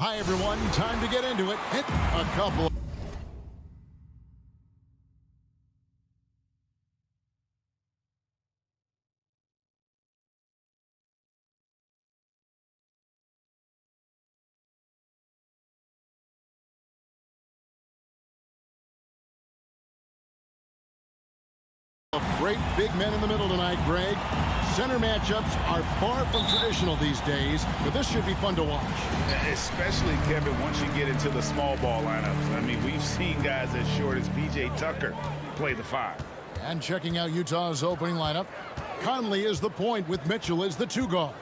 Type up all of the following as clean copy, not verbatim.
Hi, everyone. Time to get into it. Hit a couple. Great big men in the middle tonight, Greg. Center matchups are far from traditional these days, but this should be fun to watch. Especially, Kevin, once you get into the small ball lineups. I mean, we've seen guys as short as P.J. Tucker play the 5. And checking out Utah's opening lineup, Conley is the point with Mitchell as the 2 guard.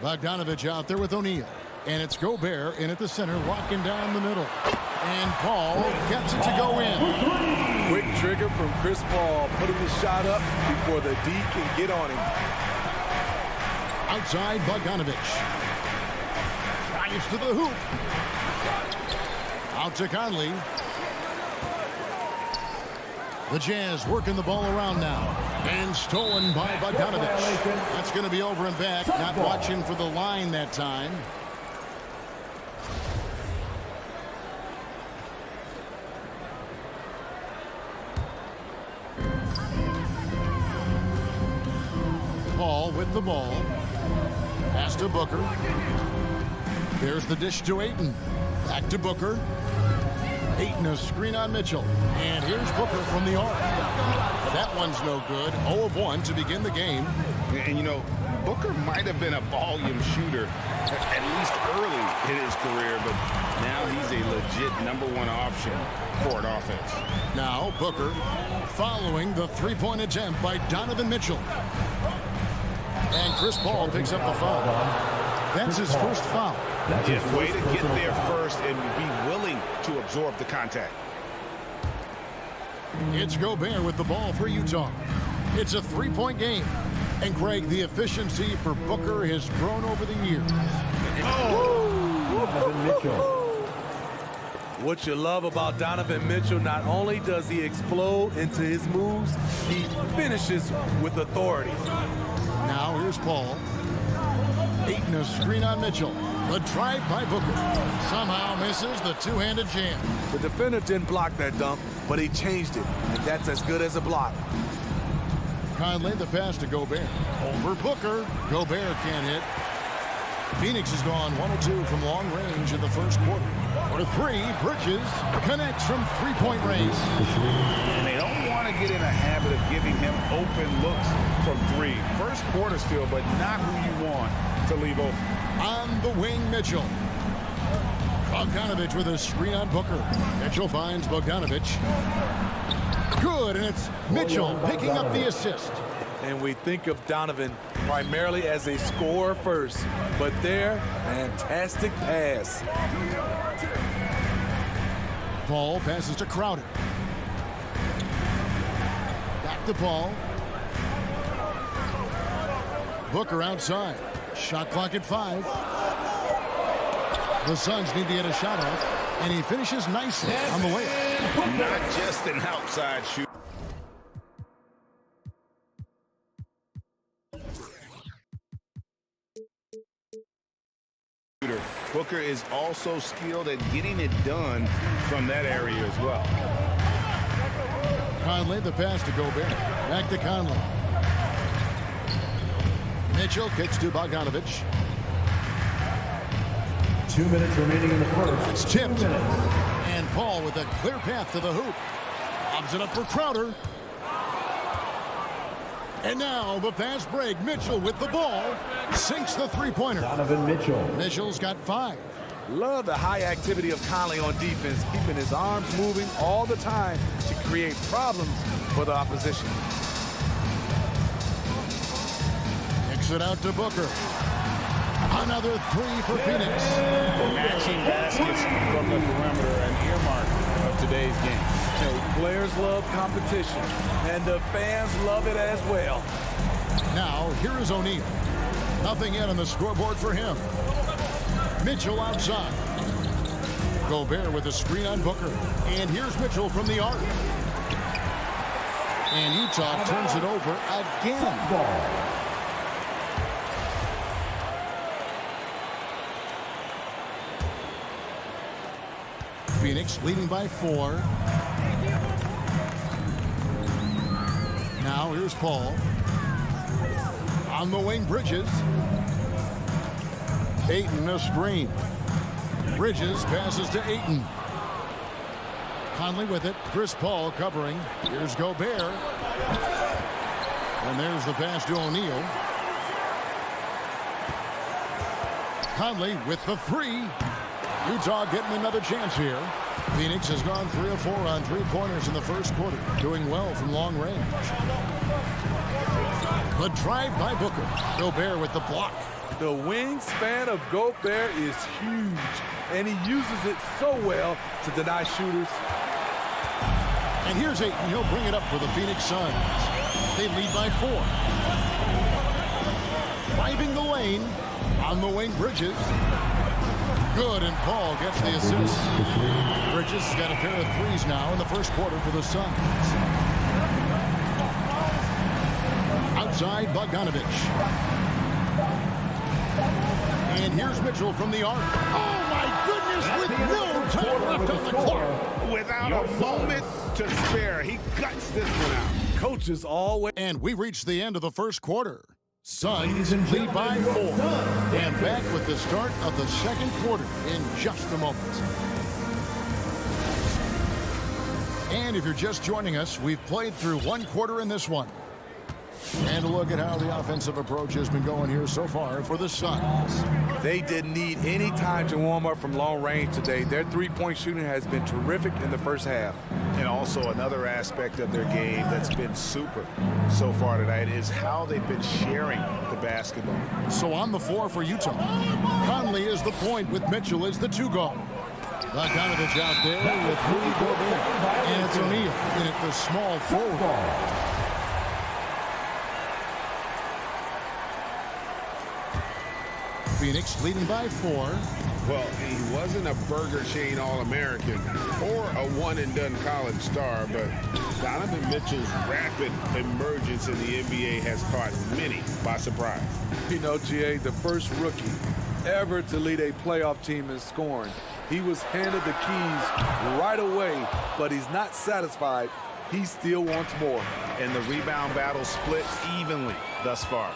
Bogdanovich out there with O'Neal. And it's Gobert in at the center, walking down the middle. And Paul gets it to go in. Quick trigger from Chris Paul, putting the shot up before the D can get on him. Outside, Bogdanovich. Drives to the hoop. Out to Conley. The Jazz working the ball around now. And stolen by Bogdanovich. That's going to be over and back. Not watching for the line that time. Paul with the ball. Pass to Booker. There's the dish to Ayton. Back to Booker. Ayton a screen on Mitchell. And here's Booker from the arc. That one's no good. 0 of 1 to begin the game. And, you know, Booker might have been a volume shooter, at least early in his career, but now he's a legit #1 option for an offense. Now Booker following the three-point attempt by Donovan Mitchell. And Chris Paul picks up the foul. That's his first foul. Yeah, way to get there first and be willing to absorb the contact. It's Gobert with the ball for Utah. It's a three-point game. And Greg, the efficiency for Booker has grown over the years. Donovan Mitchell. What you love about Donovan Mitchell, not only does he explode into his moves, he finishes with authority. Now here's Paul. Ayton a screen on Mitchell. The drive by Booker. Somehow misses the two-handed jam. The defender didn't block that dunk, but he changed it, and that's as good as a block. Conley the pass to Gobert. Over Booker. Gobert can't hit. Phoenix has gone 1 of 2 from long range in the first quarter. For 3, Bridges connects from three-point range. And they don't want to get in a habit of giving him open looks from 3. First quarter still, but not who you want to leave open. On the wing, Mitchell. Bogdanovich with a screen on Booker. Mitchell finds Bogdanovich. Good, and it's Mitchell picking up the assist. And we think of Donovan primarily as a scorer first, but there, fantastic pass. Paul passes to Crowder. Back to Paul. Booker outside. Shot clock at 5. The Suns need to get a shot off, and he finishes nicely on the layup. Not just an outside shooter. Booker is also skilled at getting it done from that area as well. Conley, the pass to Gobert. Back to Conley. Mitchell kicks to Bogdanovich. 2 minutes remaining in the first. It's tipped. And Paul with a clear path to the hoop. Lobs it up for Crowder. And now the fast break. Mitchell with the ball. Sinks the three-pointer. Donovan Mitchell. Mitchell's got 5. Love the high activity of Conley on defense, keeping his arms moving all the time to create problems for the opposition. Kicks it out to Booker. Another 3 for Phoenix. Matching baskets from the perimeter, an earmark of today's game. Players love competition, and the fans love it as well. Now, here is O'Neal. Nothing yet on the scoreboard for him. Mitchell outside. Gobert with a screen on Booker. And here's Mitchell from the arc. And Utah turns it over again. Phoenix leading by 4. Now here's Paul. On the wing, Bridges. Ayton a screen. Bridges passes to Ayton. Conley with it. Chris Paul covering. Here's Gobert. And there's the pass to O'Neal. Conley with the 3. Utah getting another chance here. Phoenix has gone 3 of 4 on 3-pointers in the first quarter. Doing well from long range. The drive by Booker. Gobert with the block. The wingspan of Gobert is huge, and he uses it so well to deny shooters. And here's Ayton. He'll bring it up for the Phoenix Suns. They lead by 4. Driving the lane. On the wing, Bridges. Good, and Paul gets the assist. Bridges has got a pair of 3s now in the first quarter for the Suns. Outside, Bogdanovich. And here's Mitchell from the arc. Oh, my goodness, with no time left on the clock. Without a moment to spare, he guts this one out. Coaches always. And we reached the end of the first quarter. Suns lead by 4. And back with the start of the second quarter in just a moment. And if you're just joining us, we've played through 1 quarter in this one. And a look at how the offensive approach has been going here so far for the Suns. They didn't need any time to warm up from long range today. Their three-point shooting has been terrific in the first half. And also another aspect of their game that's been super so far tonight is how they've been sharing the basketball. So on the floor for Utah, Conley is the point with Mitchell as the 2 guard. Bogdanovich out there with Rudy Gobert. And it's O'Neal in at the small forward. Phoenix leading by 4. Well, he wasn't a Burger Chain All-American or a one-and-done college star, but Donovan Mitchell's rapid emergence in the NBA has caught many by surprise. You know, GA, the first rookie ever to lead a playoff team in scoring. He was handed the keys right away, but he's not satisfied. He still wants more. And the rebound battle split evenly thus far.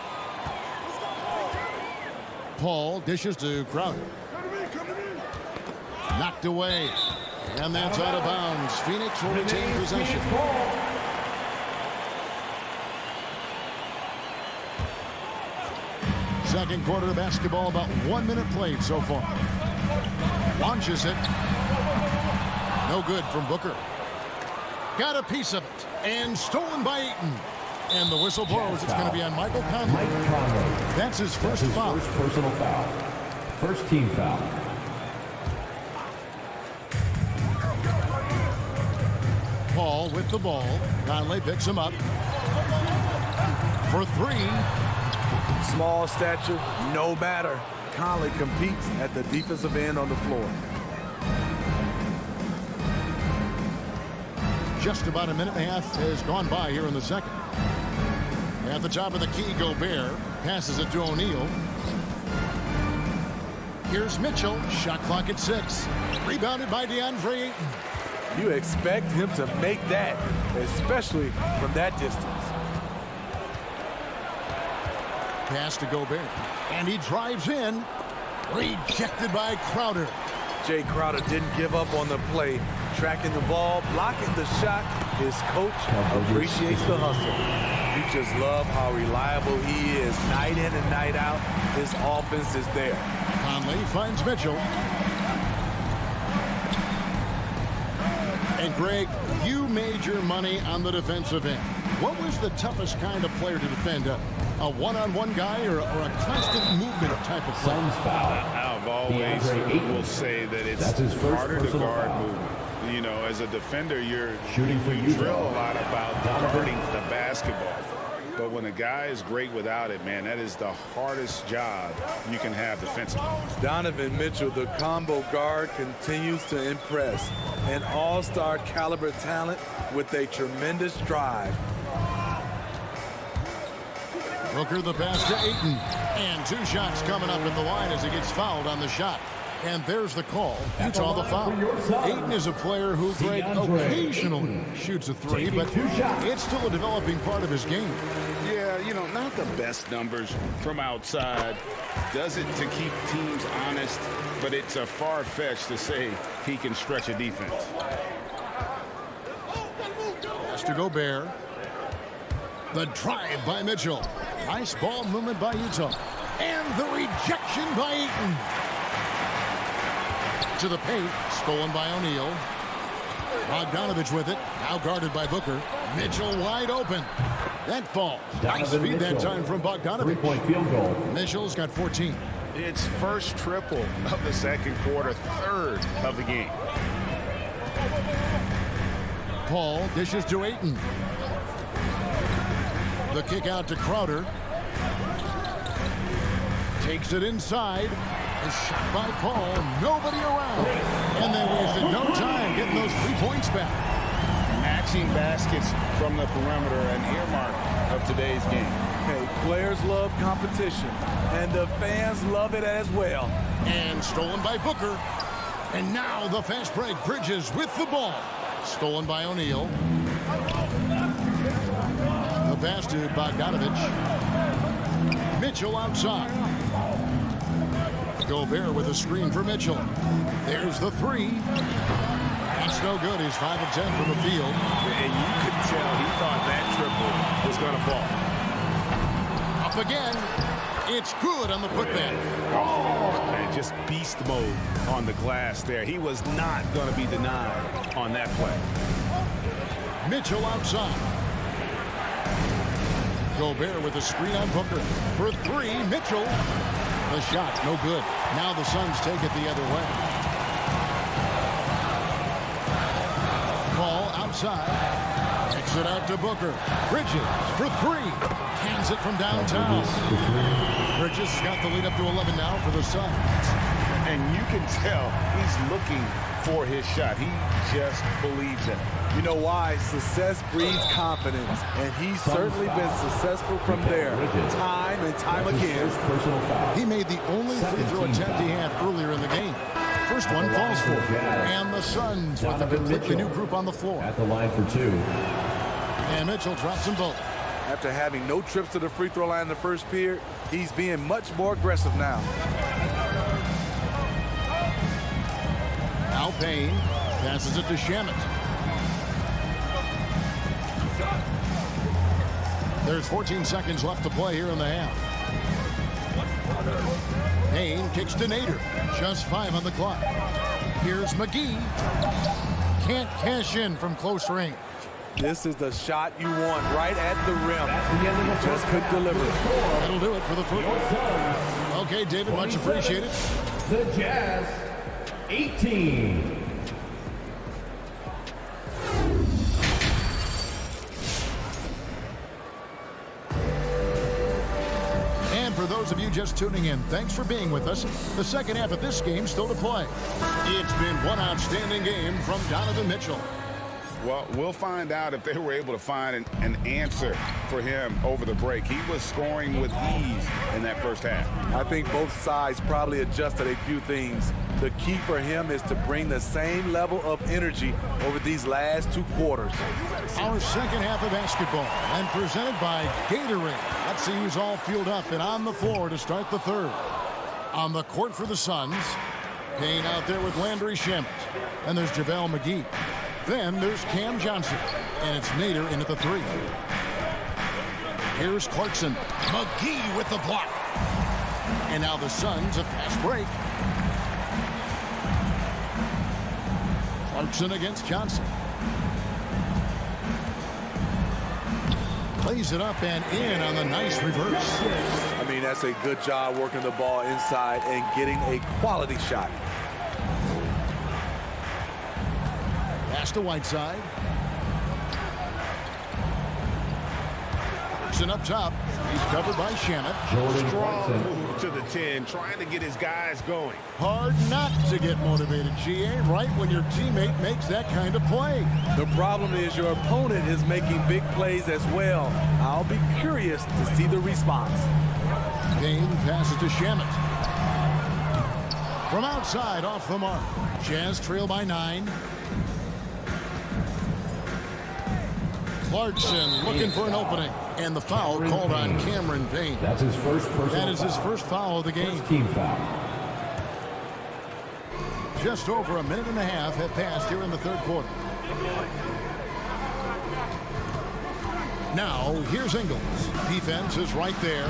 Paul dishes to Crowder. Knocked away. And that's out of bounds. Phoenix will retain possession. Second quarter basketball, about 1 minute played so far. Launches it. No good from Booker. Got a piece of it. And stolen by Ayton. And the whistle blows. It's going to be on Michael Conley. That's his first foul. First personal foul. First team foul. Paul with the ball. Conley picks him up. For 3. Small stature, no matter. Conley competes at the defensive end on the floor. Just about a minute and a half has gone by here in the second. At the top of the key, Gobert passes it to O'Neal. Here's Mitchell. Shot clock at 6. Rebounded by DeAndre Ayton. You expect him to make that, especially from that distance. Pass to Gobert. And he drives in. Rejected by Crowder. Jay Crowder didn't give up on the play. Tracking the ball, blocking the shot. His coach appreciates the hustle. You just love how reliable he is night in and night out. His offense is there. Conley finds Mitchell. And Greg, you made your money on the defensive end. What was the toughest kind of player to defend? A one-on-one guy or a constant movement type of player? Suns foul. I've always will say that it's harder to guard movement. You know, as a defender, you drill a lot about guarding the basketball. But when a guy is great without it, man, that is the hardest job you can have defensively. Donovan Mitchell, the combo guard, continues to impress. An all-star caliber talent with a tremendous drive. Booker the pass to Ayton. And 2 shots coming up at the line as he gets fouled on the shot. And there's the call. Utah the foul. Ayton is a player who occasionally shoots a three, but it's still a developing part of his game. Yeah, you know, not the best numbers from outside. Does it to keep teams honest, but it's a far-fetched to say he can stretch a defense. Pass to Gobert. The drive by Mitchell. Nice ball movement by Utah. And the rejection by Ayton. To the paint, stolen by O'Neal. Bogdanovich with it, now guarded by Booker. Mitchell wide open. That falls. Nice feed that time from Bogdanovich. Three-point field goal. Mitchell's got 14. It's first triple of the second quarter, third of the game. Paul dishes to Ayton. The kick out to Crowder. Takes it inside. A shot by Paul. Nobody around. And they wasted no time getting those 3 points back. Matching baskets from the perimeter, an earmark of today's game. Hey, players love competition, and the fans love it as well. And stolen by Booker. And now the fast break. Bridges with the ball. Stolen by O'Neal. The pass to Bogdanovich. Mitchell outside. Gobert with a screen for Mitchell. There's the three. That's no good. He's 5 of 10 from the field. And you could tell he thought that triple was going to fall. Up again. It's good on the putback. Oh, man, just beast mode on the glass there. He was not going to be denied on that play. Mitchell outside. Gobert with a screen on Booker. For three, Mitchell. The shot, no good. Now the Suns take it the other way. Ball outside. Kicks it out to Booker. Bridges for three. Hands it from downtown. Bridges got the lead up to 11 now for the Suns. And you can tell he's looking for his shot. He just believes in it. You know why? Success breeds confidence, and he's certainly been successful from there, time and time again. He made the only free throw attempt he had earlier in the game. First one falls for him. And the Suns with a completely new group on the floor. At the line for two. And Mitchell drops them both. After having no trips to the free throw line in the first period, he's being much more aggressive now. Al Payne passes it to Shamet. There's 14 seconds left to play here in the half. Payne kicks to Nader. Just 5 on the clock. Here's McGee. Can't cash in from close range. This is the shot you want right at the rim. Just couldn't deliver it. That'll do it for the football. Okay, David, much appreciated. The Jazz, 18. And for those of you just tuning in, thanks for being with us. The second half of this game still to play. It's been one outstanding game from Donovan Mitchell. Well, we'll find out if they were able to find an answer for him over the break. He was scoring with ease in that first half. I think both sides probably adjusted a few things. The key for him is to bring the same level of energy over these last 2 quarters. Our second half of basketball, and presented by Gatorade. Let's see who's all fueled up and on the floor to start the third. On the court for the Suns, Payne out there with Landry Shamet. And there's JaVale McGee. Then there's Cam Johnson, and it's Nader in at the 3. Here's Clarkson. McGee with the block. And now the Suns a fast break. Clarkson against Johnson. Plays it up and in on the nice reverse. I mean, that's a good job working the ball inside and getting a quality shot. Pass to Whiteside. Clarkson up top. He's covered by Shamet. Strong move to the 10, trying to get his guys going. Hard not to get motivated, GA, right when your teammate makes that kind of play. The problem is your opponent is making big plays as well. I'll be curious to see the response. Payne passes to Shamet. From outside, off the mark. Jazz trail by 9. Clarkson looking for an opening. And the foul called on Cameron Payne. That's his first personal That is his foul. first foul of the game. First team foul. Just over a minute and a half have passed here in the third quarter. Now, here's Ingles. Defense is right there.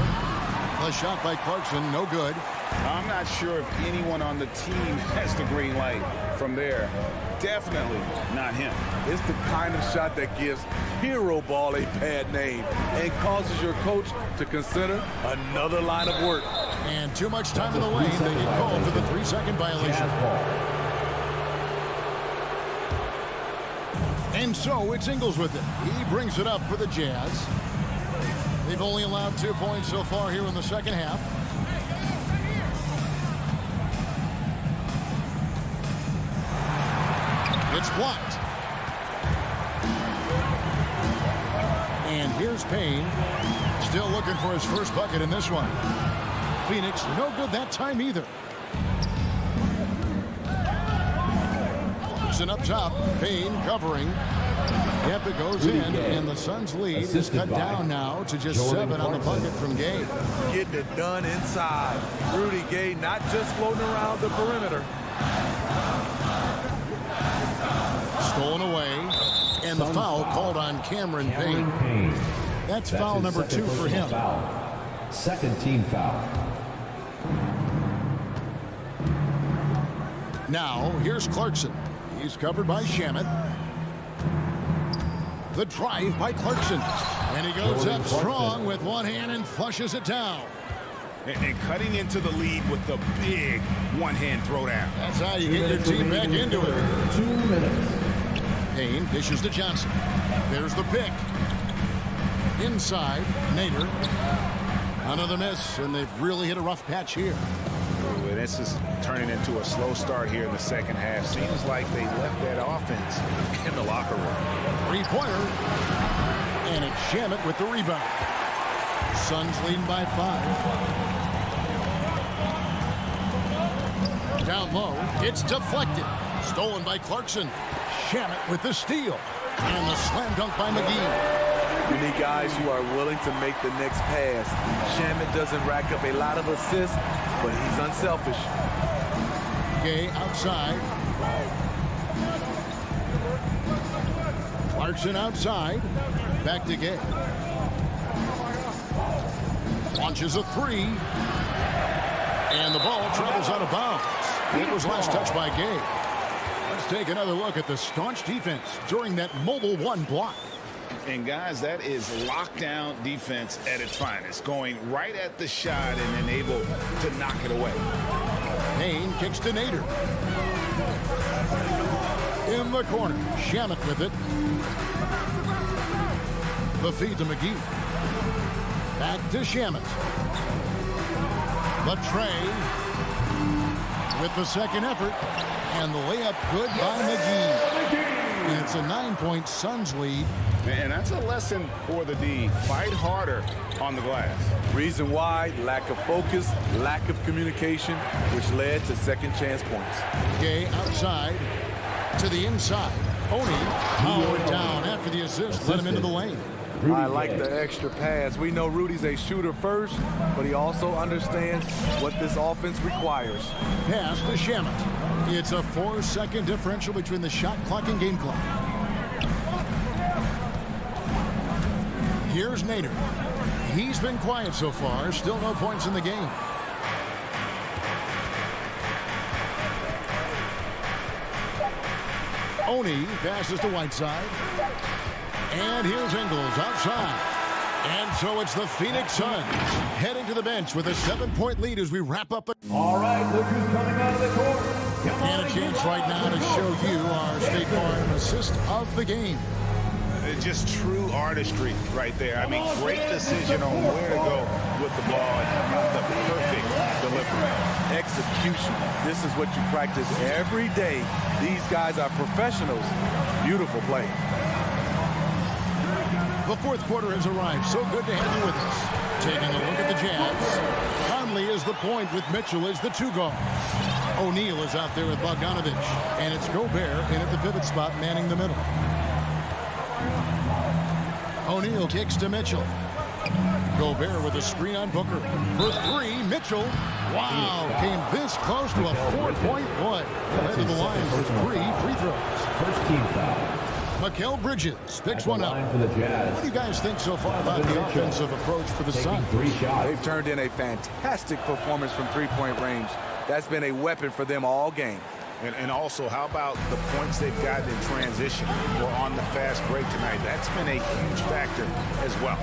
A shot by Clarkson, no good. I'm not sure if anyone on the team has the green light from there. Definitely not him. It's the kind of shot that gives hero ball a bad name and causes your coach to consider another line of work. And too much time in the lane. They get called for the 3-second violation. And so it's Ingles with it. He brings it up for the Jazz. They've only allowed 2 points so far here in the second half. It's blocked. And here's Payne. Still looking for his first bucket in this one. Phoenix, no good that time either. Clarkson up top. Payne covering. Yep, it goes in, and the Suns' lead is cut down now to just 7 on the bucket from Gay. Getting it done inside. Rudy Gay not just floating around the perimeter. Stolen away, and the foul called on Cameron Payne. That's foul number 2 for him. Second team foul. Now, here's Clarkson. He's covered by Shamet. The drive by Clarkson. And he goes up strong with one hand and flushes it down. And cutting into the lead with the big one-hand throwdown. That's how you get your team back into it. 2 minutes. Payne dishes to Johnson. There's the pick. Inside, Nader. Another miss, and they've really hit a rough patch here. Well, this is turning into a slow start here in the second half. Seems like they left that offense in the locker room. 3-pointer. And it's Shamet with the rebound. Suns leading by 5. Down low. It's deflected. Stolen by Clarkson. Shamet with the steal. And the slam dunk by McGee. You need guys who are willing to make the next pass. Shamet doesn't rack up a lot of assists, but he's unselfish. Gay outside. Clarkson outside. Back to Gay. Launches a 3. And the ball travels out of bounds. It was last touched by Gay. Let's take another look at the staunch defense during that mobile 1 block. And guys, that is lockdown defense at its finest. Going right at the shot and then able to knock it away. Payne kicks to Nader. In the corner, Shamet with it. The feed to McGee. Back to Shamet. The tray with the second effort. And the layup good by McGee. And it's a 9-point Suns lead. And that's a lesson for the D. Fight harder on the glass. Reason why, lack of focus, lack of communication, which led to second chance points. Gay outside to the inside. Oni powered down after the assist. Let him into the lane. I like the extra pass. We know Rudy's a shooter first, but he also understands what this offense requires. Pass to Shamet. It's a 4-second differential between the shot clock and game clock. Here's Nader. He's been quiet so far. Still no points in the game. Oni passes to Whiteside. And here's Ingles outside. And so it's the Phoenix Suns heading to the bench with a 7-point lead as we wrap up. All right, look who's coming out of the court. And a chance right now to show you our State Farm assist of the game. Just true artistry right there. I mean, great decision on where to go with the ball and the perfect delivery. Execution. This is what you practice every day. These guys are professionals. Beautiful play. The fourth quarter has arrived. So good to have you with us. Taking a look at the Jazz. Conley is the point with Mitchell as the 2 guard. O'Neal is out there with Bogdanovich. And it's Gobert in at the pivot spot, manning the middle. O'Neal kicks to Mitchell. Gobert with a screen on Booker. For three, Mitchell. Wow, came this close to a 4-point play. Led to the line for 3 free throws. First team foul. Mikal Bridges picks one up. For the Jazz. What do you guys think so far about the offensive approach for the Suns? 3 shots. They've turned in a fantastic performance from three-point range. That's been a weapon for them all game. And also, how about the points they've gotten in transition or on the fast break tonight? That's been a huge factor as well.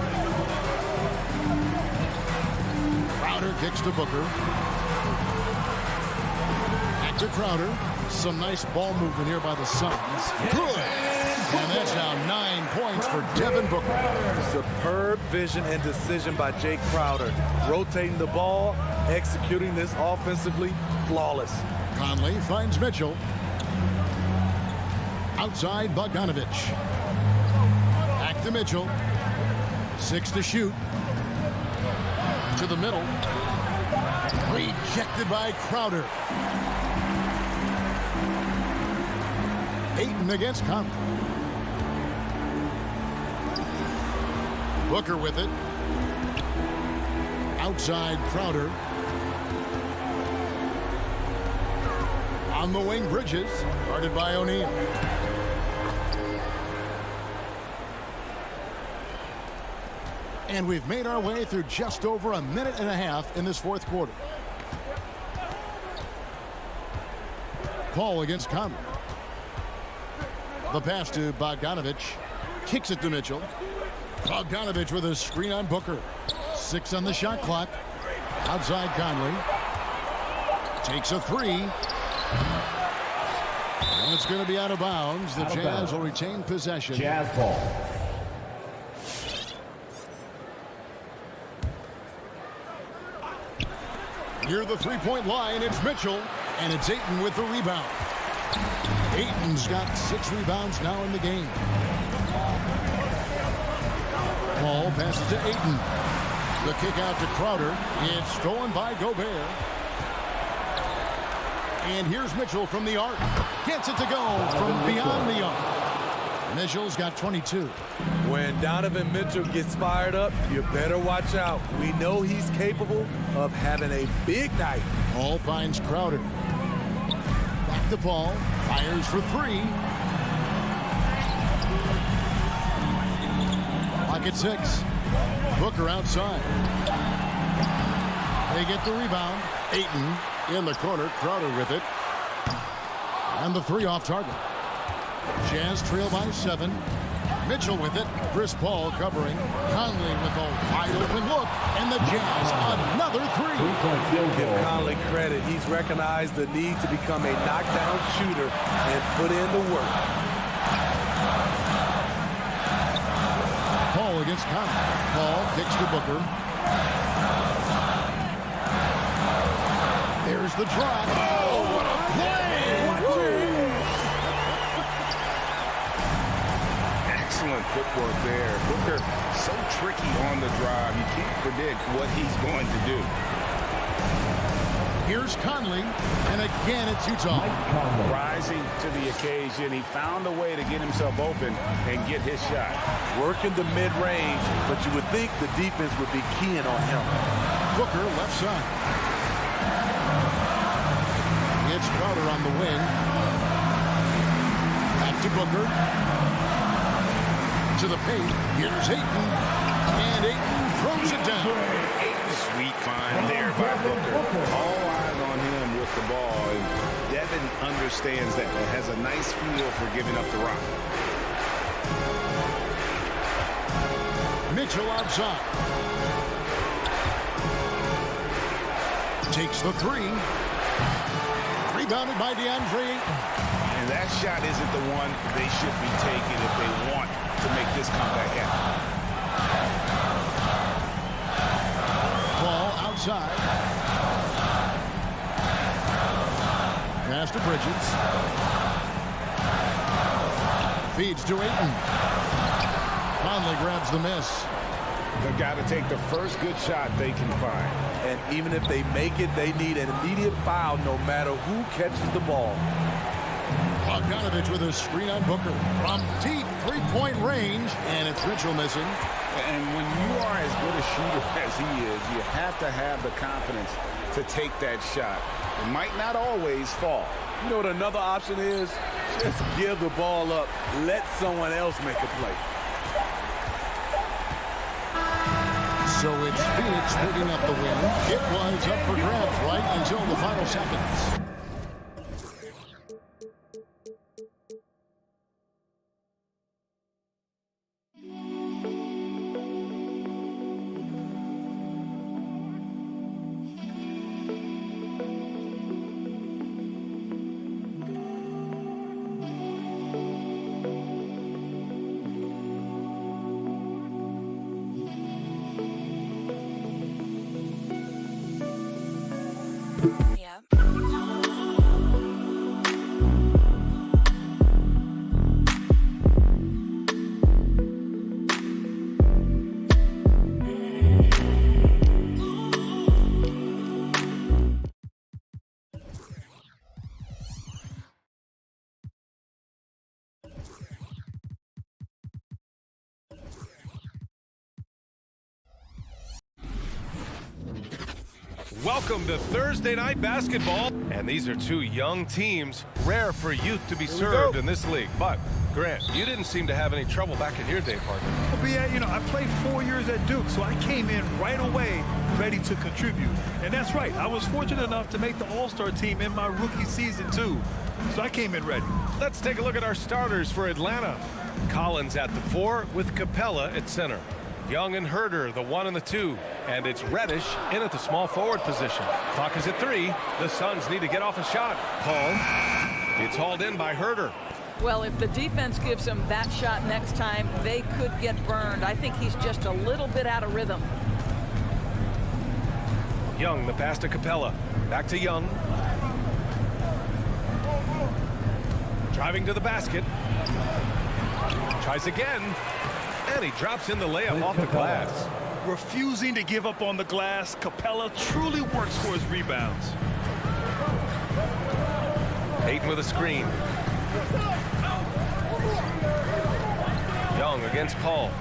Crowder kicks to Booker. Back to Crowder. Some nice ball movement here by the Suns. Good. And that's now 9 points for Devin Booker. Superb vision and decision by Jake Crowder. Rotating the ball, executing this offensively, flawless. Conley finds Mitchell. Outside Bogdanovich. Back to Mitchell. 6 to shoot. To the middle. Rejected by Crowder. Ayton against Conley. Booker with it. Outside Crowder. On the wing, Bridges. Guarded by O'Neal. And we've made our way through just over a minute and a half in this fourth quarter. Paul against Conley. The pass to Bogdanovich. Kicks it to Mitchell. Bogdanovich with a screen on Booker. 6 on the shot clock. Outside Conley. Takes a 3. And it's going to be out of bounds. The Jazz will retain possession. Jazz ball. Near the three-point line, it's Mitchell. And it's Ayton with the rebound. Ayton's got 6 rebounds now in the game. Paul passes to Ayton. The kick out to Crowder. It's stolen by Gobert. And here's Mitchell from the arc. Gets it to go from beyond the arc. Mitchell's got 22. When Donovan Mitchell gets fired up, you better watch out. We know he's capable of having a big night. Paul finds Crowder. Back to Paul. Fires for 3. Clock at 6. Booker outside. They get the rebound. Ayton in the corner. Crowder with it. And the 3 off target. Jazz trail by 7. Mitchell with it. Chris Paul covering. Conley with a wide open look. And the Jazz another 3. Give Conley credit. He's recognized the need to become a knockdown shooter and put in the work. Paul against Conley. Paul kicks to Booker. There's the drop. Oh, what a play! Excellent footwork there. Booker, so tricky on the drive. You can't predict what he's going to do. Here's Conley, and again it's Utah. Rising to the occasion, he found a way to get himself open and get his shot. Working the mid-range, but you would think the defense would be keying on him. Booker left side. It's Crowder on the wing. Back to Booker. To the paint. Here's Ayton. And Ayton throws it down. Sweet find there by Booker. All eyes on him with the ball. And Devin understands that. He has a nice feel for giving up the rock. Mitchell outside. Takes the 3. Rebounded by DeAndre Ayton. And that shot isn't the one they should be taking if they want to make this comeback happen. Ball outside. Pass to Bridges. Feeds to Ayton. Conley grabs the miss. They've got to take the first good shot they can find. And even if they make it, they need an immediate foul no matter who catches the ball. Bogdanovich with a screen on Booker from deep three-point range, and it's Mitchell missing. And when you are as good a shooter as he is, you have to have the confidence to take that shot. It might not always fall. You know what another option is? Just give the ball up. Let someone else make a play. So it's Phoenix picking up the win. It was up for grabs right until the final seconds. Welcome to Thursday Night Basketball. And these are two young teams. Rare for youth to be served in this league. But, Grant, you didn't seem to have any trouble back in your day, partner. Well, yeah, you know, I played 4 years at Duke, so I came in right away ready to contribute. And that's right. I was fortunate enough to make the All-Star team in my rookie season, too. So I came in ready. Let's take a look at our starters for Atlanta. Collins at the 4 with Capella at center. Young and Herder, the 1 and the 2. And it's Reddish in at the small forward position. Clock is at 3. The Suns need to get off a shot. Paul. It's hauled in by Herder. Well, if the defense gives him that shot next time, they could get burned. I think he's just a little bit out of rhythm. Young, the pass to Capella. Back to Young. Driving to the basket. Tries again. And he drops in the layup off the glass. Refusing to give up on the glass, Capella truly works for his rebounds. Ayton with a screen. Young against Paul.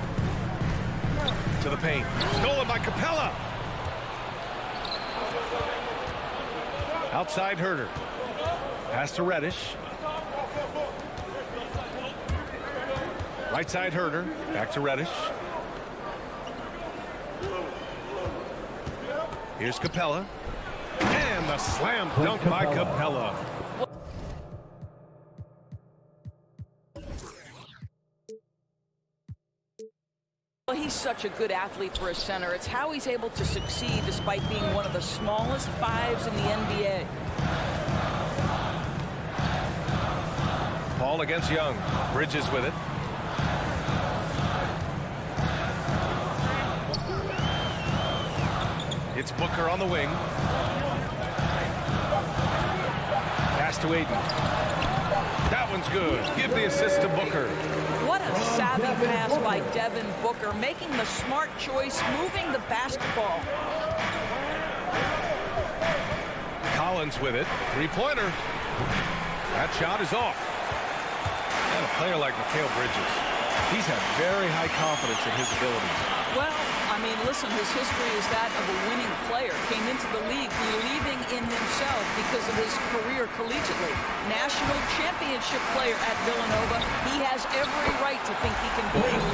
To the paint. Stolen by Capella. Outside Herder. Pass to Reddish. Right side Herder. Back to Reddish. Here's Capella. And the slam dunk by Capella. Well, he's such a good athlete for a center. It's how he's able to succeed despite being one of the smallest 5s in the NBA. Paul against Young. Bridges with it. It's Booker on the wing. Pass to Ayton. That one's good. Give the assist to Booker. What a savvy pass by Devin Booker, making the smart choice, moving the basketball. Collins with it. Three-pointer. That shot is off. And a player like Mikal Bridges, he's had very high confidence in his abilities. Well, I mean, listen, his history is that of a winning player. Came into the league believing in himself because of his career collegiately. National championship player at Villanova. He has every right to think he can believe.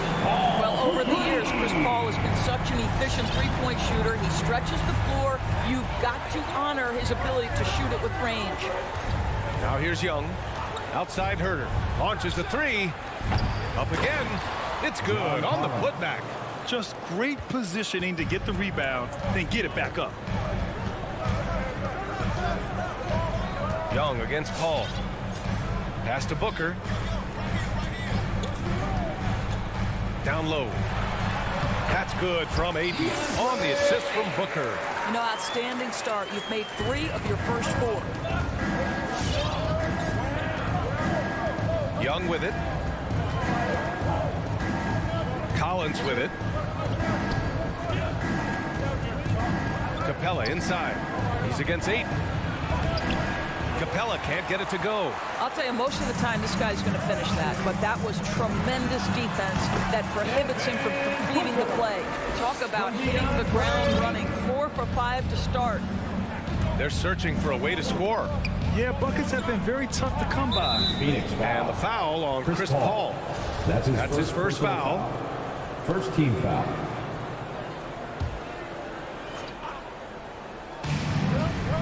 Well, over the years, Chris Paul has been such an efficient three-point shooter. He stretches the floor. You've got to honor his ability to shoot it with range. Now here's Young. Outside Herder. Launches the 3. Up again. It's good on the putback. Just great positioning to get the rebound, then get it back up. Young against Paul. Pass to Booker. Down low. That's good from Ayton on the assist from Booker. You know, outstanding start. You've made 3 of your first 4. Young with it. Collins with it. Capella inside. He's against Ayton. Capella can't get it to go. I'll tell you, most of the time this guy's going to finish that, but that was tremendous defense that prohibits him from completing the play. Talk about hitting the ground running. 4 for 5 to start. They're searching for a way to score. Yeah, buckets have been very tough to come by. Phoenix And the foul on Chris Paul. That's his first foul. First team foul.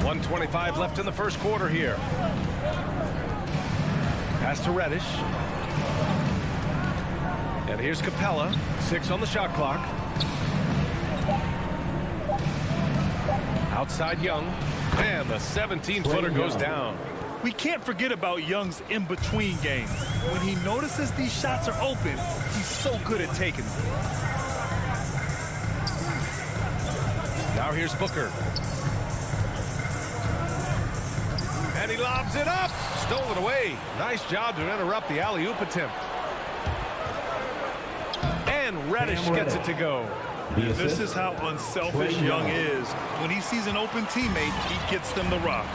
.125 left in the first quarter here. Pass to Reddish. And here's Capella. 6 on the shot clock. Outside Young. And the 17-footer goes down. We can't forget about Young's in-between game. When he notices these shots are open, he's so good at taking them. Now here's Booker. And he lobs it up. Stolen away. Nice job to interrupt the alley-oop attempt. And Reddish gets it to go. This is how unselfish Young is. When he sees an open teammate, he gets them the rock.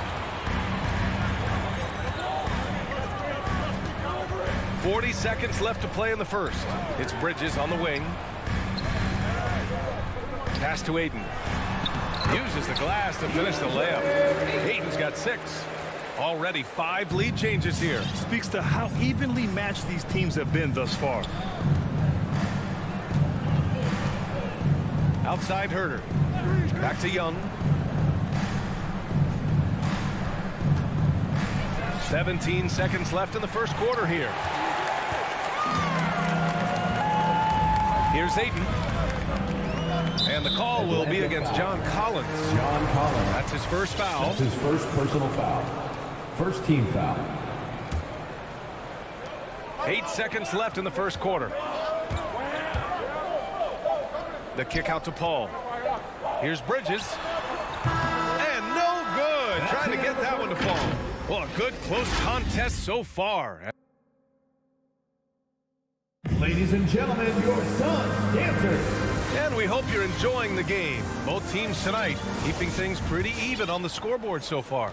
40 seconds left to play in the first. It's Bridges on the wing. Pass to Ayton. Uses the glass to finish the layup. Ayton's got 6. Already 5 lead changes here. Speaks to how evenly matched these teams have been thus far. Outside Herder. Back to Young. 17 seconds left in the first quarter here. Here's Ayton. And the call will be against John Collins. John Collins. That's his first foul. That's his first personal foul. First team foul. 8 seconds left in the first quarter. The kick out to Paul. Here's Bridges. And no good. Trying to get that one to fall. Well, a good close contest so far. Ladies and gentlemen, your Suns dancers. And we hope you're enjoying the game. Both teams tonight keeping things pretty even on the scoreboard so far.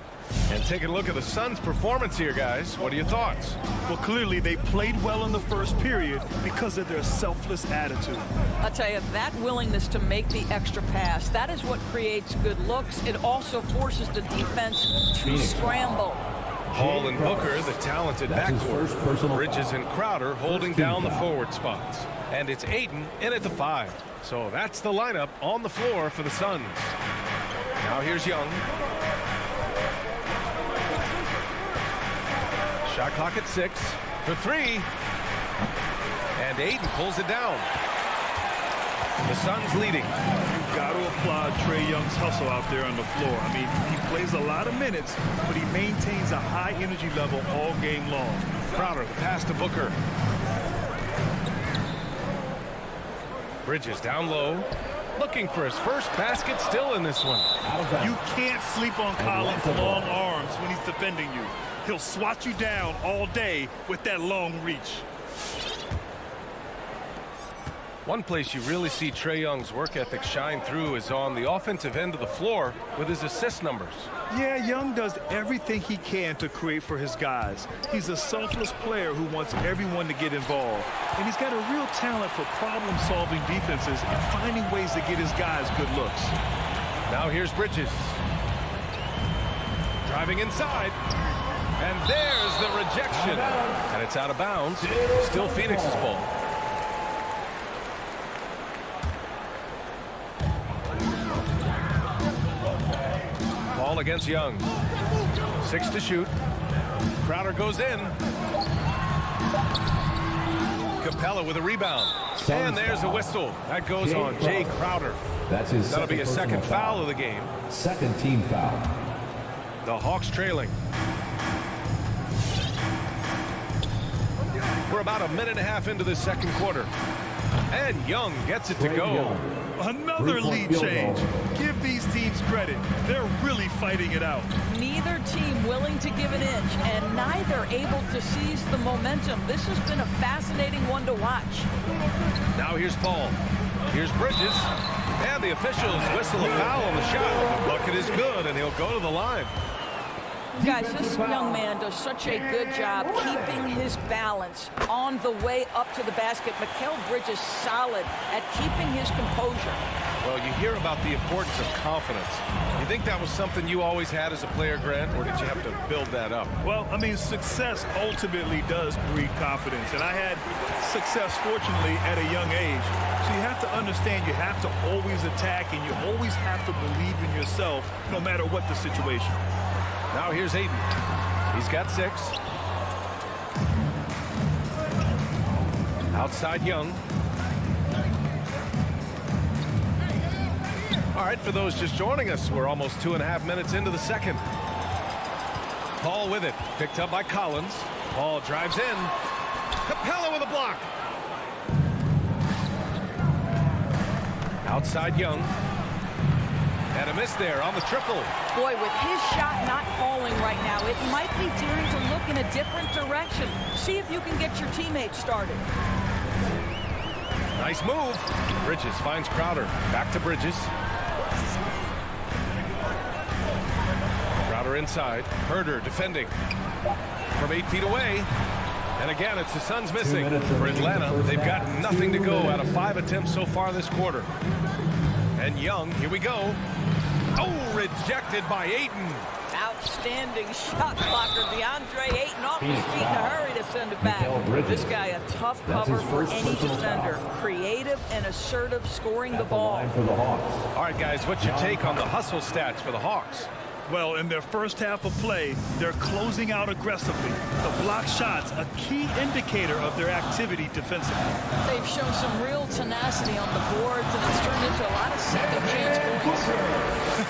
And taking a look at the Suns' performance here, guys. What are your thoughts? Well, clearly they played well in the first period because of their selfless attitude. I'll tell you, that willingness to make the extra pass, that is what creates good looks. It also forces the defense to scramble. Paul and Booker, the talented backcourt. Bridges and Crowder holding down the forward spots. And it's Ayton in at the 5. So that's the lineup on the floor for the Suns. Now here's Young. Shot clock at 6 for 3. And Ayton pulls it down. The Suns leading. You've got to applaud Trae Young's hustle out there on the floor. I mean, he plays a lot of minutes, but he maintains a high energy level all game long. Crowder, the pass to Booker. Bridges down low. Looking for his first basket still in this one. You can't sleep on Collins' long arms when he's defending you. He'll swat you down all day with that long reach. One place you really see Trae Young's work ethic shine through is on the offensive end of the floor with his assist numbers. Yeah, Young does everything he can to create for his guys. He's a selfless player who wants everyone to get involved. And he's got a real talent for problem-solving defenses and finding ways to get his guys good looks. Now here's Bridges. Driving inside. And there's the rejection. And it's out of bounds. Still Phoenix's ball. Ball against Young. 6 to shoot. Crowder goes in. Capella with a rebound. And there's a whistle. That goes on Jay Crowder. That's his That'll be a second foul of the game. Second team foul. The Hawks trailing. We're about a minute and a half into the second quarter. And Young gets it to go. Another lead change. Give these teams credit. They're really fighting it out. Neither team willing to give an inch, and neither able to seize the momentum. This has been a fascinating one to watch. Now here's Paul. Here's Bridges. And the officials whistle a foul on the shot. The bucket is good, and he'll go to the line. Guys, this young man does such a good job keeping his balance on the way up to the basket. Mikal Bridges solid at keeping his composure. Well, you hear about the importance of confidence. You think that was something you always had as a player, Grant, or did you have to build that up? Well, I mean, success ultimately does breed confidence. And I had success, fortunately, at a young age. So you have to understand you have to always attack and you always have to believe in yourself no matter what the situation. Now here's Ayton. He's got 6. Outside Young. All right, for those just joining us, we're almost 2.5 minutes into the second. Paul with it. Picked up by Collins. Paul drives in. Capella with a block. Outside Young. And a miss there on the triple. Boy, with his shot not falling right now, it might be daring to look in a different direction. See if you can get your teammates started. Nice move. Bridges finds Crowder. Back to Bridges. Crowder inside. Herder defending from 8 feet away. And again, it's the Suns missing. For Atlanta, they've got nothing to go out of 5 attempts so far this quarter. And Young, here we go. Oh, rejected by Ayton. Outstanding shot blocker. DeAndre Ayton off his feet in a hurry to send it back. This guy a tough cover for any defender. Creative and assertive scoring the ball. All right, guys, what's your take on the hustle stats for the Hawks? Well, in their first half of play, they're closing out aggressively. The block shots, a key indicator of their activity defensively. They've shown some real tenacity on the boards, and it's turned into a lot of second chance points.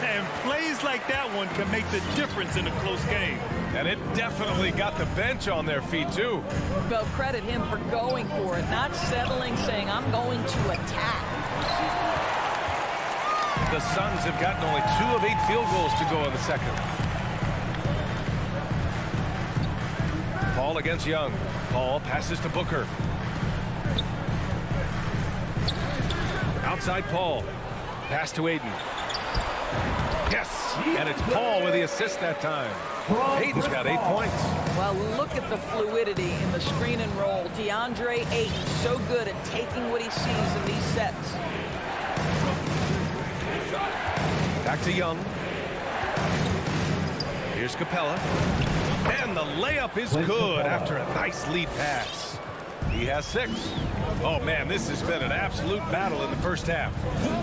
And plays like that one can make the difference in a close game. And it definitely got the bench on their feet, too. Well, credit him for going for it, not settling, saying, I'm going to attack. The Suns have gotten only 2 of 8 field goals to go in the second. Paul against Young. Paul passes to Booker. Outside Paul. Pass to Ayton. Yes! And it's Paul with the assist that time. Ayton's got 8 points. Well, look at the fluidity in the screen and roll. DeAndre Ayton so good at taking what he sees in these sets. Back to Young. Here's Capella. And the layup is good after a nice lead pass. He has 6. Oh, man, this has been an absolute battle in the first half.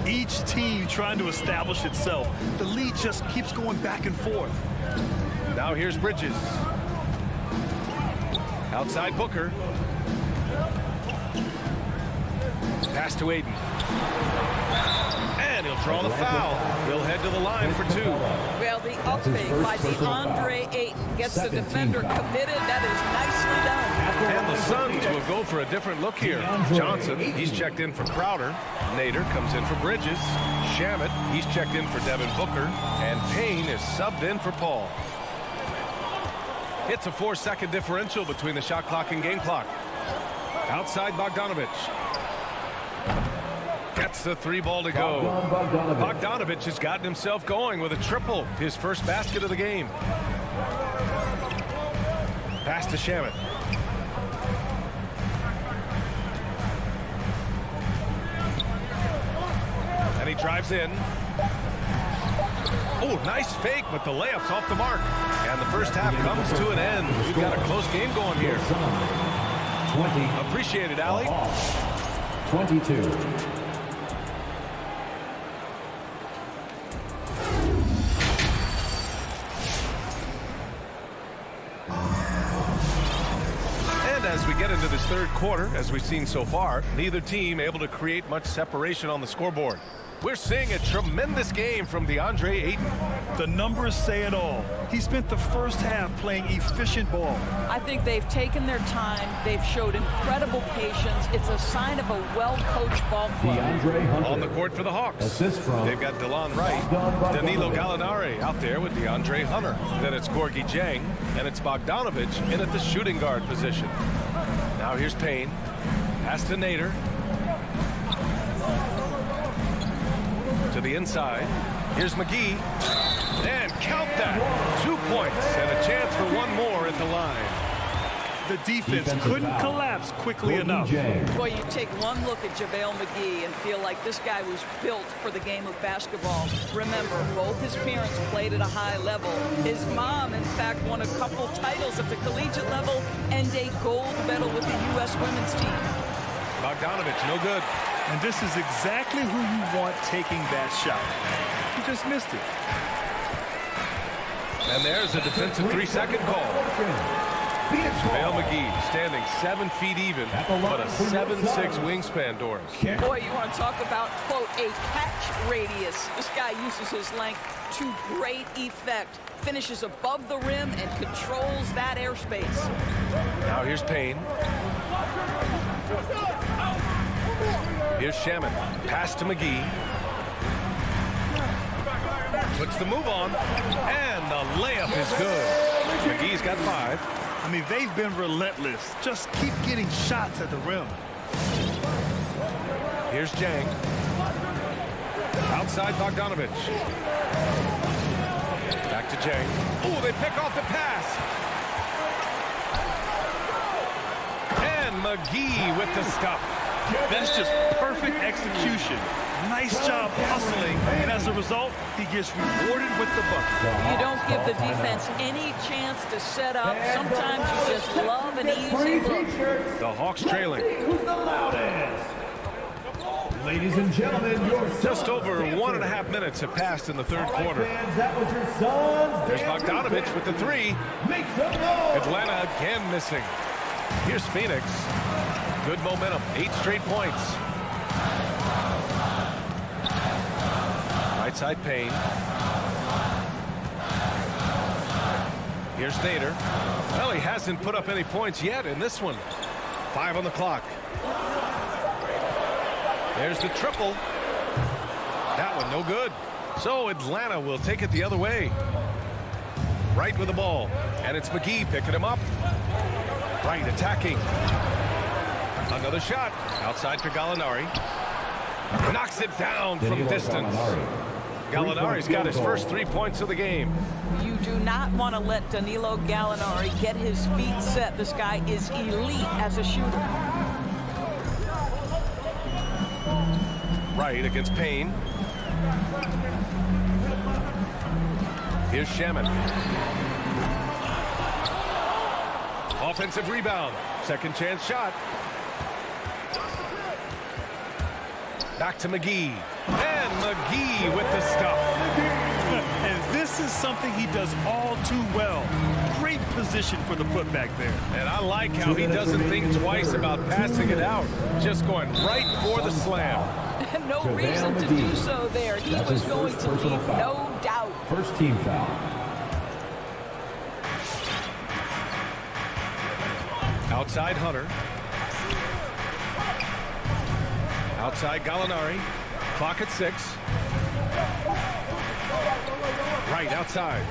Each team trying to establish itself. The lead just keeps going back and forth. Now here's Bridges. Outside Booker. Pass to Ayton. And he'll draw the foul. He'll head to the line for 2. Well, the up fake by DeAndre Ayton gets the defender committed. That is nicely done. And the Suns will go for a different look here. Johnson, he's checked in for Crowder. Nader comes in for Bridges. Shamet, he's checked in for Devin Booker. And Payne is subbed in for Paul. It's a 4-second differential between the shot clock and game clock. Outside Bogdanovich. Gets the 3 ball to go. Bogdanovich has gotten himself going with a triple. His first basket of the game. Pass to Shamet. And he drives in. Oh, nice fake, but the layup's off the mark. And the first half comes to an end. We've got a close game going here. 20. Appreciate it, Allie. 22. As we get into this third quarter, as we've seen so far, neither team able to create much separation on the scoreboard. We're seeing a tremendous game from DeAndre Ayton. The numbers say it all. He spent the first half playing efficient ball. I think they've taken their time. They've showed incredible patience. It's a sign of a well-coached ball club. On the court for the Hawks. Assist from They've got DeLon Wright, Danilo Gallinari out there with DeAndre Hunter. Then it's Gorgie Jang, and it's Bogdanovich in at the shooting guard position. Now here's Payne. Pass to Nader. To the inside. Here's McGee. And count that. 2 points and a chance for one more at the line. The defense couldn't collapse quickly enough. Boy, you take one look at JaVale McGee and feel like this guy was built for the game of basketball. Remember, both his parents played at a high level. His mom, in fact, won a couple titles at the collegiate level and a gold medal with the U.S. women's team. Bogdanovich, no good. And this is exactly who you want taking that shot. He just missed it. And there's a defensive 3-second call. JaVale McGee standing 7 feet even, but a 7'6" wingspan, Doris. Boy, you want to talk about, quote, a catch radius. This guy uses his length to great effect. Finishes above the rim and controls that airspace. Now here's Payne. Here's Shaman. Pass to McGee. Puts the move on. And the layup is good. McGee's got 5. I mean, they've been relentless. Just keep getting shots at the rim. Here's Jang. Outside Bogdanovich. Back to Jang. Oh, they pick off the pass. And McGee with the stuff. That's just perfect execution. Nice job hustling, and as a result, he gets rewarded with the bucket. You don't give the defense any chance to set up. Sometimes you just love an easy look. The Hawks trailing. Who's the loudest? Ladies and gentlemen, your Just over 1.5 minutes have passed in the third quarter. fans, that was your son's There's Bogdanovich with the 3. Make some noise. Atlanta again missing. Here's Phoenix. Good momentum. 8 straight points. Right side Payne. Here's Nader. Well, he hasn't put up any points yet in this one. 5 on the clock. There's the triple. That one no good. So Atlanta will take it the other way. Right with the ball. And it's McGee picking him up. Right attacking. Another shot. Outside to Gallinari. Knocks it down from distance. Gallinari's got his first 3 points of the game. You do not want to let Danilo Gallinari get his feet set. This guy is elite as a shooter. Right against Payne. Here's Shaman. Offensive rebound. Second chance shot. Back to McGee. And McGee with the stuff. And this is something he does all too well. Great position for the putback there. And I like how he doesn't think twice about passing it out. Just going right for the slam. No reason to do so there. He was going to leave, no doubt. First team foul. Outside Hunter. Outside Gallinari. Clock at 6. Right outside.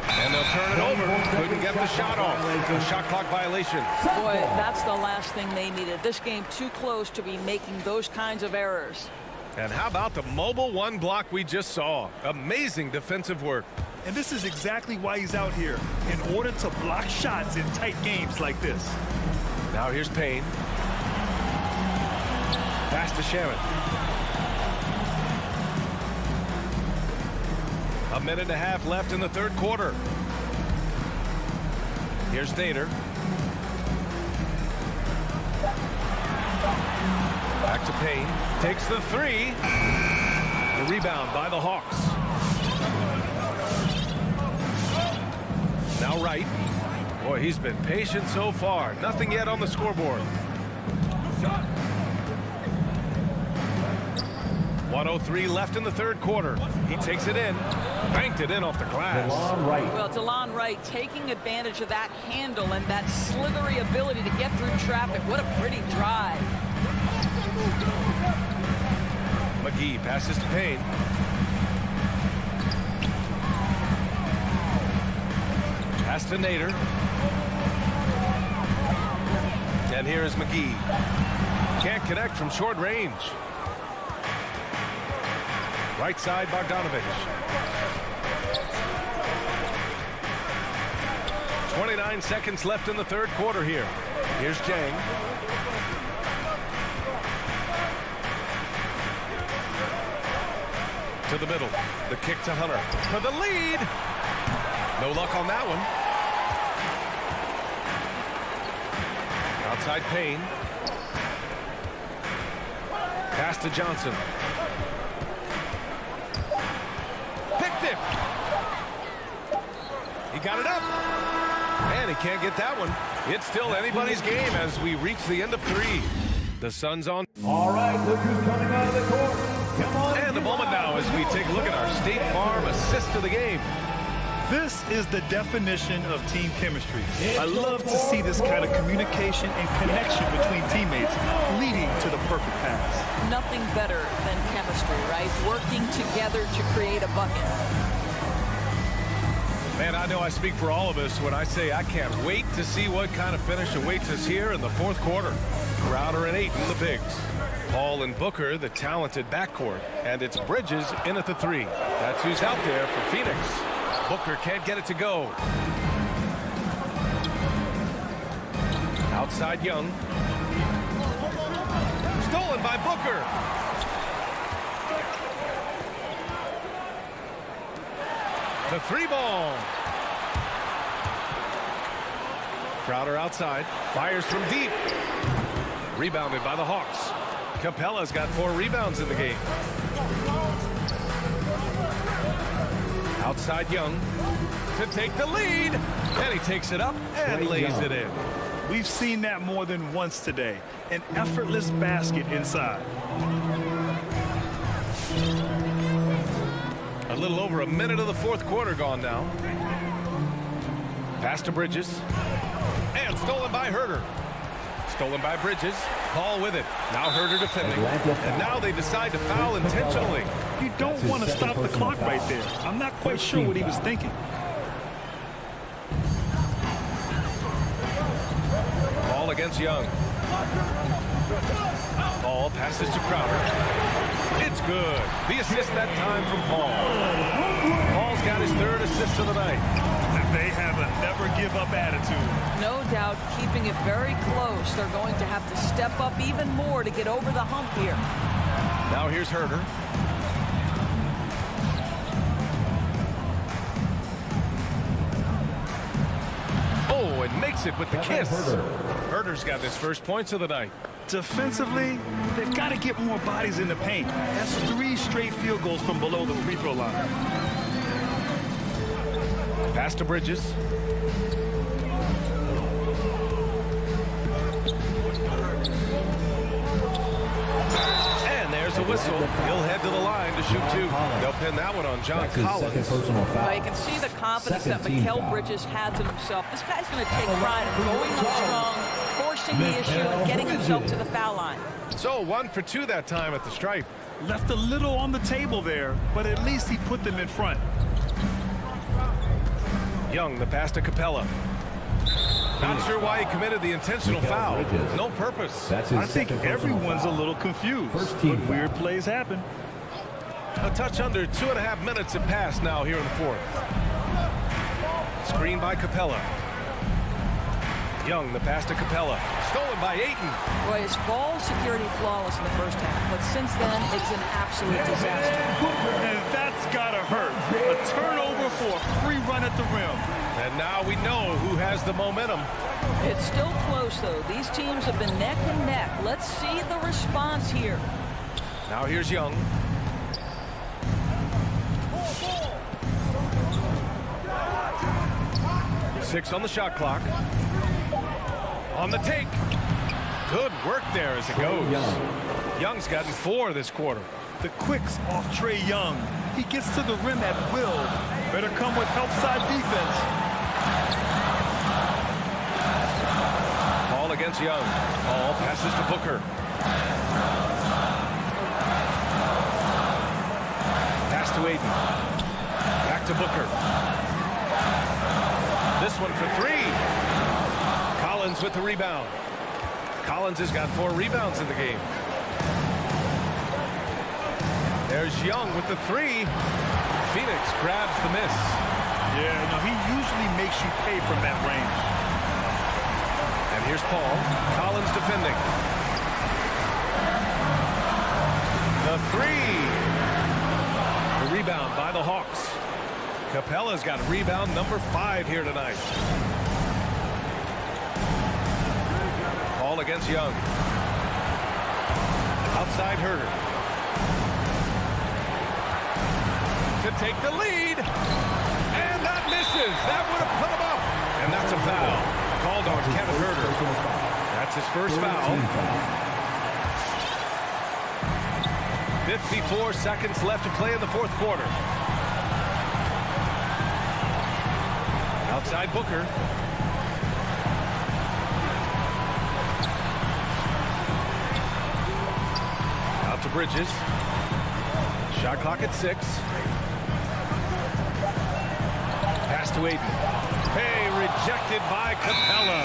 And they'll turn it over. Couldn't get the shot off. A shot clock violation. Boy, that's the last thing they needed. This game too close to be making those kinds of errors. And how about the mobile 1 block we just saw? Amazing defensive work. And this is exactly why he's out here, in order to block shots in tight games like this. Now here's Payne. Pass to Shaman. 1.5 minutes left in the third quarter. Here's Nader. Back to Payne. Takes the 3. The rebound by the Hawks. Now Wright. Boy, he's been patient so far. Nothing yet on the scoreboard. 1:03 left in the third quarter. He takes it in. Banked it in off the glass. Well, DeLon Wright taking advantage of that handle and that slithery ability to get through traffic. What a pretty drive. McGee passes to Payne. Pass to Nader. And here is McGee. Can't connect from short range. Right side, Bogdanovich. 29 seconds left in the third quarter here. Here's Jang. To the middle. The kick to Hunter. For the lead. No luck on that one. Outside Payne. Pass to Johnson. Picked it. He got it up. And he can't get that one. It's still anybody's game as we reach the end of 3. The Suns on. All right, look who's coming out of the court. Come on. And a moment now as we take a look at our State Farm assist of the game. This is the definition of team chemistry. I love to see this kind of communication and connection between teammates leading to the perfect pass. Nothing better than chemistry, right? Working together to create a bucket. Man, I know I speak for all of us when I say I can't wait to see what kind of finish awaits us here in the fourth quarter. Crowder and Ayton, the bigs. Paul and Booker, the talented backcourt. And it's Bridges in at the 3. That's who's out there for Phoenix. Booker can't get it to go. Outside Young. Stolen by Booker. The 3-ball. Crowder outside. Fires from deep. Rebounded by the Hawks. Capella's got 4 rebounds in the game. Outside Young to take the lead. And he takes it up and lays it in. We've seen that more than once today. An effortless basket inside. A little over a minute of the fourth quarter gone now. Pass to Bridges. And stolen by Herter. Stolen by Bridges. Paul with it. Now Herter defending. And now they decide to foul intentionally. You don't want to stop the clock right there. I'm not quite sure what he was thinking. Ball against Young. Ball passes to Crowder. It's good. The assist that time from Paul. Paul's got his 3rd assist of the night. They have a never-give-up attitude. No doubt keeping it very close. They're going to have to step up even more to get over the hump here. Now here's Herter. Oh, and makes it with the kiss. Herter's got his first points of the night. Defensively, they've got to get more bodies in the paint. That's 3 straight field goals from below the free throw line. Pass to Bridges. And there's a whistle. He'll head to the line to shoot 2. They'll pin that one on John Collins. Well, you can see the confidence that Mikal Bridges has in himself. This guy's going to take pride in going up strong, forcing the issue, and getting himself to the foul line. So 1 for 2 that time at the stripe. Left a little on the table there, but at least he put them in front. Young, the pass to Capella. Not sure why he committed the intentional foul. No purpose. I think everyone's a little confused, but weird plays happen. A touch under 2.5 minutes have passed now here in the fourth. Screen by Capella. Young, the pass to Capella. Stolen by Ayton. Boy, his ball security flawless in the first half, but since then, it's an absolute disaster. And that's gotta hurt. A turnover for a free run at the rim. And now we know who has the momentum. It's still close, though. These teams have been neck and neck. Let's see the response here. Now here's Young. Six on the shot clock. On the take. Good work there as it goes. Young's gotten 4 this quarter. The quicks off Trey Young. He gets to the rim at will. Better come with help side defense. Paul against Young. Paul passes to Booker. Pass to Ayton. Back to Booker. This one for 3. Collins with the rebound. Collins has got 4 rebounds in the game. There's Young with the three. Phoenix grabs the miss. Yeah, no, he usually makes you pay from that range. And here's Paul. Collins defending. The three. The rebound by the Hawks. Capella's got rebound number 5 here tonight. Paul against Young. Outside Herder. To take the lead. And that misses. That would have put him up. And that's a foul. Called on Kevin Herder. That's his first foul. 54 seconds left to play in the fourth quarter. Outside Booker. Out to Bridges. Shot clock at 6. Pass to Aiden. Hey, rejected by Capella.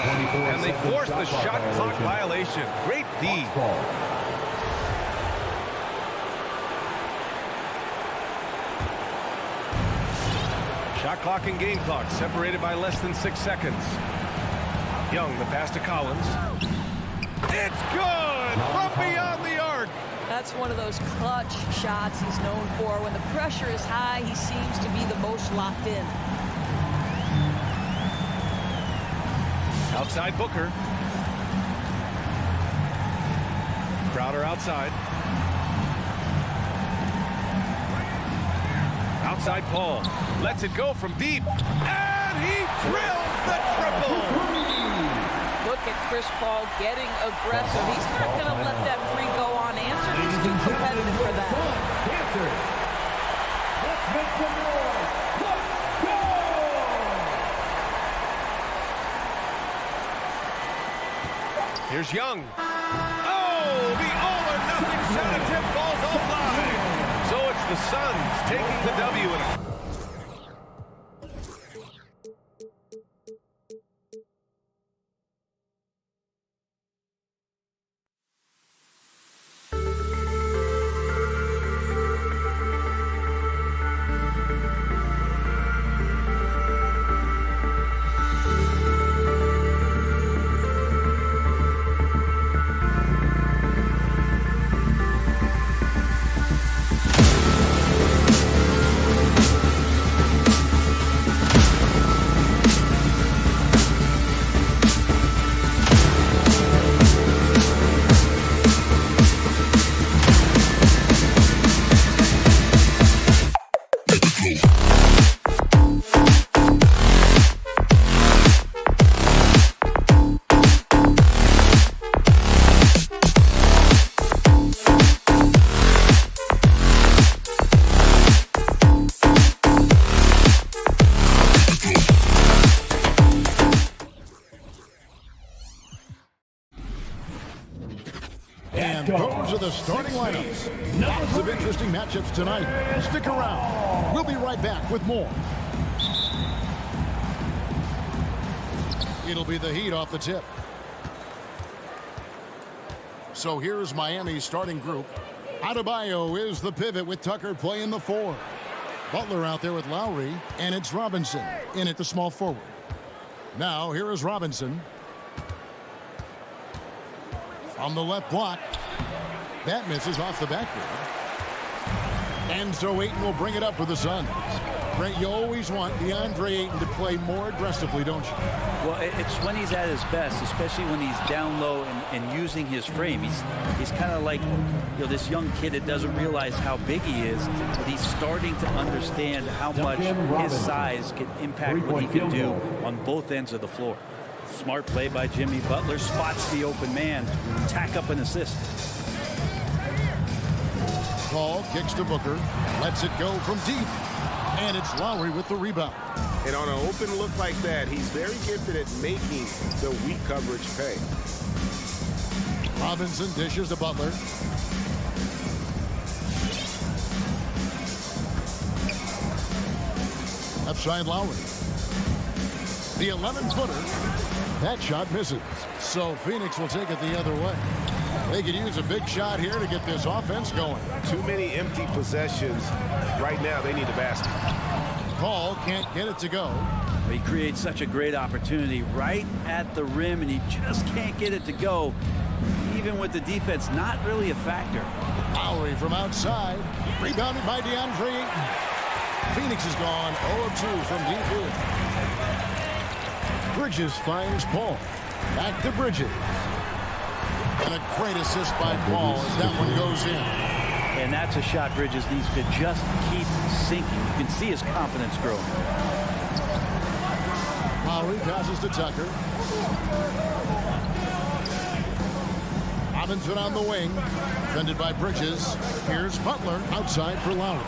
And they force the shot clock violation. Great D. Shot clock and game clock separated by less than 6 seconds. Young, the pass to Collins. It's good from beyond the arc. That's one of those clutch shots he's known for. When the pressure is high, he seems to be the most locked in. Outside Booker. Crowder outside. Outside Paul. Lets it go from deep. And he drills the triple. Look at Chris Paul getting aggressive. He's not going to let that three go unanswered. He's too competitive for that. Let's make some noise. Let's go! Here's Young. Oh, the all-or-nothing shot attempt falls offline. So it's the Suns taking the W. And those are the starting lineups. Lots of interesting matchups tonight. Stick around. We'll be right back with more. It'll be the Heat off the tip. So here's Miami's starting group. Adebayo is the pivot with Tucker playing the 4. Butler out there with Lowry, and it's Robinson in at the small forward. Now here is Robinson. From the left block. That misses off the backboard. And so Ayton will bring it up for the Suns. Brent, you always want DeAndre Ayton to play more aggressively, don't you? Well, it's when he's at his best, especially when he's down low and using his frame. He's kind of like, you know, this young kid that doesn't realize how big he is, but he's starting to understand how much his size can impact what he can do on both ends of the floor. Smart play by Jimmy Butler, spots the open man, tack up an assist. Paul kicks to Booker, lets it go from deep, and it's Lowry with the rebound. And on an open look like that, he's very gifted at making the weak coverage pay. Robinson dishes to Butler. Left side Lowry. The 11-footer. That shot misses. So Phoenix will take it the other way. They could use a big shot here to get this offense going. Too many empty possessions. Right now, they need the basket. Paul can't get it to go. He creates such a great opportunity right at the rim, and he just can't get it to go. Even with the defense not really a factor. Lowry from outside. Rebounded by DeAndre Ayton. Phoenix is gone 0 of 2 from deep field. Bridges finds Paul. Back to Bridges. And a great assist by Paul as that one goes in. And that's a shot Bridges needs to just keep sinking. You can see his confidence growing. Lowry passes to Tucker. Robinson on the wing. Defended by Bridges. Here's Butler outside for Lowry.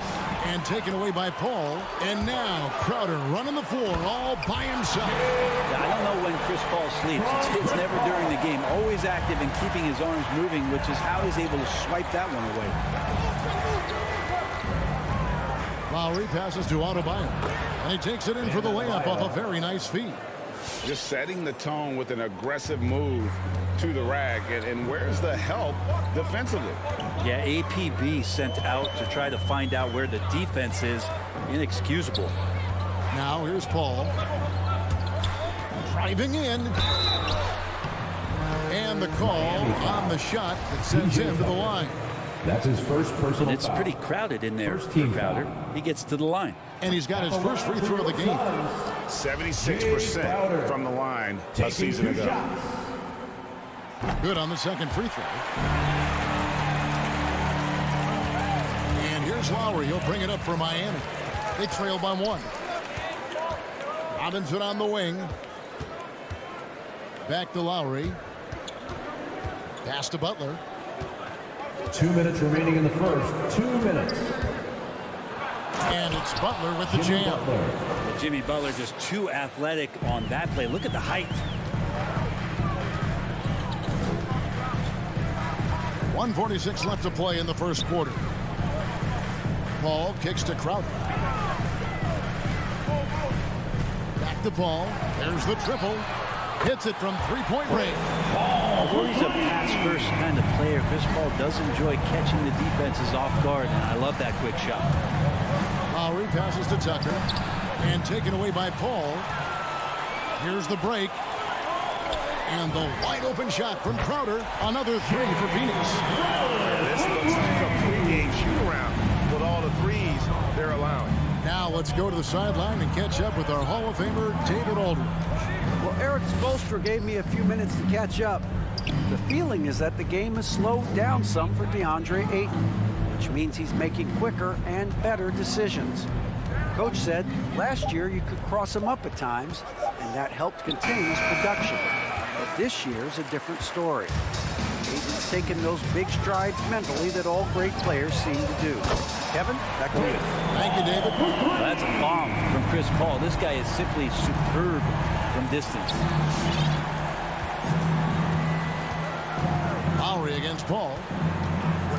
And taken away by Paul. And now Crowder running the floor all by himself. I don't know when Chris Paul sleeps. It's never during the game. Always active and keeping his arms moving, which is how he's able to swipe that one away. Lowry passes to Adebayo. And he takes it in for the layup off a very nice feed. Just setting the tone with an aggressive move to the rack. And where's the help defensively? Yeah, APB sent out to try to find out where the defense is. Inexcusable. Now here's Paul. Driving in. And the call on the shot that sends him to the line. That's his first personal It's foul. pretty crowded in there for Crowder. He gets to the line. And he's got his first free throw of the game. 76% from the line a season ago. Good on the second free throw. And here's Lowry. He'll bring it up for Miami. They trail by 1. Robinson on the wing. Back to Lowry. Pass to Butler. 2 minutes remaining in the first. 2 minutes. And it's Butler with the jam. Jimmy Butler just too athletic on that play. Look at the height. 1:46 left to play in the first quarter. Paul kicks to Crowder. Back to Paul. There's the triple. Hits it from three-point range. Although he's a pass-first kind of player, Chris Paul does enjoy catching the defenses off guard, and I love that quick shot. Lowry passes to Tucker. And taken away by Paul. Here's the break. And the wide-open shot from Crowder. Another three for Phoenix. This looks like a pregame shoot-around with all the threes they're allowing. Now let's go to the sideline and catch up with our Hall of Famer, David Aldridge. Well, Eric Spoelstra gave me a few minutes to catch up. The feeling is that the game has slowed down some for DeAndre Ayton, which means he's making quicker and better decisions. Coach said last year you could cross him up at times, and that helped contain his production. But this year's a different story. Ayton's taken those big strides mentally that all great players seem to do. Kevin, back to you. Thank you, David. Well, that's a bomb from Chris Paul. This guy is simply superb from distance. Lowry against Paul.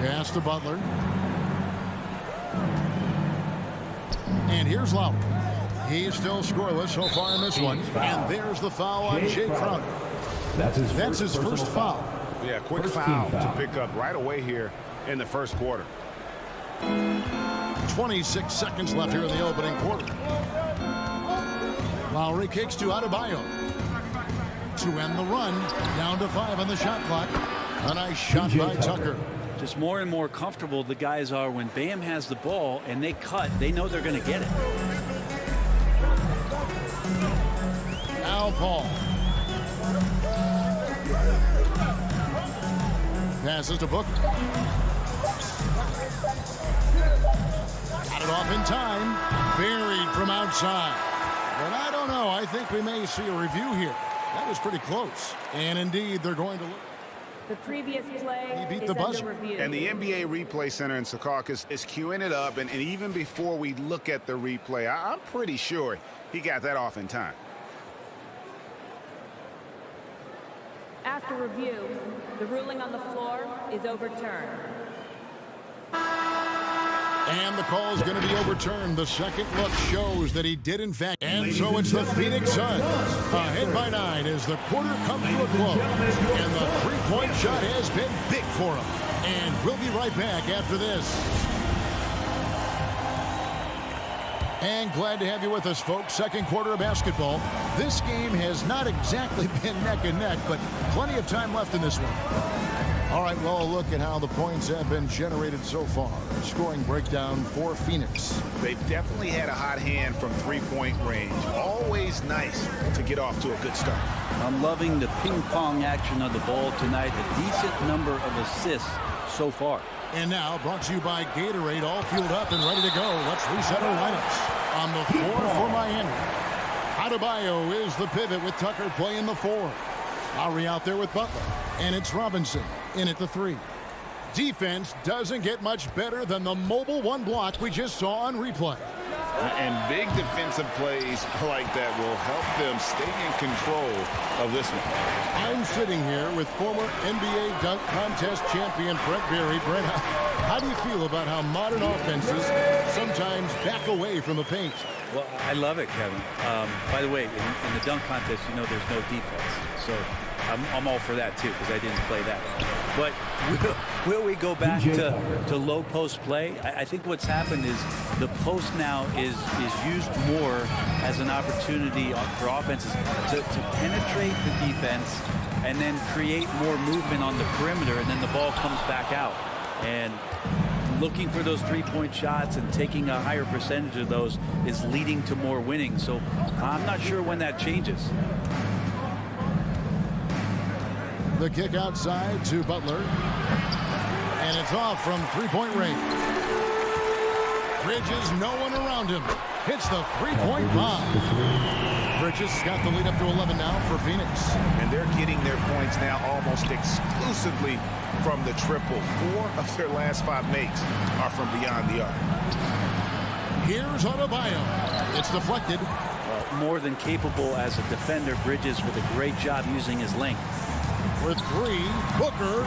Pass to Butler. And here's Lowry. He's still scoreless so far in this one. And there's the foul on Jay Crowder. That's his first foul. Yeah, quick foul to pick up right away here in the first quarter. 26 seconds left here in the opening quarter. Lowry kicks to Adebayo. To end the run. Down to 5 on the shot clock. A nice shot by Tucker. Just more and more comfortable the guys are when Bam has the ball and they cut. They know they're going to get it. Now Paul. Passes to Booker. Got it off in time. Buried from outside. But I don't know. I think we may see a review here. That was pretty close. And indeed, they're going to look. The previous play He beat is the buzzer. under review. And the NBA Replay Center in Secaucus is queuing it up. And even before we look at the replay, I'm pretty sure he got that off in time. After review, the ruling on the floor is overturned. And the call is going to be overturned. The second look shows that he did, in fact. And so it's the Phoenix Suns ahead by 9 as the quarter comes to a close. And the three-point shot has been big for him. And we'll be right back after this. And glad to have you with us, folks. Second quarter of basketball. This game has not exactly been neck and neck, but plenty of time left in this one. All right, well, a look at how the points have been generated so far. Scoring breakdown for Phoenix. They've definitely had a hot hand from three-point range. Always nice to get off to a good start. I'm loving the ping-pong action of the ball tonight. A decent number of assists so far. And now, brought to you by Gatorade, all fueled up and ready to go. Let's reset our lineups. On the floor for Miami, Adebayo is the pivot with Tucker playing the 4. Lowry out there with Butler. And it's Robinson in at the 3. Defense doesn't get much better than the mobile one block we just saw on replay. And big defensive plays like that will help them stay in control of this one. I'm sitting here with former NBA dunk contest champion Brent Berry. Brent, how do you feel about how modern offenses sometimes back away from the paint? Well, I love it, Kevin. By the way, in the dunk contest, you know there's no defense. So I'm all for that, too, because I didn't play that. But will we go back to low post play? I think what's happened is the post now is used more as an opportunity for offenses to penetrate the defense and then create more movement on the perimeter, and then the ball comes back out. And looking for those three-point shots and taking a higher percentage of those is leading to more winning. So I'm not sure when that changes. The kick outside to Butler. And it's off from three-point range. Bridges, no one around him. Hits the three-point bomb. Bridges got the lead up to 11 now for Phoenix. And they're getting their points now almost exclusively from the triple. 4 of their last 5 makes are from beyond the arc. Here's Adebayo. It's deflected. More than capable as a defender. Bridges with a great job using his length. With 3, Booker.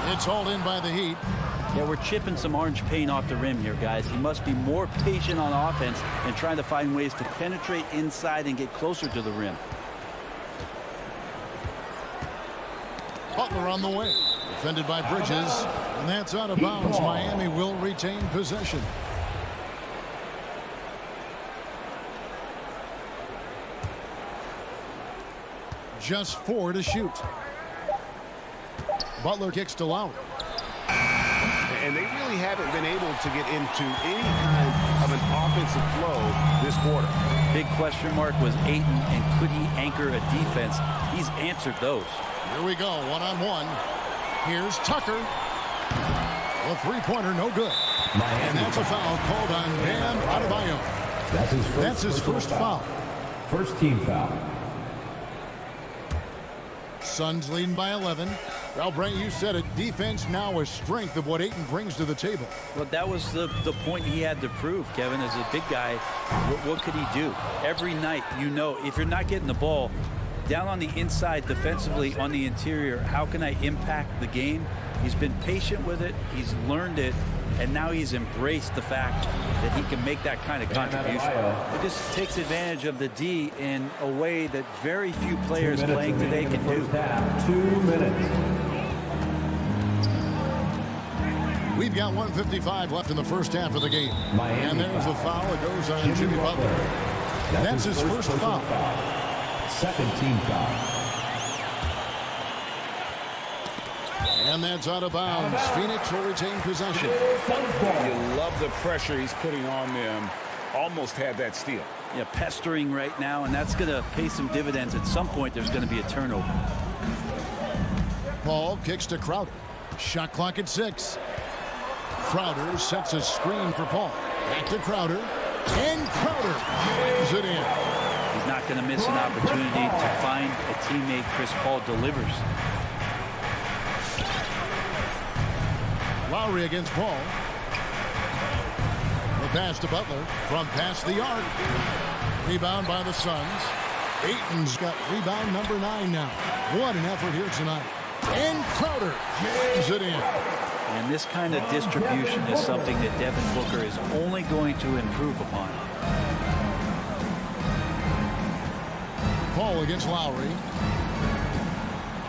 It's hauled in by the Heat. Yeah, we're chipping some orange paint off the rim here, guys. He must be more patient on offense and trying to find ways to penetrate inside and get closer to the rim. Butler on the way. Defended by Bridges. And that's out of bounds. Miami will retain possession. Just 4 to shoot. Butler kicks to Lowry. And they really haven't been able to get into any kind of an offensive flow this quarter. Big question mark was Ayton, and could he anchor a defense? He's answered those. Here we go, one-on-one. Here's Tucker. The three-pointer, no good. And that's a foul called on Bam Adebayo. That's his first foul. First team foul. Suns leading by 11. Well, Brent, you said it. Defense now a strength of what Ayton brings to the table. Well, that was the point he had to prove, Kevin. As a big guy, what could he do? Every night, you know, if you're not getting the ball down on the inside defensively on the interior, how can I impact the game? He's been patient with it. He's learned it. And now he's embraced the fact that he can make that kind of contribution. It just takes advantage of the D in a way that very few players playing today can do. 2 minutes. We've got 1:55 left in the first half of the game. And there's the foul. It goes on Jimmy Butler. That's his first foul. Second team foul. And that's out of bounds. Phoenix will retain possession. You love the pressure he's putting on them. Almost had that steal. Yeah, pestering right now, and that's going to pay some dividends. At some point, there's going to be a turnover. Paul kicks to Crowder. Shot clock at 6. Crowder sets a screen for Paul. Back to Crowder. And Crowder lays it in. He's not going to miss an opportunity to find a teammate. Chris Paul delivers. Lowry against Paul. The pass to Butler from past the arc. Rebound by the Suns. Ayton's got rebound number 9 now. What an effort here tonight. And Crowder jams it in. And this kind of distribution is something that Devin Booker is only going to improve upon. Paul against Lowry.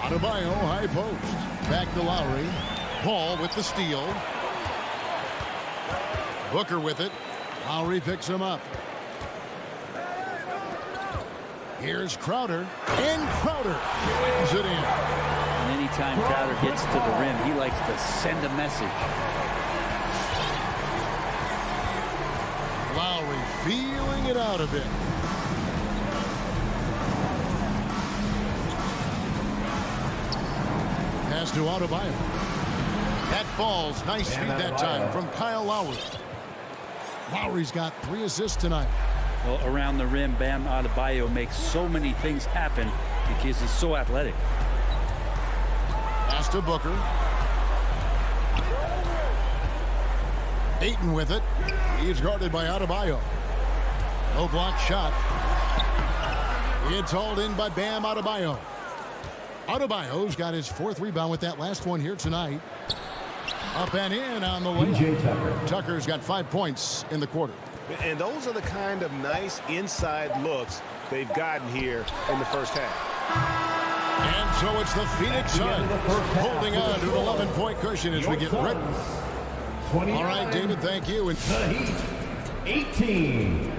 Adebayo, high post. Back to Lowry. Paul with the steal. Booker with it. Lowry picks him up. Here's Crowder. And Crowder wins it in. And anytime Crowder gets to the rim, he likes to send a message. Lowry feeling it out a bit. Pass to Adebayo. That falls. Nice feed that time from Kyle Lowry. Lowry's got 3 assists tonight. Well, around the rim, Bam Adebayo makes so many things happen because he's so athletic. Pass to Booker. Ayton with it. He's guarded by Adebayo. No block shot. It's hauled in by Bam Adebayo. Adebayo's got his 4th rebound with that last one here tonight. Up and in on the layup. Tucker's got 5 points in the quarter. And those are the kind of nice inside looks they've gotten here in the first half. And so it's the Phoenix Suns holding on to an 11-point cushion as we get ready. All right, David, thank you. And the Heat, 18.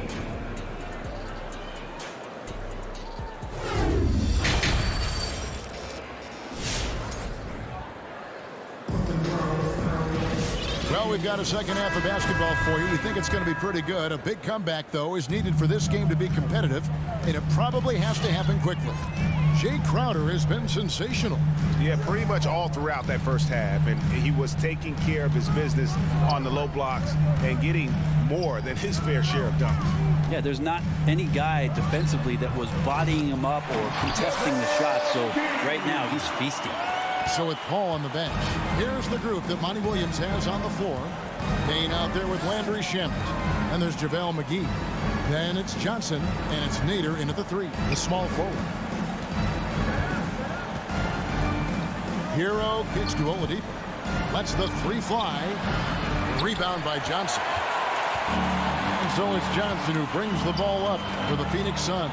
Well, we've got a second half of basketball for you. We think it's going to be pretty good. A big comeback, though, is needed for this game to be competitive, and it probably has to happen quickly. Jay Crowder has been sensational. Yeah, pretty much all throughout that first half, and he was taking care of his business on the low blocks and getting more than his fair share of dunks. Yeah, there's not any guy defensively that was bodying him up or contesting the shot, so right now he's feasting. So with Paul on the bench, here's the group that Monty Williams has on the floor. Payne out there with Landry Shamet. And there's JaVale McGee. Then it's Johnson, and it's Nader in at the 3, the small forward. Hero kicks to Oladipo. Lets the 3 fly. Rebound by Johnson. And so it's Johnson who brings the ball up for the Phoenix Suns.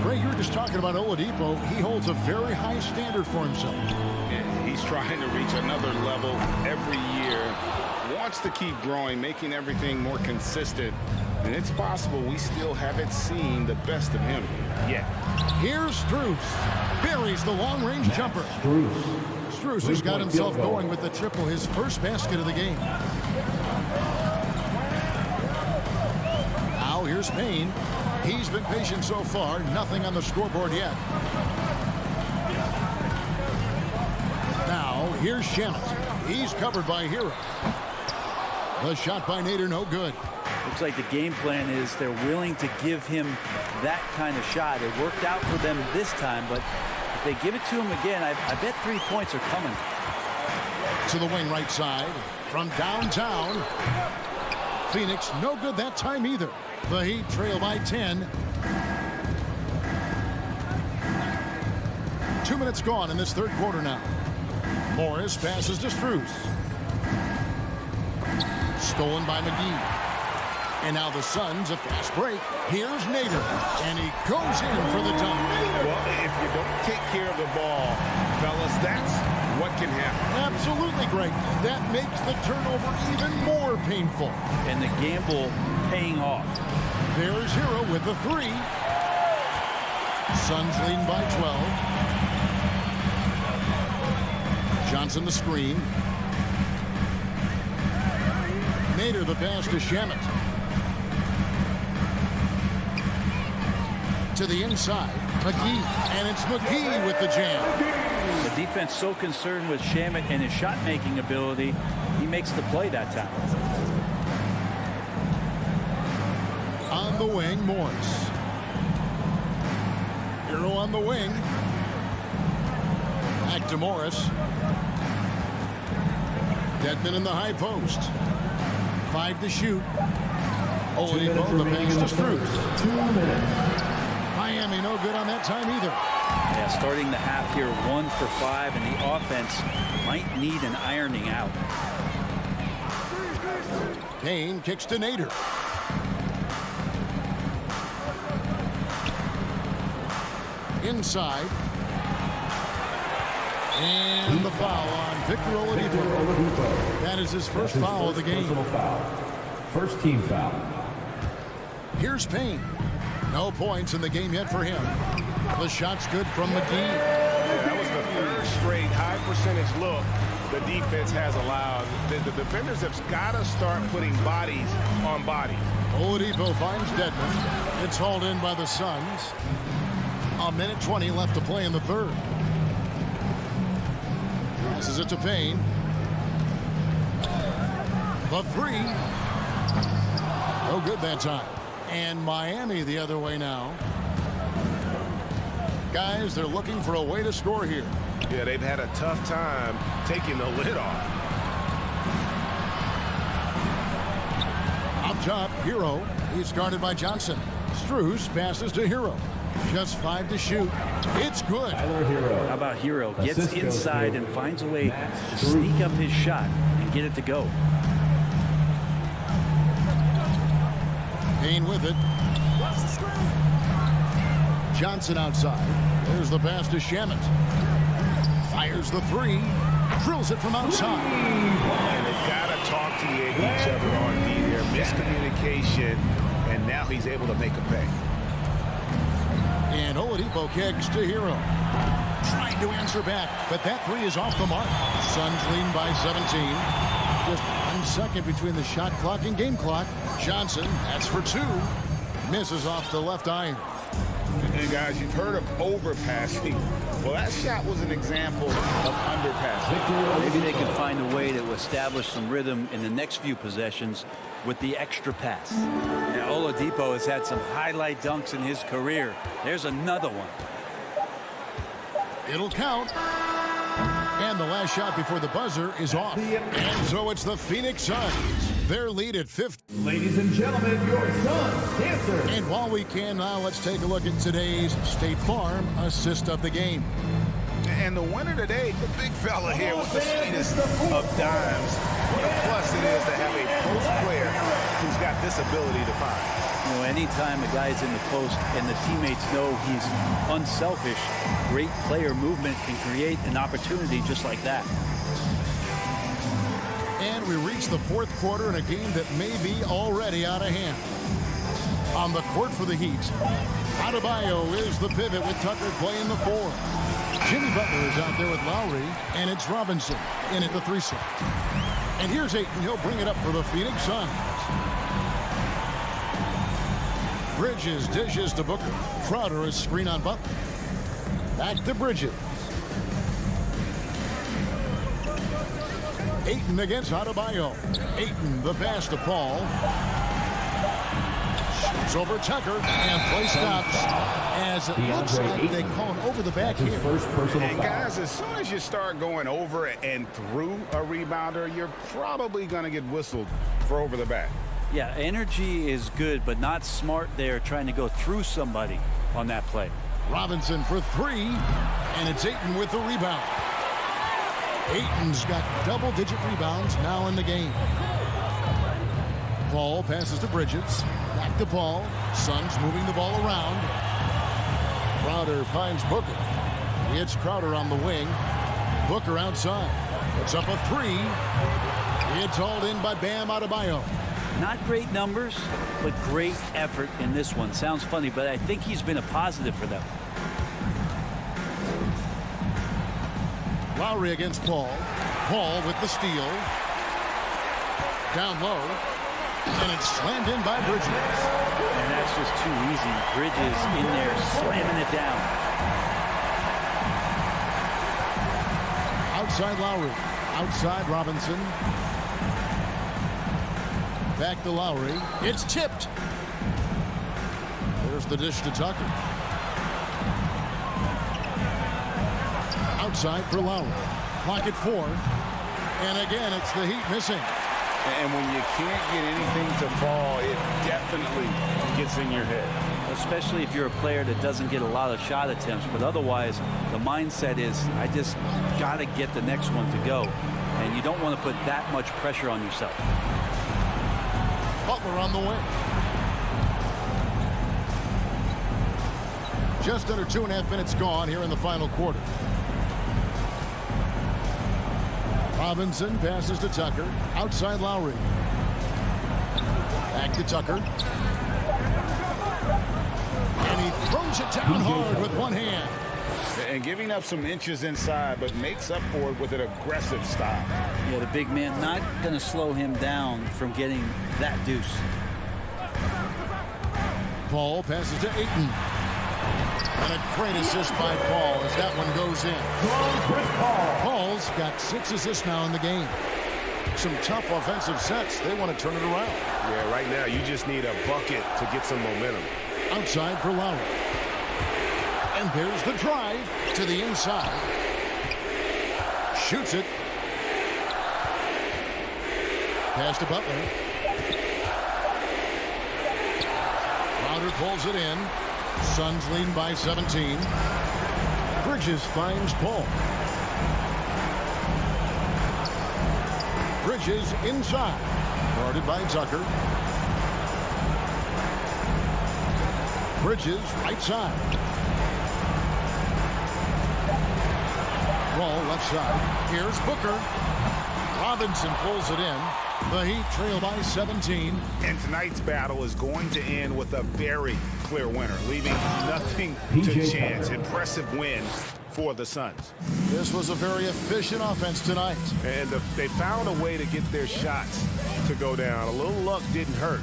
Ray, you were just talking about Oladipo. He holds a very high standard for himself. Yeah, he's trying to reach another level every year. Wants to keep growing, making everything more consistent. And it's possible we still haven't seen the best of him yet. Here's Strus. Buries the long-range jumper. Strus has got himself going with the triple, his first basket of the game. Now here's Payne. He's been patient so far. Nothing on the scoreboard yet. Now, here's Shamet. He's covered by Hero. The shot by Nader, no good. Looks like the game plan is they're willing to give him that kind of shot. It worked out for them this time, but if they give it to him again, I bet 3 points are coming. To the wing right side. From downtown. Phoenix, no good that time either. The Heat trail by 10. 2 minutes gone in this 3rd quarter now. Morris passes to Strus. Stolen by McGee. And now the Suns, a fast break. Here's Nader. And he goes in for the dunk. Well, if you don't take care of the ball, fellas, that's what can happen. Absolutely great. That makes the turnover even more painful. And the gamble paying off. There's Hero with the 3. Suns leading by 12. Johnson the screen. Nader the pass to Shamet. To the inside. McGee. And it's McGee with the jam. The defense so concerned with Shamet and his shot-making ability, he makes the play that time. On the wing, Morris. Hero on the wing. Back to Morris. Dedmon in the high post. 5 to shoot. Oladipo the pass to Strus. 2 minutes. Miami no good on that time either. Yeah, starting the half here 1 for 5, and the offense might need an ironing out. Kane kicks to Nader. Inside. And the foul on Victor Oladipo. That is his first foul of the game. First team foul. Here's Payne. No points in the game yet for him. The shot's good from McGee. That was the third straight high percentage look the defense has allowed. The defenders have got to start putting bodies on bodies. Oladipo finds Dedmon. It's hauled in by the Suns. A minute 20 left to play in the third. Passes it to Payne. The three. No good that time. And Miami the other way now. Guys, they're looking for a way to score here. Yeah, they've had a tough time taking the lid off. Up top, Hero. He's guarded by Johnson. Strus passes to Hero. Just 5 to shoot. It's good. How about Hero? Gets inside and finds a way to sneak up his shot and get it to go. Payne with it. Johnson outside. There's the pass to Shamet. Fires the three. Drills it from outside. And they've got to talk to each other on D there. Miscommunication, and now he's able to make a pay. And Oladipo kicks to Hero. Trying to answer back, but that three is off the mark. Suns lead by 17. Just 1 second between the shot clock and game clock. Johnson, that's for 2. Misses off the left iron. And guys, you've heard of overpassing. Well, that shot was an example of underpassing. Maybe they can find a way to establish some rhythm in the next few possessions with the extra pass. Now, Oladipo has had some highlight dunks in his career. There's another one. It'll count. And the last shot before the buzzer is off. And so it's the Phoenix Suns. Their lead at 50. Ladies and gentlemen, your Suns dancer. And while we can now, let's take a look at today's State Farm assist of the game. And the winner today, the big fella here with the sweetest of dimes. What a plus it is to have a post player who's got this ability to find. You know, anytime a guy's in the post and the teammates know he's unselfish, great player movement can create an opportunity just like that. And we reach the fourth quarter in a game that may be already out of hand. On the court for the Heat, Adebayo is the pivot with Tucker playing the 4. Jimmy Butler is out there with Lowry, and it's Robinson in at the 3 slot. And here's Ayton. He'll bring it up for the Phoenix Suns. Bridges dishes to Booker. Crowder is screen on Butler. Back to Bridges. Ayton against Adebayo. Ayton, the pass to Paul. Shoots over Tucker, and play stops as it looks like they call him over the back here. And guys, as soon as you start going over and through a rebounder, you're probably going to get whistled for over the back. Yeah, energy is good, but not smart there trying to go through somebody on that play. Robinson for 3, and it's Ayton with the rebound. Ayton's got double-digit rebounds now in the game. Paul passes to Bridges. Back to Paul. Suns moving the ball around. Crowder finds Booker. It's Crowder on the wing. Booker outside. Puts up a 3. It's hauled in by Bam Adebayo. Not great numbers, but great effort in this one. Sounds funny, but I think he's been a positive for them. Lowry against Paul. Paul with the steal. Down low. And it's slammed in by Bridges. And that's just too easy. Bridges in there slamming it down. Outside Lowry. Outside Robinson. Back to Lowry. It's tipped. There's the dish to Tucker. Outside for Lowry. Clock at 4. And again, it's the Heat missing. And when you can't get anything to fall, it definitely gets in your head. especially if you're a player that doesn't get a lot of shot attempts. But otherwise, the mindset is, I just got to get the next one to go. And you don't want to put that much pressure on yourself. Butler on the wing. Just under 2.5 minutes gone here in the final quarter. Robinson passes to Tucker. Outside Lowry. Back to Tucker. And he throws it down hard with one hand. And giving up some inches inside, but makes up for it with an aggressive stop. Yeah, the big man not going to slow him down from getting that deuce. Paul passes to Ayton. And a great assist by Paul as that one goes in. Paul's got 6 assists now in the game. Some tough offensive sets. They want to turn it around. Yeah, right now you just need a bucket to get some momentum. Outside for Lowry. And there's the drive to the inside. Shoots it. Pass to Butler. Crowder pulls it in. Suns lead by 17. Bridges finds Paul. Bridges inside. Guarded by Tucker. Bridges right side. Roll left side. Here's Booker. Robinson pulls it in. The Heat trail by 17. And tonight's battle is going to end with a very clear winner, leaving nothing to chance. Impressive win for the Suns. This was a very efficient offense tonight. And they found a way to get their shots to go down. A little luck didn't hurt.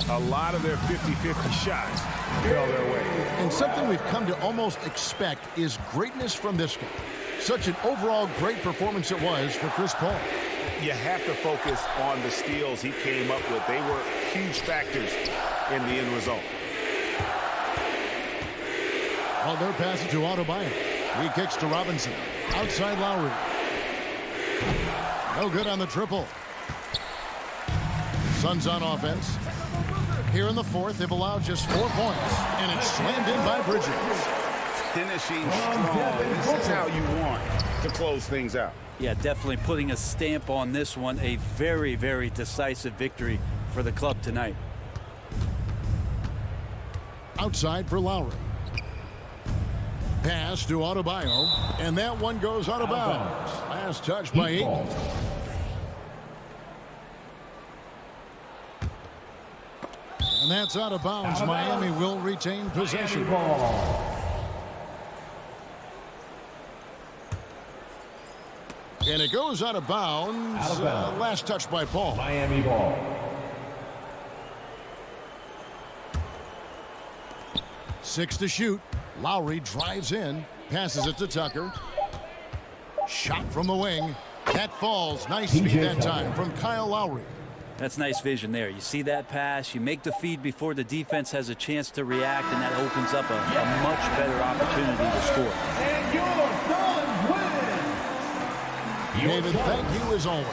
A lot of their 50-50 shots fell their way. And something we've come to almost expect is greatness from this guy. Such an overall great performance it was for Chris Paul. You have to focus on the steals he came up with. They were huge factors in the end result. Well, their pass to Adebayo. He kicks to Robinson. Outside Lowry. No good on the triple. Suns on offense. Here in the fourth, they've allowed just 4 points. And it's slammed in by Bridges. Finishing strong. This is how you want to close things out. Yeah, definitely putting a stamp on this one. A very, very decisive victory for the club tonight. Outside for Lowry. Pass to Adebayo. And that one goes out of bounds. Last touch by Ayton. And that's out of bounds. Miami will retain possession. And it goes out of bounds. Last touch by Paul. Miami ball. Six to shoot. Lowry drives in. Passes it to Tucker. Shot from the wing. That falls. Nice feed that time from Kyle Lowry. That's nice vision there. You see that pass. You make the feed before the defense has a chance to react, and that opens up a much better opportunity to score. And your Suns win. David, thank you as always.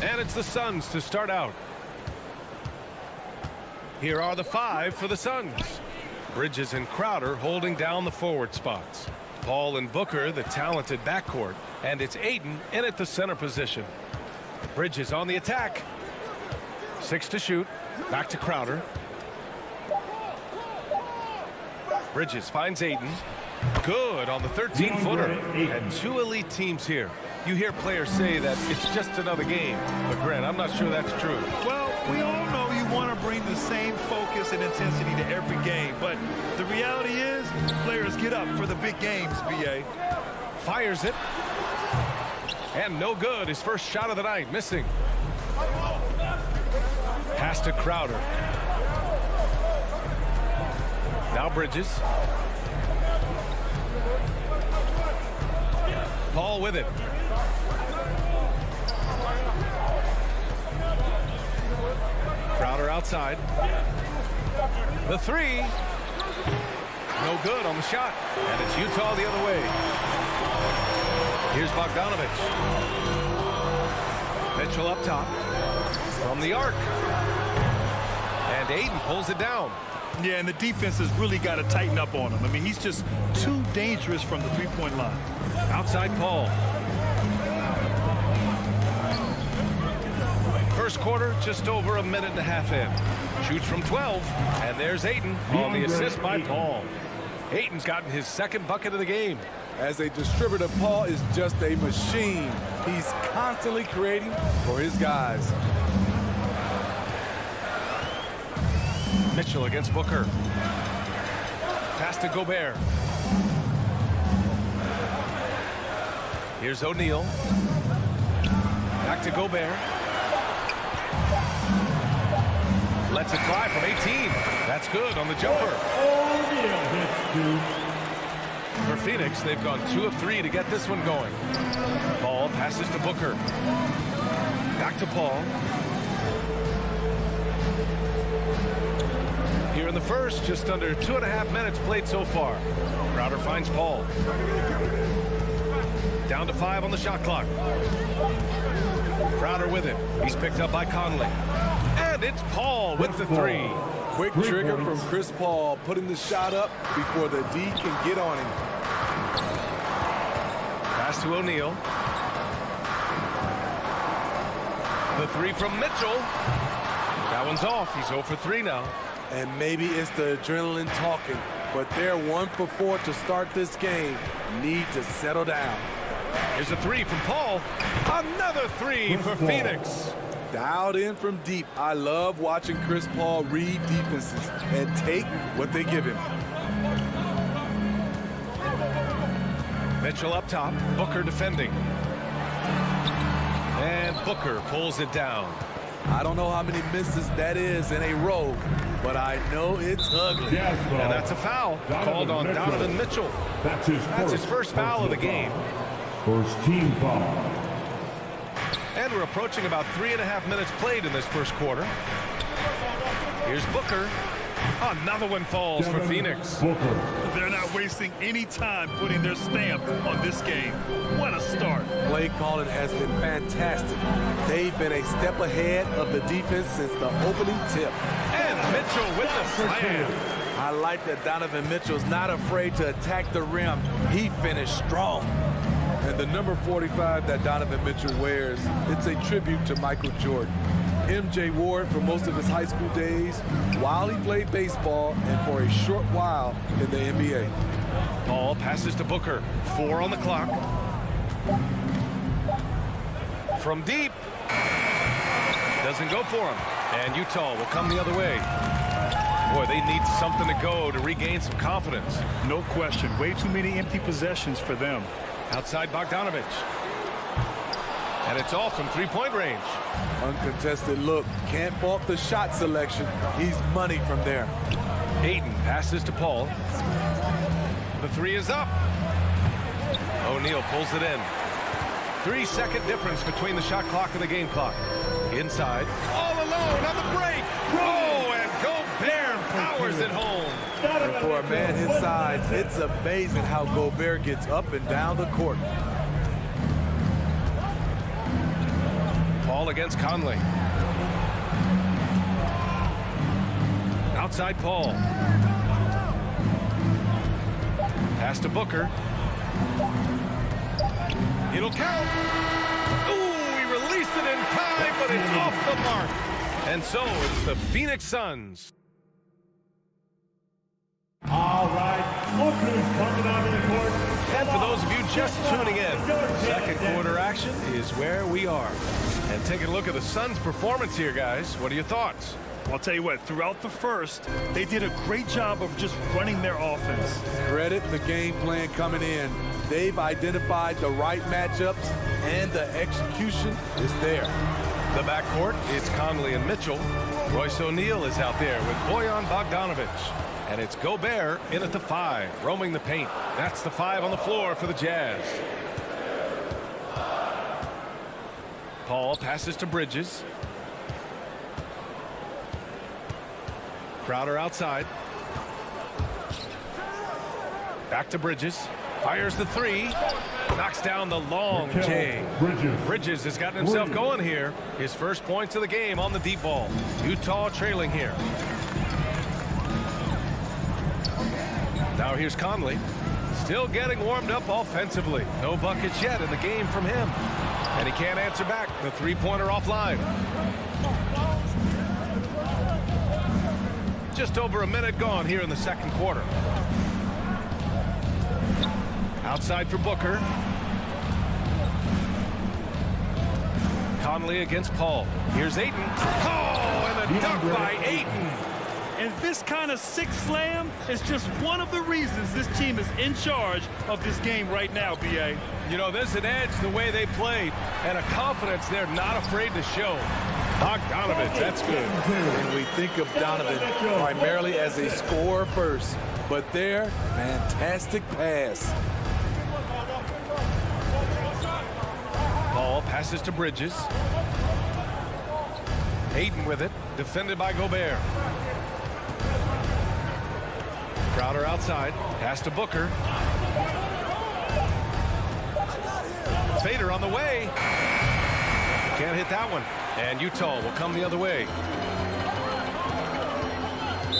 And it's the Suns to start out. Here are the 5 for the Suns. Bridges and Crowder holding down the forward spots. Paul and Booker, the talented backcourt. And it's Ayton in at the center position. Bridges on the attack. 6 to shoot. Back to Crowder. Bridges finds Ayton. Good on the 13-footer. And 2 elite teams here. You hear players say that it's just another game. But, Grant, I'm not sure that's true. Well, we all know you want to bring the same focus and intensity to every game. But the reality is, players get up for the big games, B.A. Fires it. And no good. His first shot of the night, missing. Pass to Crowder. Now Bridges. Paul with it. Crowder outside. The 3. No good on the shot. And it's Utah the other way. Here's Bogdanovich. Mitchell up top. From the arc. And Ayton pulls it down. Yeah, and the defense has really got to tighten up on him. I mean, he's just too dangerous from the three-point line. Outside Paul. First quarter, just over a minute and a half in. Shoots from 12, and there's Ayton on the assist by Paul. Ayton's gotten his second bucket of the game. As a distributor, Paul is just a machine. He's constantly creating for his guys. Mitchell against Booker. Pass to Gobert. Here's O'Neal. Back to Gobert. Lets it fly from 18. That's good on the jumper. For Phoenix, they've gone 2 of 3 to get this one going. Paul passes to Booker. Back to Paul. Here in the first, just under 2.5 minutes played so far. Crowder finds Paul. Down to 5 on the shot clock. Crowder with it. He's picked up by Conley. And it's Paul with the 3. Quick trigger from Chris Paul, putting the shot up before the D can get on him. Pass to O'Neal. The 3 from Mitchell. That one's off. He's 0 for 3 now. And maybe it's the adrenaline talking, but they're 1 for 4 to start this game. Need to settle down. Here's a 3 from Paul. Another 3 for Phoenix. Dialed in from deep. I love watching Chris Paul read defenses and take what they give him. Mitchell up top. Booker defending. And Booker pulls it down. I don't know how many misses that is in a row, but I know it's ugly. And that's a foul called on Donovan Mitchell. That's his first foul of the game. First team foul. And we're approaching about 3.5 minutes played in this first quarter. Here's Booker. Another one falls for Phoenix. They're not wasting any time putting their stamp on this game. What a start. Play calling has been fantastic. They've been a step ahead of the defense since the opening tip. And Mitchell with the slam. I like that Donovan Mitchell's not afraid to attack the rim. He finished strong. And the number 45 that Donovan Mitchell wears, it's a tribute to Michael Jordan. MJ wore it for most of his high school days while he played baseball and for a short while in the NBA. Paul passes to Booker. 4 on the clock. From deep. Doesn't go for him. And Utah will come the other way. Boy, they need something to go to regain some confidence. No question. Way too many empty possessions for them. Outside Bogdanovich. And it's off from 3-point range. Uncontested look. Can't fault the shot selection. He's money from there. Ayton passes to Paul. The 3 is up. O'Neal pulls it in. 3-second difference between the shot clock and the game clock. Inside. All alone on the break. Oh, and Gobert powers it home. And for a man his size, it's amazing how Gobert gets up and down the court. Paul Paul against Conley. Outside Paul. Pass to Booker. It'll count. Ooh, he released it in time, but it's off the mark. And so it's the Phoenix Suns. All right, Booker's coming onto the court. And for those of you just tuning in, second quarter action is where we are. And taking a look at the Suns' performance here, guys. What are your thoughts? I'll tell you what, throughout the first, they did a great job of just running their offense. Credit the game plan coming in. They've identified the right matchups, and the execution is there. The backcourt, it's Conley and Mitchell. Royce O'Neal is out there with Bojan Bogdanovic. And it's Gobert in at the 5, roaming the paint. That's the 5 on the floor for the Jazz. Paul passes to Bridges. Crowder outside. Back to Bridges. Fires the 3. Knocks down the long J. Bridges has gotten himself going here. His first points of the game on the deep ball. Utah trailing here. Now here's Conley. Still getting warmed up offensively. No buckets yet in the game from him. And he can't answer back. The three-pointer offline. Just over a minute gone here in the second quarter. Outside for Booker. Conley against Paul. Here's Ayton. Oh, and a dunk by Ayton. And this kind of sick slam is just one of the reasons this team is in charge of this game right now, B.A. You know, there's an edge the way they played and a confidence they're not afraid to show. Bogdanovic, that's good. And we think of Donovan primarily as a scorer first, but there, fantastic pass. Paul passes to Bridges. Ayton with it, defended by Gobert. Crowder outside, pass to Booker. Fader on the way. Can't hit that one. And Utah will come the other way.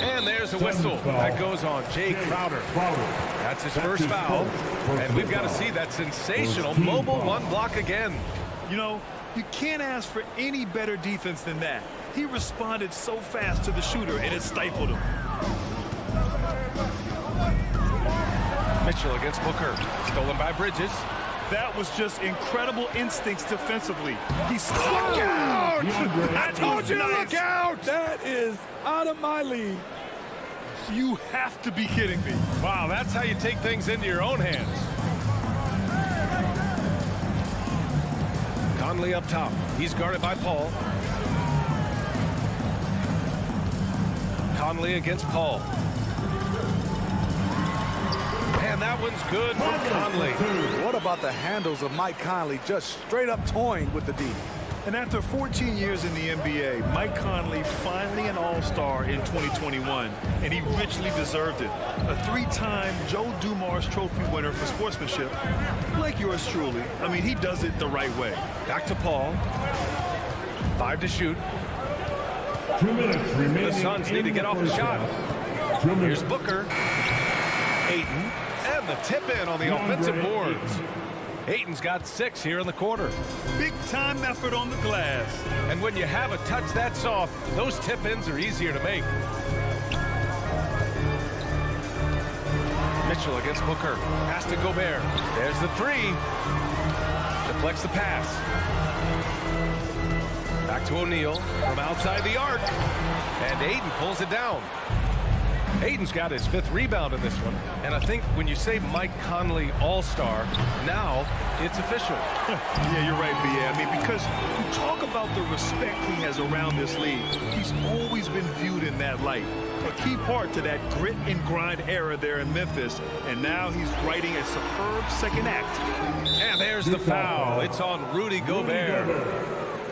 And there's a whistle. That goes on Jay Crowder. That's his first foul. And we've got to see that sensational mobile one block again. You know, you can't ask for any better defense than that. He responded so fast to the shooter, and it stifled him. Mitchell against Booker. Stolen by Bridges. That was just incredible instincts defensively. He's look out! I told you to look out! That is out of my league. You have to be kidding me. Wow, that's how you take things into your own hands. Conley up top. He's guarded by Paul. Conley against Paul. And that one's good from Conley. What about the handles of Mike Conley just straight up toying with the D? And after 14 years in the NBA, Mike Conley finally an all-star in 2021, and he richly deserved it. A three-time Joe Dumars Trophy winner for sportsmanship, like yours truly. I mean, he does it the right way. Back to Paul. 5 to shoot. 2 minutes remaining. The Suns need to get off a shot. Here's Booker. Ayton. And the tip-in on the offensive boards. Ayton's got 6 here in the quarter. Big-time effort on the glass. And when you have a touch that soft, those tip-ins are easier to make. Mitchell against Booker. Pass to Gobert. There's the 3. Deflects the pass. Back to O'Neal from outside the arc. And Ayton pulls it down. Ayton's got his 5th rebound in this one. And I think when you say Mike Conley all-star, now it's official. Yeah, you're right, B.A. I mean, because you talk about the respect he has around this league. He's always been viewed in that light. A key part to that grit and grind era there in Memphis. And now he's writing a superb second act. And there's the foul. It's on Rudy Gobert.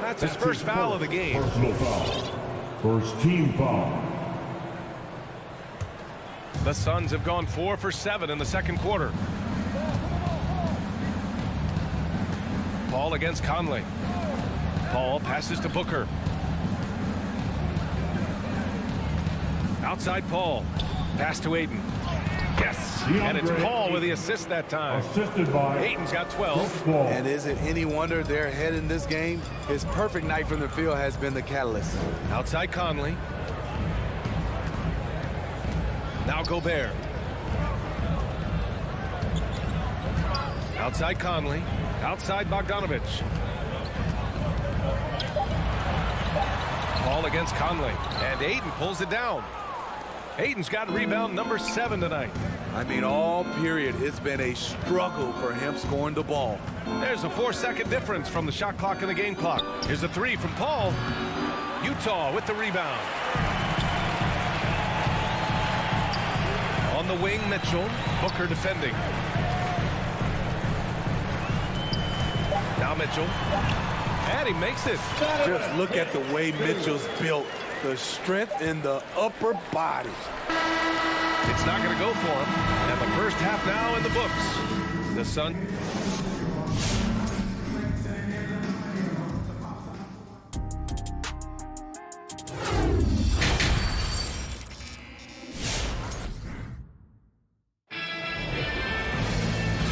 That's his first foul of the game. Personal foul. First team foul. The Suns have gone 4 for 7 in the second quarter. Paul against Conley. Paul passes to Booker. Outside Paul. Pass to Ayton. Yes, and it's Paul with the assist that time. Assisted by Ayton's got 12. And is it any wonder they're ahead in this game? His perfect night from the field has been the catalyst. Outside Conley. Now Gobert. Outside Conley. Outside Bogdanovich. Paul against Conley. And Ayton pulls it down. Ayton's got rebound number 7 tonight. I mean, all period, it's been a struggle for him scoring the ball. There's a 4-second difference from the shot clock and the game clock. Here's a 3 from Paul. Utah with the rebound. On the wing, Mitchell. Booker defending. Now Mitchell. And he makes it. Just look at the way Mitchell's built. The strength in the upper body. It's not going to go for him. And the first half now in the books. The Sun.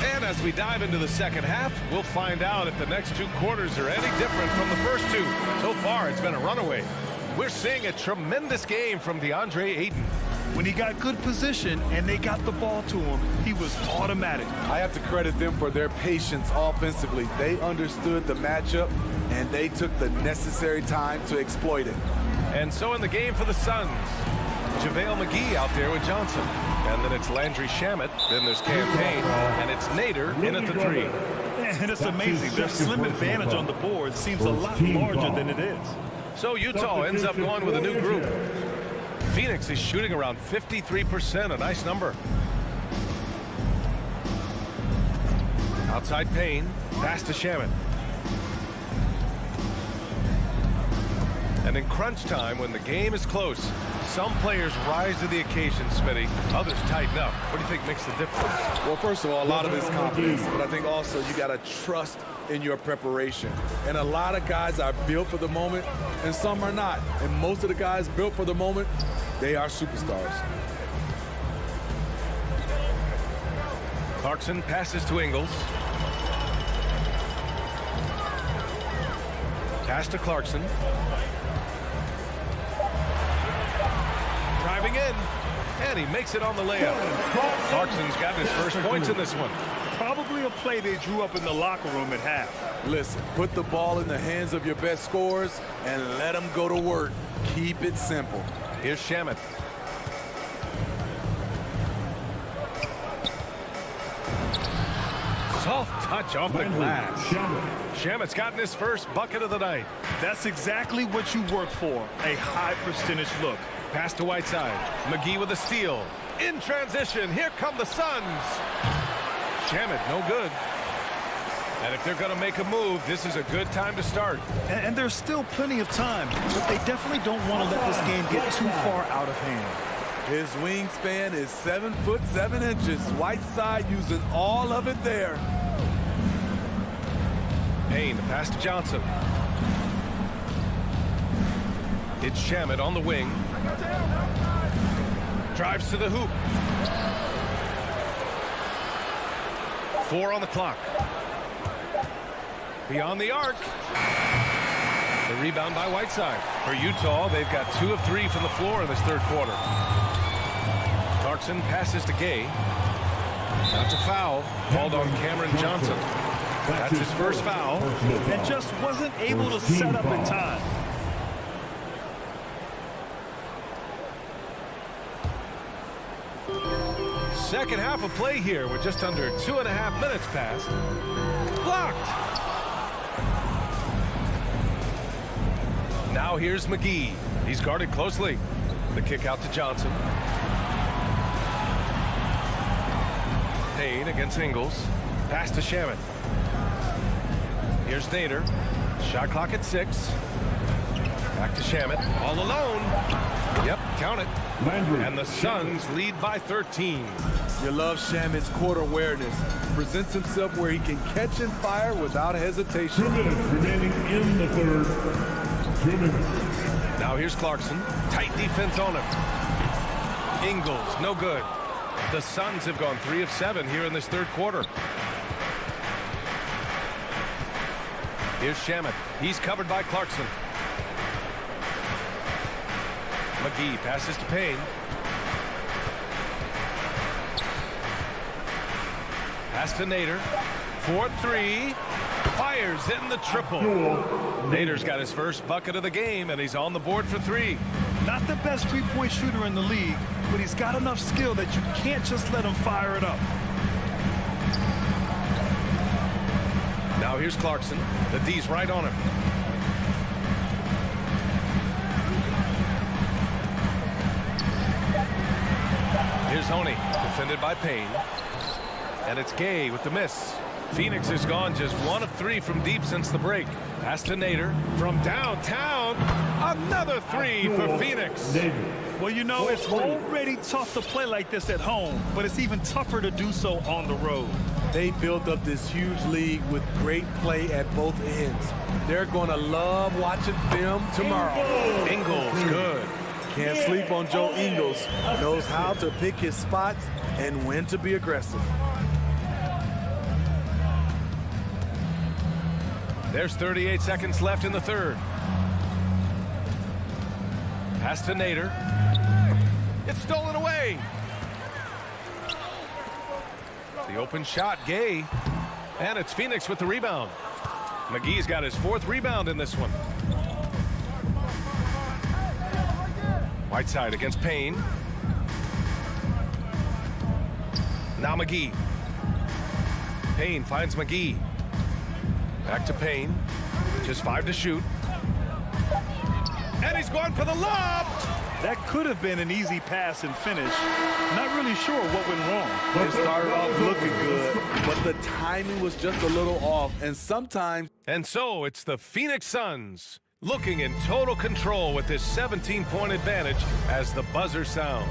And as we dive into the second half, we'll find out if the next 2 quarters are any different from the first 2. So far, it's been a runaway. We're seeing a tremendous game from DeAndre Ayton. When he got good position and they got the ball to him, he was automatic. I have to credit them for their patience offensively. They understood the matchup, and they took the necessary time to exploit it. And so in the game for the Suns, JaVale McGee out there with Johnson. And then it's Landry Shamet. Then there's Campaign. And it's Nader in at the 3. And it's amazing. Their slim advantage on the board seems a lot larger than it is. So Utah ends up going with a new group. Phoenix is shooting around 53%, a nice number. Outside Payne, pass to Shamet. And in crunch time, when the game is close, some players rise to the occasion, Smitty. Others tighten up. What do you think makes the difference? Well, first of all, a lot of it's confidence, but I think also you got to trust in your preparation. And a lot of guys are built for the moment, and some are not. And most of the guys built for the moment, they are superstars. Clarkson passes to Ingles. Pass to Clarkson. Driving in, and he makes it on the layup. Clarkson's got his first points in this one. Probably a play they drew up in the locker room at half. Listen, put the ball in the hands of your best scorers and let them go to work. Keep it simple. Here's Shamet. Soft touch off the glass. Shamet's gotten his first bucket of the night. That's exactly what you work for, a high percentage look. Pass to Whiteside. McGee with a steal. In transition, here come the Suns. Shamet, no good. And if they're going to make a move, this is a good time to start. And there's still plenty of time, but they definitely don't want to let this game get too far out of hand. His wingspan is 7'7". Whiteside using all of it there. Payne, pass to Johnson. It's Shamet on the wing. Drives to the hoop. 4 on the clock. Beyond the arc. The rebound by Whiteside. For Utah, they've got 2 of 3 from the floor in this third quarter. Clarkson passes to Gay. That's a foul called on Cameron Johnson. That's his first foul. And just wasn't able to set up in time. Second half of play here with just under 2.5 minutes passed. Blocked. Now here's McGee. He's guarded closely. The kick out to Johnson. Payne against Ingles. Pass to Shamet. Here's Nader. Shot clock at 6. Back to Shamet. All alone. Yep, count it. And the Suns lead by 13. You love Shamit's court awareness. Presents himself where he can catch and fire without hesitation. 2 minutes remaining in the third. 2 minutes. Now here's Clarkson. Tight defense on him. Ingles, no good. The Suns have gone 3 of 7 here in this third quarter. Here's Shamit. He's covered by Clarkson. McGee passes to Payne. Pass to Nader. 4-3. Fires in the triple. Nader's got his first bucket of the game, and he's on the board for 3. Not the best three-point shooter in the league, but he's got enough skill that you can't just let him fire it up. Now here's Clarkson. The D's right on him. Here's Honey, defended by Payne. And it's Gay with the miss. Phoenix has gone just 1 of 3 from deep since the break. Pass to Nader from downtown. Another 3 for Phoenix. Well, you know, it's already tough to play like this at home, but it's even tougher to do so on the road. They built up this huge league with great play at both ends. They're going to love watching film tomorrow. Ingles, good. Can't sleep on Joe Ingles. Knows how to pick his spots and when to be aggressive. There's 38 seconds left in the third. Pass to Nader. It's stolen away. The open shot, Gay. And it's Phoenix with the rebound. McGee's got his 4th rebound in this one. Whiteside against Payne. Now McGee. Payne finds McGee. Back to Payne. Just 5 to shoot. And he's going for the lob. That could have been an easy pass and finish. Not really sure what went wrong. It started off looking good, but the timing was just a little off, and sometimes... And so it's the Phoenix Suns looking in total control with this 17-point advantage as the buzzer sounds.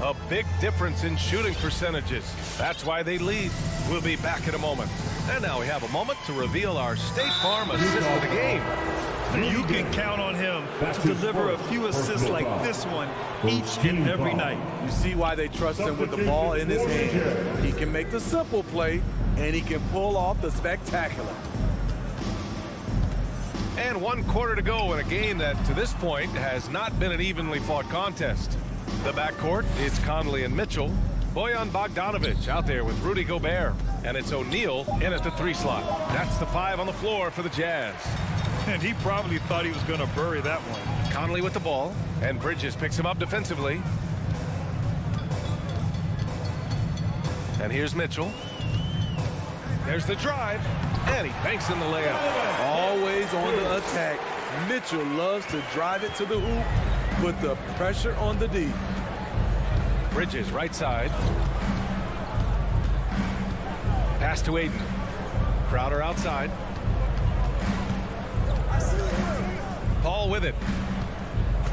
A big difference in shooting percentages. That's why they lead. We'll be back in a moment. And now we have a moment to reveal our State Farm assist of the game. You can count on him to deliver a few assists like this one each and every night. You see why they trust him with the ball in his hand. He can make the simple play, and he can pull off the spectacular. And 1 quarter to go in a game that, to this point, has not been an evenly fought contest. The backcourt, it's Conley and Mitchell. Bojan Bogdanovic out there with Rudy Gobert. And it's O'Neal in at the 3 slot. That's the 5 on the floor for the Jazz. And he probably thought he was going to bury that one. Conley with the ball, and Bridges picks him up defensively. And here's Mitchell. There's the drive, and he banks in the layup. Always on the attack. Mitchell loves to drive it to the hoop, put the pressure on the D. Bridges right side. Pass to Aiden. Crowder outside. Paul with it.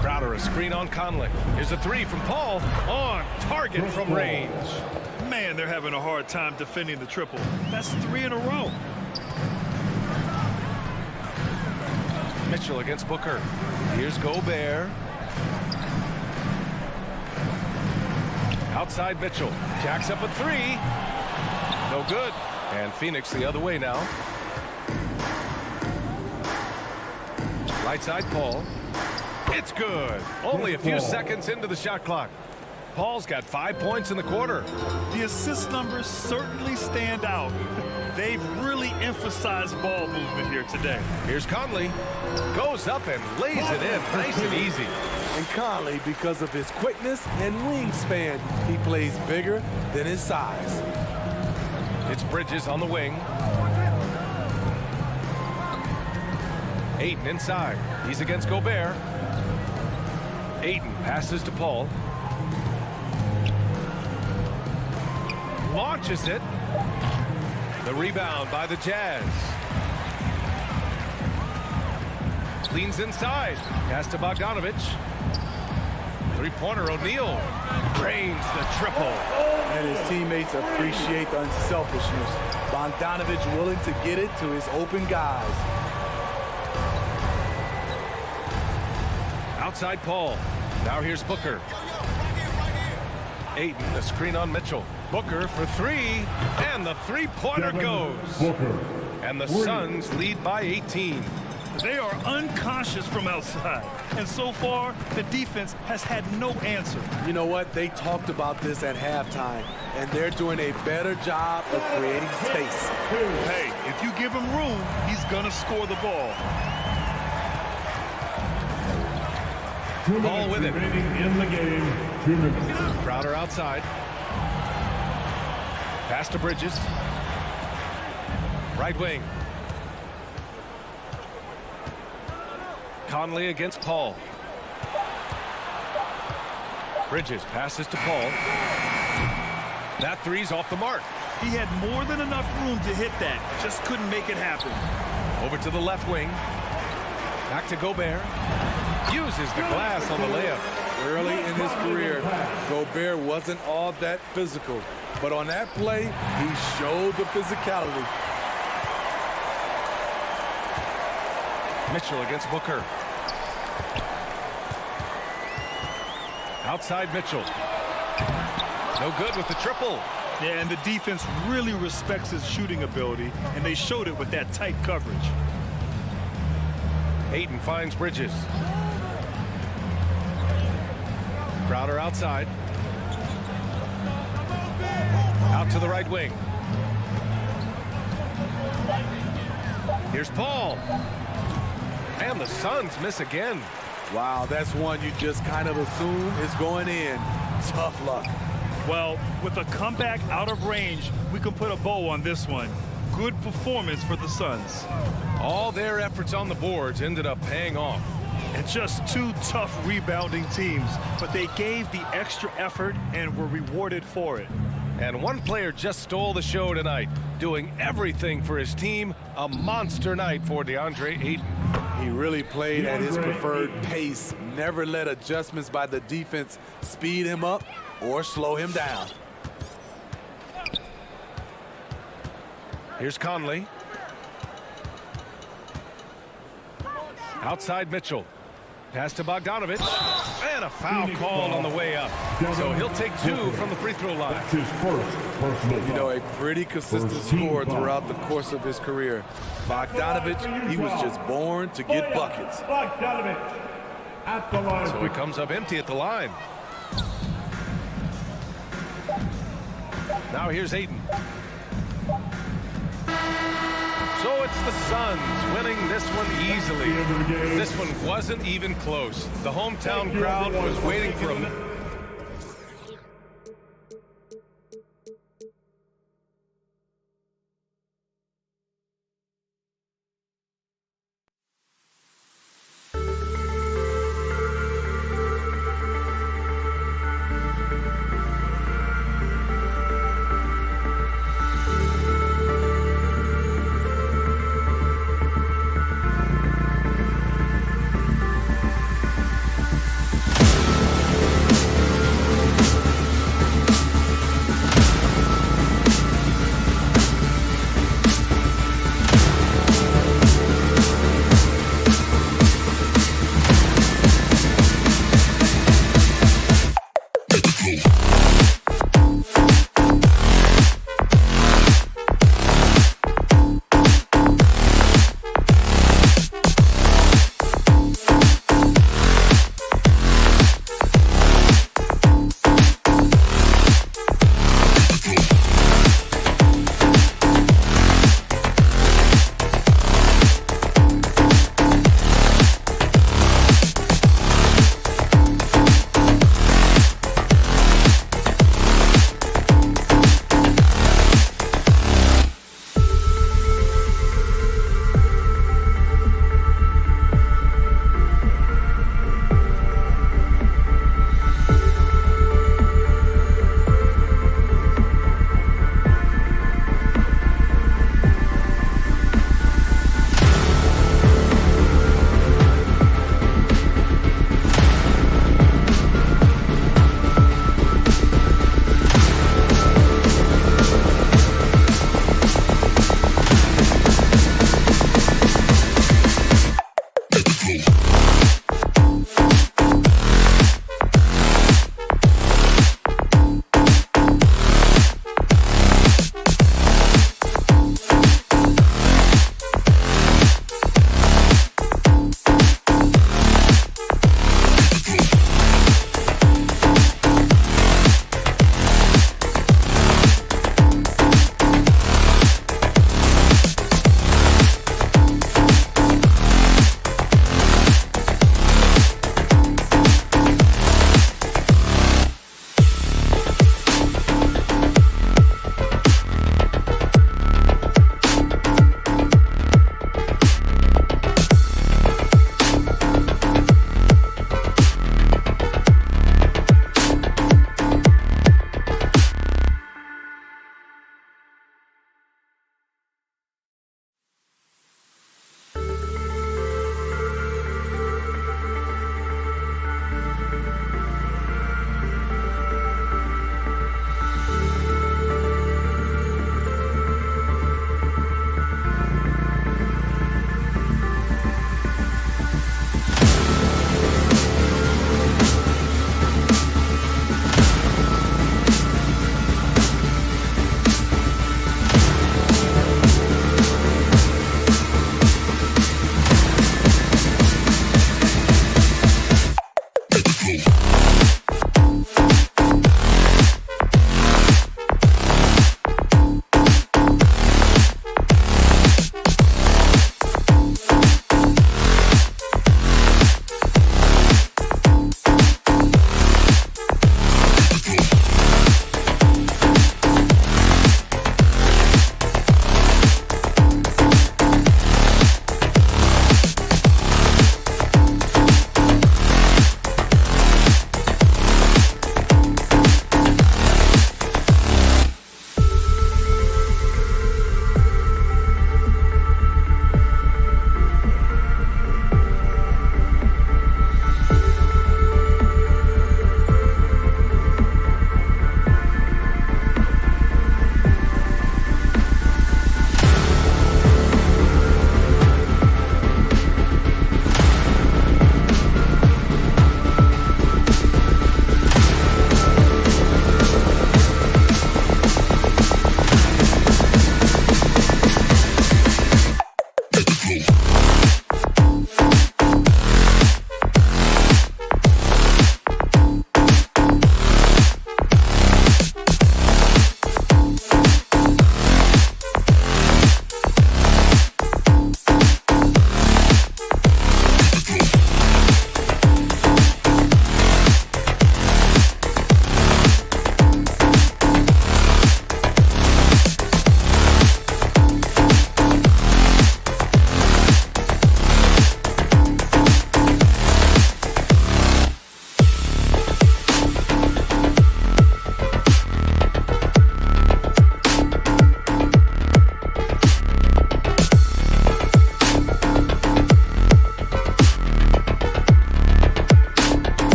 Crowder a screen on Conley. Here's a 3 from Paul. On target from range. Man, they're having a hard time defending the triple. That's 3 in a row. Mitchell against Booker. Here's Gobert. Outside Mitchell. Jacks up a 3. No good. And Phoenix the other way now. Right side Paul. It's good. Only a few seconds into the shot clock. Paul's got 5 points in the quarter. The assist numbers certainly stand out. They've really emphasized ball movement here today. Here's Conley. Goes up and lays it in nice and easy. And Conley, because of his quickness and wingspan, he plays bigger than his size. It's Bridges on the wing. Ayton inside. He's against Gobert. Ayton passes to Paul. Launches it. The rebound by the Jazz. Leans inside. Pass to Bogdanovic. Three-pointer, O'Neal drains the triple. And his teammates appreciate the unselfishness. Bogdanovich willing to get it to his open guys. Outside Paul. Now here's Booker. Ayton, the screen on Mitchell. Booker for three, and the three-pointer goes. And the Suns lead by 18. They are unconscious from outside, and so far, the defense has had no answer. You know what? They talked about this at halftime, and they're doing a better job of creating space. Hey, if you give him room, he's gonna score the ball. Ball with it. In the game, 2 minutes. Crowder outside. Pass to Bridges. Right wing. Conley against Paul. Bridges passes to Paul. That three's off the mark. He had more than enough room to hit that, just couldn't make it happen. Over to the left wing. Back to Gobert. Uses the glass on the layup. Early in his career, Gobert wasn't all that physical, but on that play, he showed the physicality. Mitchell against Booker. Outside Mitchell. No good with the triple. Yeah, and the defense really respects his shooting ability, and they showed it with that tight coverage. Ayton finds Bridges. Crowder outside. Out to the right wing. Here's Paul. And the Suns miss again. Wow, that's one you just kind of assume is going in. Tough luck. Well, with a comeback out of range, we can put a bow on this one. Good performance for the Suns. All their efforts on the boards ended up paying off. And just two tough rebounding teams, but they gave the extra effort and were rewarded for it. And one player just stole the show tonight, doing everything for his team. A monster night for DeAndre Ayton. He really played at his preferred pace, never let adjustments by the defense speed him up or slow him down. Here's Conley. Outside Mitchell. Pass to Bogdanovich. And a foul called on the way up. So he'll take two from the free throw line. That's his first personal foul. You know, a pretty consistent scorer throughout the course of his career. Bogdanovich, he was just born to get buckets. Bogdanovich at the line. So he comes up empty at the line. Now here's Ayton. So it's the Suns winning this one easily. This one wasn't even close. The hometown crowd was waiting for him.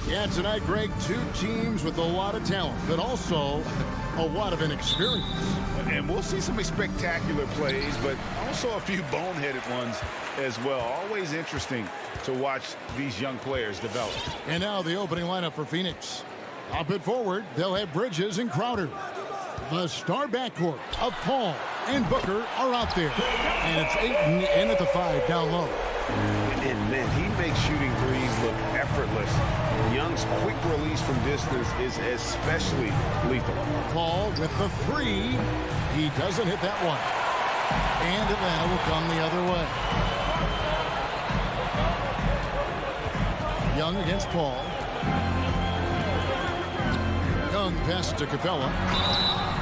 Yeah, tonight, Greg, two teams with a lot of talent, but also a lot of inexperience. And we'll see some spectacular plays, but also a few boneheaded ones as well. Always interesting to watch these young players develop. And now the opening lineup for Phoenix. Up at forward, they'll have Bridges and Crowder. The star backcourt of Paul and Booker are out there. And it's Ayton in at the 5 down low. And man, he makes shooting threes look effortless. Young's quick release from distance is especially lethal. Paul with the 3. He doesn't hit that one. And Atlanta will come the other way. Young against Paul. Young passes to Capella.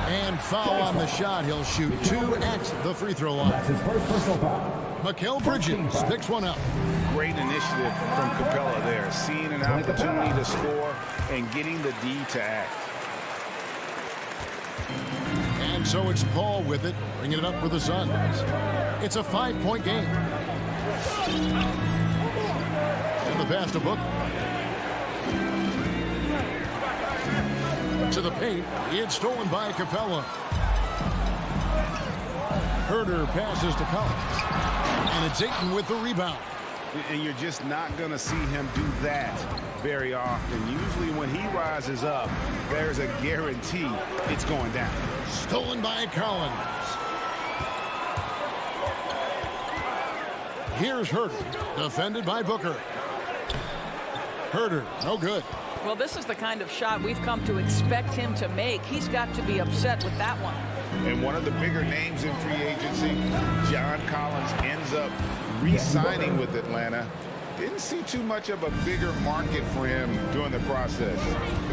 And foul on the shot. He'll shoot 2 at the free throw line. That's his first personal foul. Mikal Bridges picks one up. Great initiative from Capella there. Seeing an opportunity to score and getting the D to act. And so it's Paul with it, bringing it up for the Suns. It's a 5-point game. And the pass to Booker. To the paint. It's stolen by Capella. Herder passes to Collins. And it's Ayton with the rebound. And you're just not going to see him do that very often. Usually when he rises up, there's a guarantee it's going down. Stolen by Collins. Here's Herder, defended by Booker. Herder, no good. Well, this is the kind of shot we've come to expect him to make. He's got to be upset with that one. And one of the bigger names in free agency, John Collins, ends up re-signing with Atlanta. Didn't see too much of a bigger market for him during the process.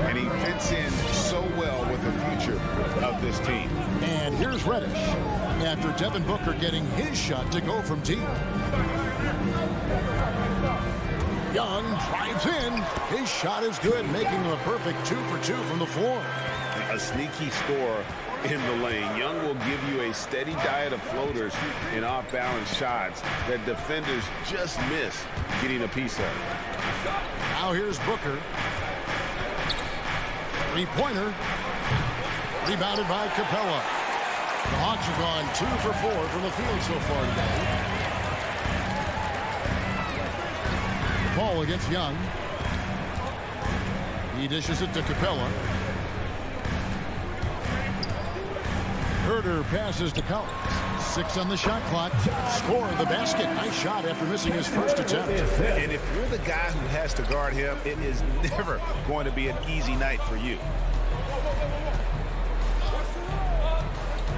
And he fits in so well with the future of this team. And here's Reddish after Devin Booker getting his shot to go from deep. Young drives in. His shot is good, making him a perfect 2 for 2 from the floor. A sneaky score in the lane. Young will give you a steady diet of floaters and off-balance shots that defenders just miss getting a piece of. Now here's Booker. 3-pointer. Rebounded by Capella. The Hawks have gone 2 for 4 from the field so far today. Paul against Young. He dishes it to Capella. Herder passes to Collins. 6 on the shot clock. Score the basket. Nice shot after missing his first attempt. And if you're the guy who has to guard him, it is never going to be an easy night for you.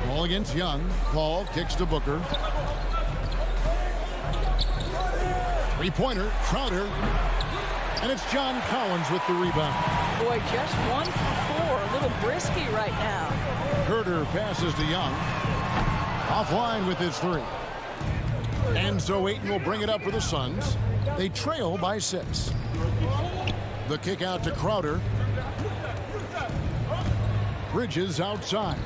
Paul against Young. Paul kicks to Booker. 3-pointer, Crowder. And it's John Collins with the rebound. Boy, just 1 for 4. A little brisky right now. Herder passes to Young. Offline with his 3. And so Ayton will bring it up for the Suns. They trail by 6. The kick out to Crowder. Bridges outside.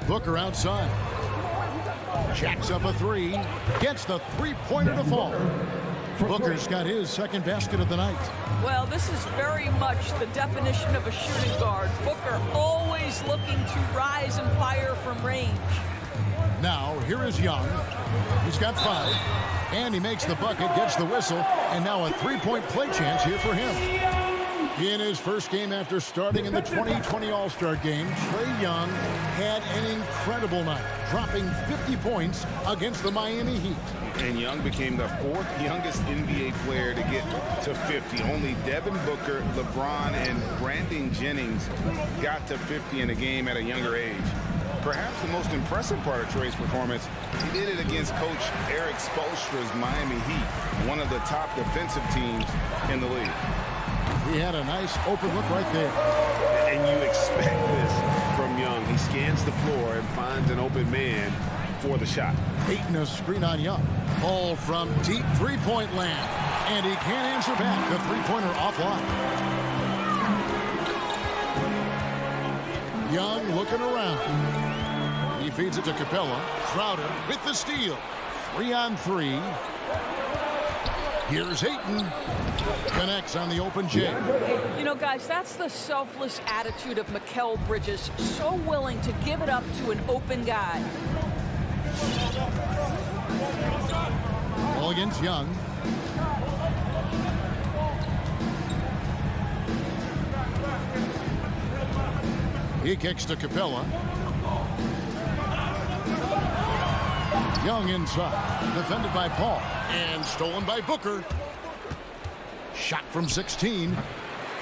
Booker outside. Jacks up a 3. Gets the 3-pointer to fall. Booker's got his second basket of the night. Well, this is very much the definition of a shooting guard. Booker always looking to rise and fire from range. Now, here is Young. He's got 5. And he makes the bucket, gets the whistle, and now a 3-point play chance here for him. In his first game after starting in the 2020 All-Star Game, Trae Young had an incredible night, dropping 50 points against the Miami Heat. And Young became the 4th youngest NBA player to get to 50. Only Devin Booker, LeBron, and Brandon Jennings got to 50 in a game at a younger age. Perhaps the most impressive part of Trae's performance, he did it against Coach Eric Spoelstra's Miami Heat, one of the top defensive teams in the league. He had a nice open look right there. And you expect this from Young. He scans the floor and finds an open man for the shot. Ayton a screen on Young. Ball from deep three-point land. And he can't answer back. The three-pointer offline. Young looking around. He feeds it to Capella. Crowder with the steal. 3-on-3. Here's Ayton. Connects on the open J. You know, guys, that's the selfless attitude of Mikal Bridges. So willing to give it up to an open guy. Ball against Young. He kicks to Capella. Young inside. Defended by Paul. And stolen by Booker. Shot from 16.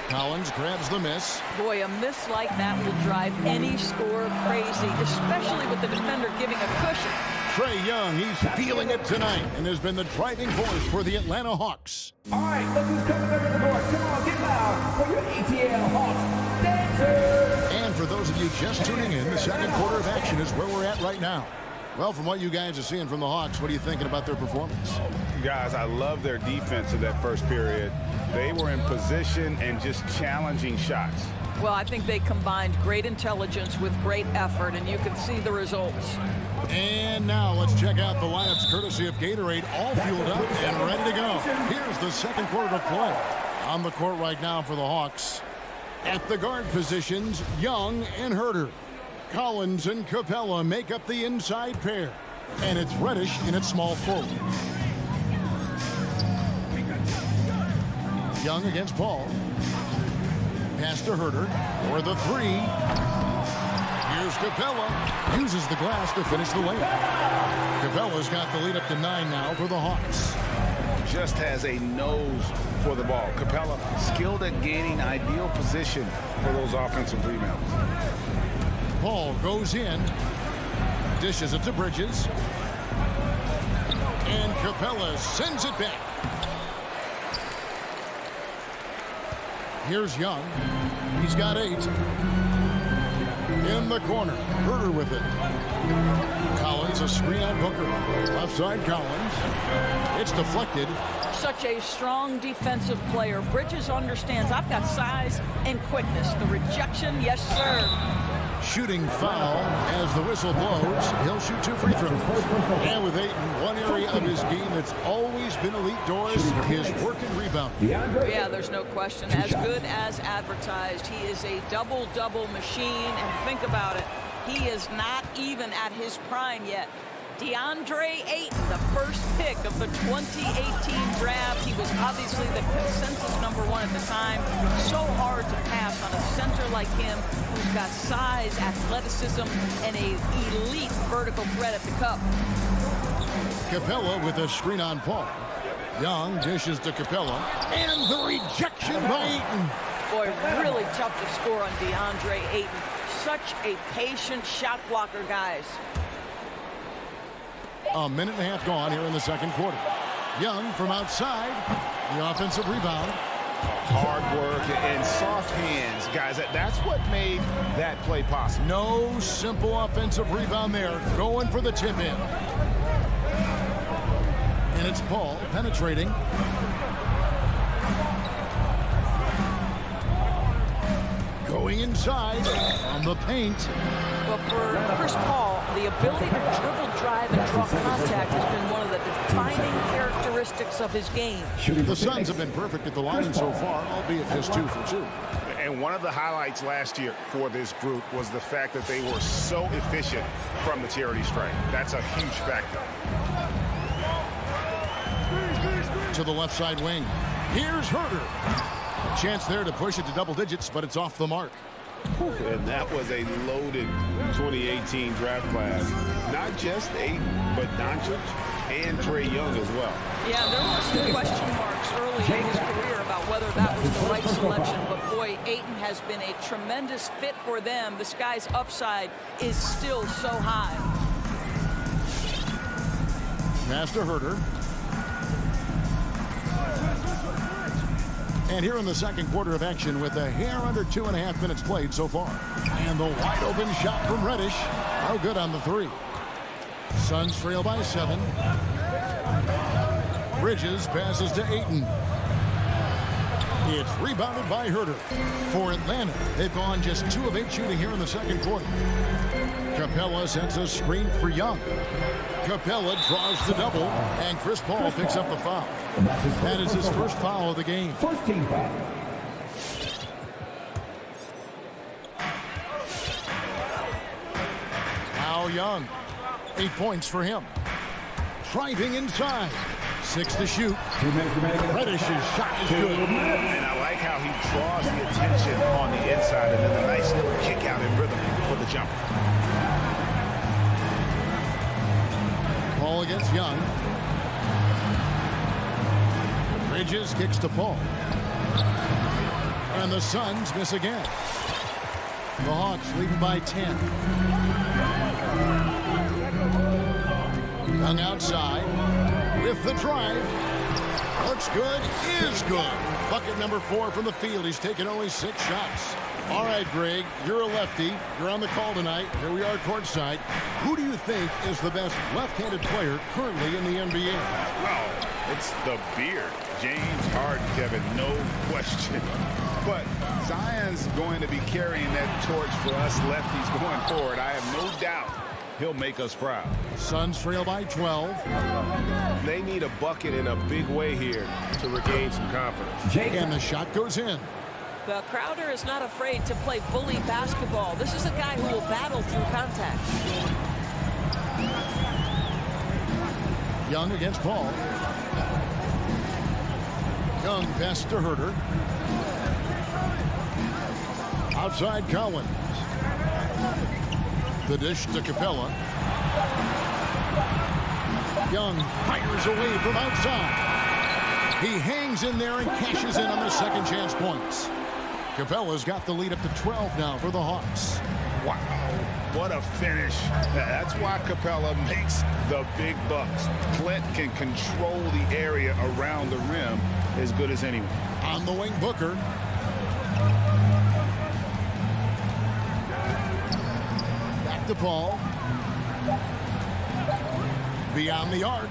Collins grabs the miss. Boy, a miss like that will drive any scorer crazy, especially with the defender giving a cushion. Trae Young, he's feeling it tonight and has been the driving force for the Atlanta Hawks. All right, look who's coming over the court. Come on, get loud for your ATL Hawks dancers. And for those of you just tuning in, the second quarter of action is where we're at right now. Well, from what you guys are seeing from the Hawks, what are you thinking about their performance? Guys, I love their defense in that first period. They were in position and just challenging shots. Well, I think they combined great intelligence with great effort, and you can see the results. And now let's check out the lineups courtesy of Gatorade, all fueled up and ready to go. Here's the second quarter of play. On the court right now for the Hawks. At the guard positions, Young and Herter. Collins and Capella make up the inside pair. And it's Reddish in its small forward. Young against Paul. Pass to Herter for the three. Here's Capella. Uses the glass to finish the layup. Capella's got the lead up to 9 now for the Hawks. Just has a nose for the ball. Capella skilled at gaining ideal position for those offensive rebounds. Paul goes in. Dishes it to Bridges. And Capella sends it back. Here's Young. He's got 8. In the corner. Herter with it. Collins, a screen on Booker. Left side Collins. It's deflected. Such a strong defensive player. Bridges understands I've got size and quickness. The rejection, yes, sir. Shooting foul as the whistle blows. He'll shoot 2 free throws. And with Ayton, one area of his game that's always been elite, Doris, his work and rebound. Yeah, there's no question. As good as advertised. He is a double-double machine. And think about it. He is not even at his prime yet. DeAndre Ayton, the first pick of the 2018 draft. He was obviously the consensus #1 at the time. So hard to pass on a center like him who's got size, athleticism, and a elite vertical threat at the cup. Capella with a screen on Paul. Young dishes to Capella. And the rejection by Ayton. Boy, really tough to score on DeAndre Ayton. Such a patient shot blocker, guys. A minute and a half gone here in the second quarter. Young from outside. The offensive rebound. Hard work and soft hands, guys. That's what made that play possible. No simple offensive rebound there. Going for the tip in. And it's Paul penetrating. Going inside on the paint. But for Chris Paul, the ability to dribble, drive, and draw contact has been one of the defining characteristics of his game. The Suns have been perfect at the line so far, albeit just 2 for 2. And one of the highlights last year for this group was the fact that they were so efficient from the charity stripe. That's a huge factor. To the left side wing. Here's Herter. Chance there to push it to double digits, but it's off the mark. And that was a loaded 2018 draft class. Not just Ayton, but Doncic and Trae Young as well. Yeah, there were some question marks early in his career about whether that was the right selection. But boy, Ayton has been a tremendous fit for them. This guy's upside is still so high. Pass to Herder. And here in the second quarter of action with a hair under 2.5 minutes played so far. And the wide open shot from Reddish. No good on the three. Suns trail by 7. Bridges passes to Ayton. It's rebounded by Herder. For Atlanta, they've gone just 2 of 8 shooting here in the second quarter. Capella sends a screen for Young. Capella draws the double, and Chris Paul picks up the foul. That is his first foul of the game. First team foul. Now Young, 8 points for him. Driving inside. 6 to shoot. Reddish's shot is good. And I like how he draws the attention on the inside and then a nice little kick out in rhythm for the jumper. Paul against Young. Bridges kicks to Paul. And the Suns miss again. The Hawks leading by 10. Young outside with the drive. Looks good, is good. Bucket number 4 from the field. He's taken only 6 shots. All right, Greg, you're a lefty. You're on the call tonight. Here we are courtside. Who do you think is the best left-handed player currently in the NBA? Well, it's the beard. James Harden, Kevin, no question. But Zion's going to be carrying that torch for us lefties going forward. I have no doubt he'll make us proud. Suns trail by 12. They need a bucket in a big way here to regain some confidence. And the shot goes in. Well, Crowder is not afraid to play bully basketball. This is a guy who will battle through contact. Young against Paul. Young pass to Herder. Outside Collins. The dish to Capella. Young fires away from outside. He hangs in there and cashes in on the second chance points. Capella's got the lead up to 12 now for the Hawks. Wow, what a finish. That's why Capella makes the big bucks. Clint can control the area around the rim as good as anyone. On the wing, Booker. Back to Paul. Beyond the arc.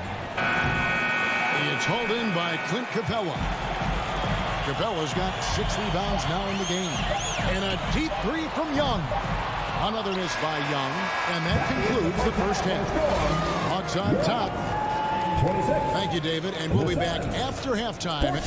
It's hauled in by Clint Capella. Capella's got 6 rebounds now in the game. And a deep 3 from Young. Another miss by Young. And that concludes the first half. Hawks on top. 26. Thank you, David. And we'll be back after halftime.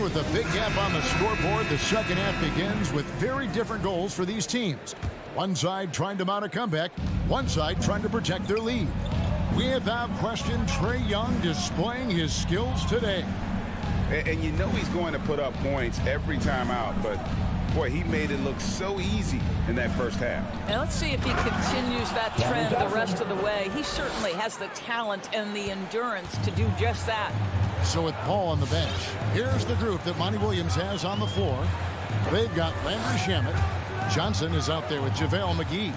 With a big gap on the scoreboard, the second half begins with very different goals for these teams. One side trying to mount a comeback, one side trying to protect their lead. Without question, Trae Young displaying his skills today. And you know he's going to put up points every time out, but boy, he made it look so easy in that first half. And let's see if he continues that trend the rest of the way. He certainly has the talent and the endurance to do just that. So with Paul on the bench, here's the group that Monty Williams has on the floor. They've got Landry Shamet. Johnson is out there with JaVale McGee.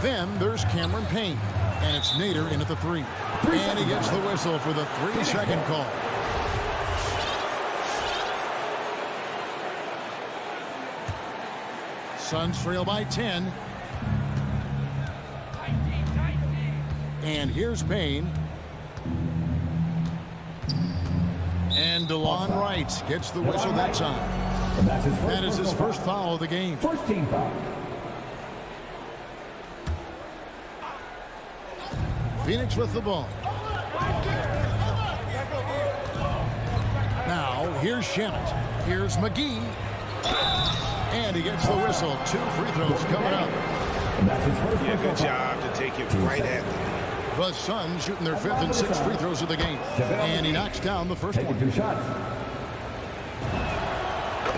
Then there's Cameron Payne. And it's Nader in at the 3. And he gets the whistle for the 3-second call. Suns trail by 10. And here's Payne. And DeLon Wright gets the whistle that time. That is his first foul of the game. First team foul. Phoenix with the ball. Now, here's Shamet. Here's McGee. And he gets the whistle. 2 free throws coming up. Yeah, good job to take it right at them. The Suns shooting their 5th and 6th free throws of the game. And he knocks down the first one.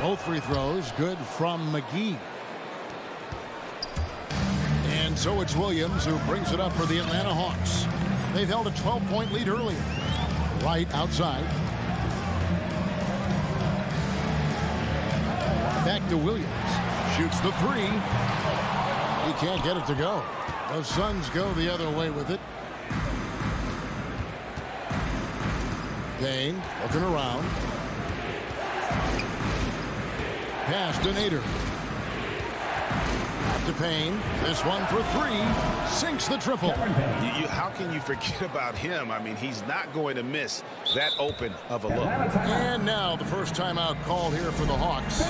Both free throws good from McGee. And so it's Williams who brings it up for the Atlanta Hawks. They've held a 12-point lead earlier. Right outside. Back to Williams. Shoots the 3. He can't get it to go. The Suns go the other way with it. Payne looking around. Pass to Nader. To Payne. This one for 3. Sinks the triple. How can you forget about him? I mean, he's not going to miss that open of a look. And now the first timeout called here for the Hawks.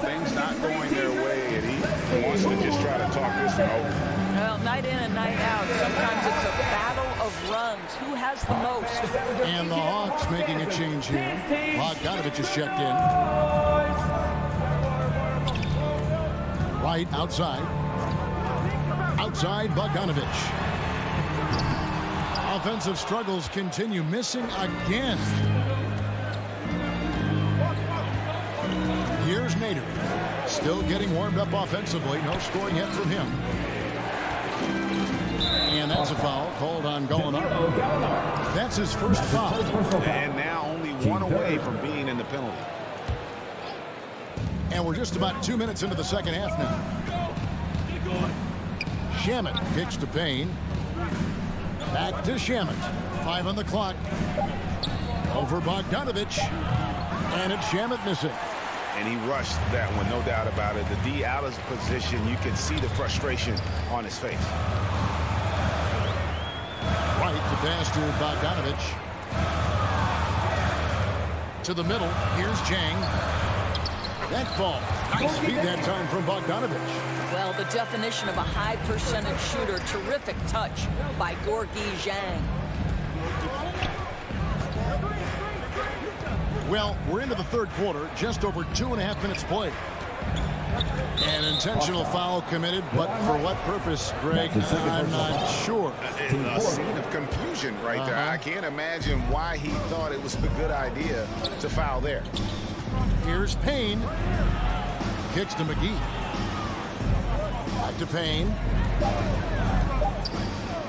Things not going their way, and he wants to just try to talk this one over. Well, night in and night out, sometimes it's a battle of runs. Who has the most? And the Hawks making a change here. Bogdanovich is checked in. Right outside. Outside Bogdanovich. Offensive struggles continue. Missing again. Here's Nader. Still getting warmed up offensively. No scoring yet from him. And that's a foul called on Gallinari. That's his first foul. And now only 1 away from being in the penalty. And we're just about 2 minutes into the second half now. Shamet kicks to Payne. Back to Shamet. 5 on the clock. Over Bogdanovich. And it's Shamet missing. And he rushed that one, no doubt about it. The D out of position, you can see the frustration on his face. Right to pass to Bogdanovich. To the middle. Here's Chang. That ball. Nice feed that time from Bogdanovich. Well, the definition of a high percentage shooter. Terrific touch by Gorgui Zhang. Well, we're into the third quarter. Just over 2.5 minutes played. An intentional foul committed, but for what purpose, Greg? I'm not sure. A scene of confusion right there. I can't imagine why he thought it was a good idea to foul there. Here's Payne. Kicks to McGee. Back to Payne.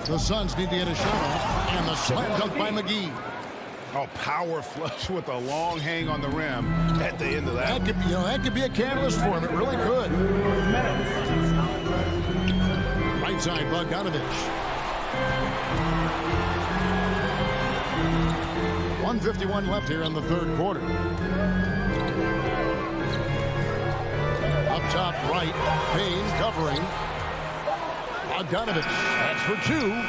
The Suns need to get a shot off. And the slam dunk by McGee. Oh, power flush with a long hang on the rim at the end of that. That could be a catalyst for him. It really could. Right side, Bogdanovich. 1:51 left here in the third quarter. Up top right, Payne covering. Bogdanovich, that's for 2.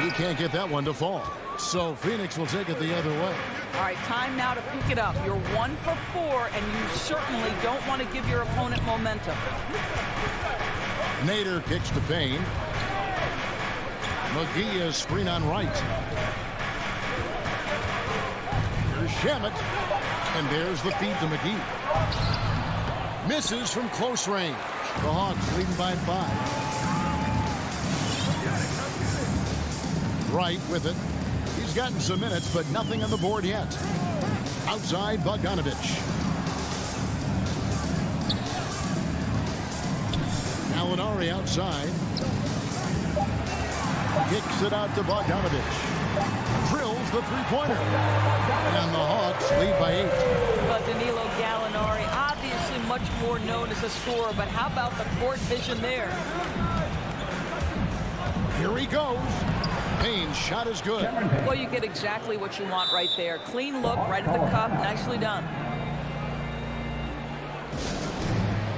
He can't get that one to fall. So Phoenix will take it the other way. All right, time now to pick it up. You're 1 for 4, and you certainly don't want to give your opponent momentum. Nader kicks to Payne. McGee is screen on right. Here's Shamet. And there's the feed to McGee. Misses from close range. The Hawks leading by 5. Right with it. He's gotten some minutes, but nothing on the board yet. Outside, Bogdanovich. Gallinari outside. Kicks it out to Bogdanovich. Drills the three-pointer. And the Hawks lead by 8. But Danilo Gallinari, obviously much more known as a scorer, but how about the court vision there? Here he goes. Payne's shot is good. Well, you get exactly what you want right there. Clean look, right at the cup. Nicely done.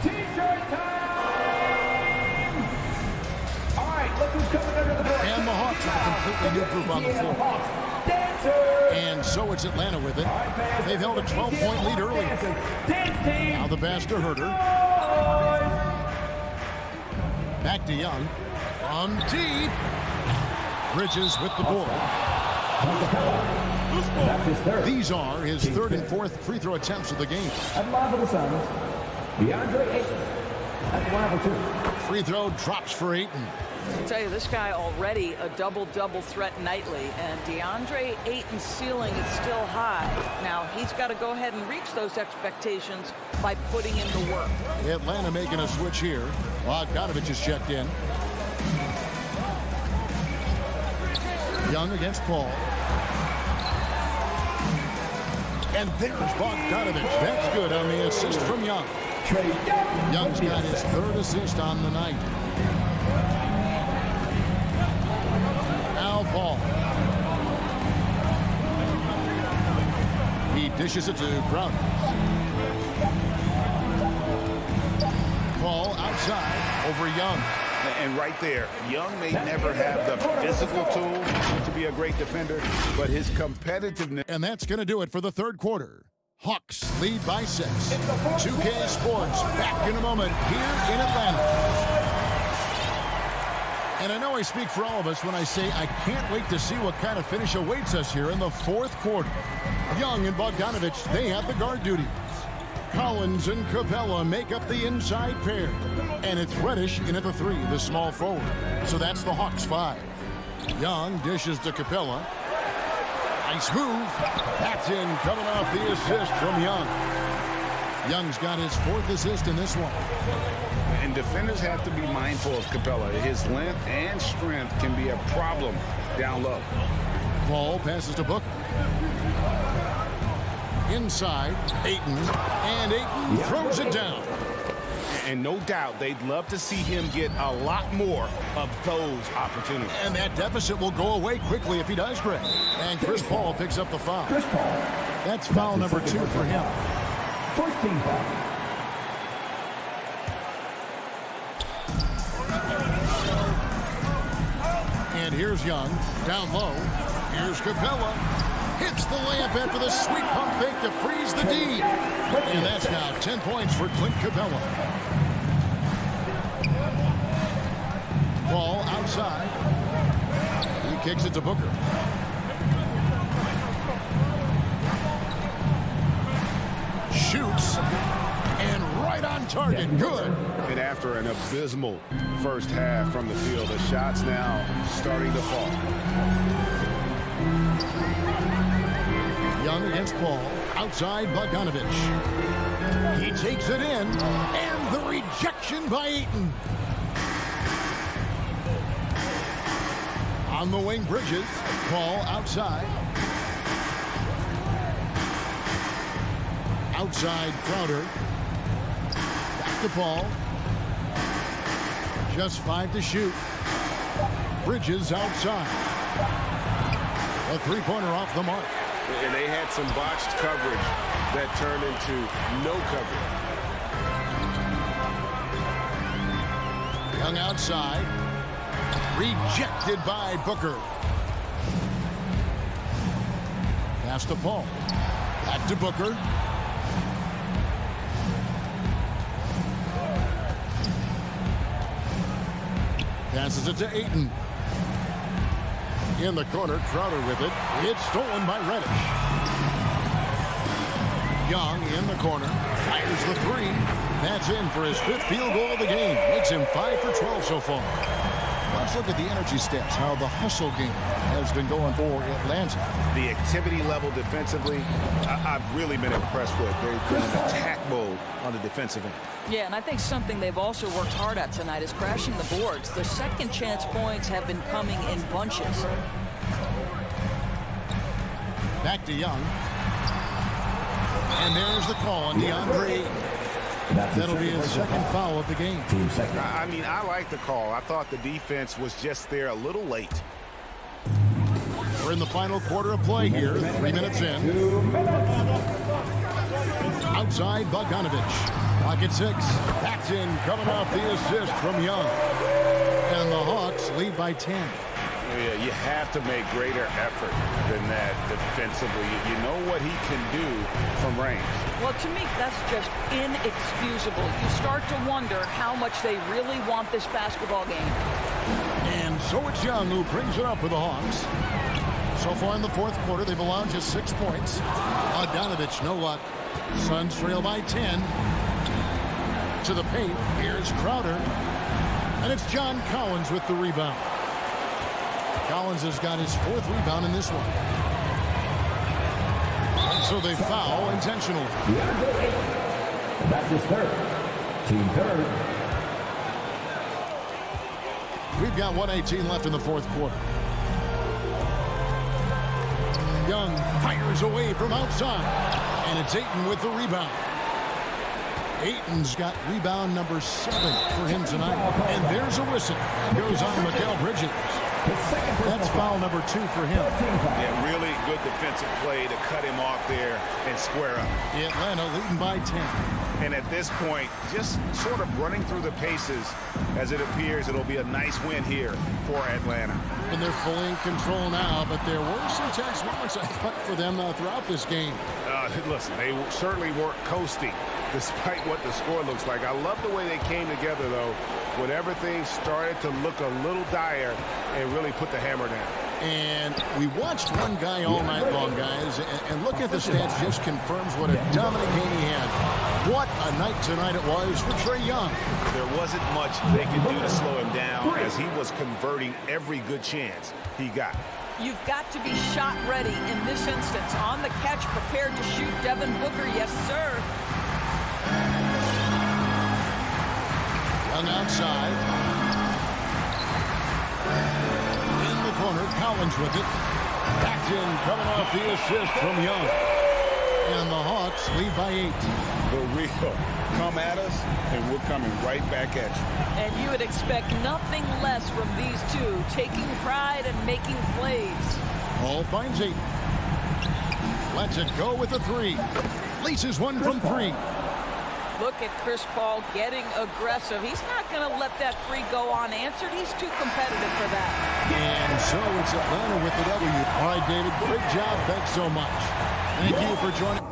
T-shirt time! All right, look who's coming under the board. And the Hawks have a completely new group on the floor. And so it's Atlanta with it. They've held a 12-point lead earlier. Now the pass to Herter. Back to Young. On deep. Bridges with the ball. These are his 3rd and 4th free throw attempts of the game. And live for the Suns, DeAndre Ayton. That's one of 2. Free throw drops for Ayton. I tell you, this guy already a double-double threat nightly, and DeAndre Ayton's ceiling is still high. Now, he's got to go ahead and reach those expectations by putting in the work. Atlanta making a switch here. Bogdanovich is checked in. Young against Paul. And there's Bogdanovich. That's good on the assist from Young. Young's got his 3rd assist on the night. Now Paul. He dishes it to Crowder. Paul outside over Young. And right there, Young may never have the physical tools to be a great defender, but his competitiveness. And that's going to do it for the 3rd quarter. Hawks lead by 6. 2K Sports back in a moment here in Atlanta. And I know I speak for all of us when I say I can't wait to see what kind of finish awaits us here in the 4th quarter. Young and Bogdanovich, they have the guard duties. Collins and Capella make up the inside pair. And it's Reddish in at the 3, the small forward. So that's the Hawks 5. Young dishes to Capella. Nice move. That's in, coming off the assist from Young. Young's got his 4th assist in this one. And defenders have to be mindful of Capella. His length and strength can be a problem down low. Ball passes to Booker. Inside, Ayton. And Ayton throws it down. And no doubt they'd love to see him get a lot more of those opportunities. And that deficit will go away quickly if he does, Greg. And Chris Paul picks up the foul. Chris Paul. That's foul number 2 for him. 14 foul. And here's Young. Down low. Here's Capella. Hits the layup after the sweet pump fake to freeze the D. And that's now 10 points for Clint Capella. Ball outside. He kicks it to Booker. Shoots. And right on target. Good. And after an abysmal first half from the field, the shots now starting to fall. Young against Paul. Outside Bogdanovich. He takes it in. And the rejection by Ayton. On the wing, Bridges. Paul outside. Outside Crowder. Back to Paul. Just 5 to shoot. Bridges outside. A 3-pointer off the mark. And they had some botched coverage that turned into no coverage. Young outside. Rejected by Booker. Pass to Paul. Back to Booker. Passes it to Ayton. In the corner, Crowder with it. It's stolen by Reddish. Young in the corner. Fires the 3. That's in for his 5th field goal of the game. Makes him 5 for 12 so far. Let's look at the energy stats, how the hustle game has been going for Atlanta. The activity level defensively, I've really been impressed with. They've been in attack mode on the defensive end. Yeah, and I think something they've also worked hard at tonight is crashing the boards. The second chance points have been coming in bunches. Back to Young. And there's the call on DeAndre. That'll be his 2nd foul of the game. I mean, I like the call. I thought the defense was just there a little late. We're in the final quarter of play here. 3 minutes in. Outside Bogdanovich. Clock at 6. That's in, coming off the assist from Young. And the Hawks lead by 10. Yeah, you have to make greater effort than that defensively. You know what he can do from range. Well, to me, that's just inexcusable. You start to wonder how much they really want this basketball game. And so it's Young who brings it up for the Hawks. So far in the 4th quarter, they've allowed just 6 points. Bogdanovich, no luck. Suns trail by 10. to the paint. Here's Crowder. And it's John Collins with the rebound. Collins has got his 4th rebound in this one. And so they foul intentionally. That's his 3rd. Team 3rd. We've got 1:18 left in the 4th quarter. Young fires away from outside. And it's Ayton with the rebound. Ayton's got rebound number 7 for him tonight. And there's a whistle. Goes on Mikal Bridges. That's foul number 2 for him. Yeah, really good defensive play to cut him off there and square up. Atlanta leading by 10. And at this point, just sort of running through the paces as it appears it'll be a nice win here for Atlanta. And they're fully in control now, but there were some tense moments, I thought, for them throughout this game. Listen, they certainly weren't coasting despite what the score looks like. I love the way they came together, though, when everything started to look a little dire and really put the hammer down. And we watched one guy all night long, guys, and look at the stats, just confirms what a dominant game he had. What a night tonight it was for Trae Young. There wasn't much they could do to slow him down as he was converting every good chance he got. You've got to be shot ready in this instance. On the catch, prepared to shoot. Devin Booker, yes, sir. Young outside. In the corner, Collins with it. Backed in, coming off the assist from Young. And the Hawks lead by 8. The real come at us, and we're coming right back at you. And you would expect nothing less from these two, taking pride and making plays. Hall finds 8. Lets it go with a 3. Laces one from 3. Look at Chris Paul getting aggressive. He's not going to let that 3 go unanswered. He's too competitive for that. And so it's Atlanta with the W. All right, David, great job. Thanks so much. Thank you for joining.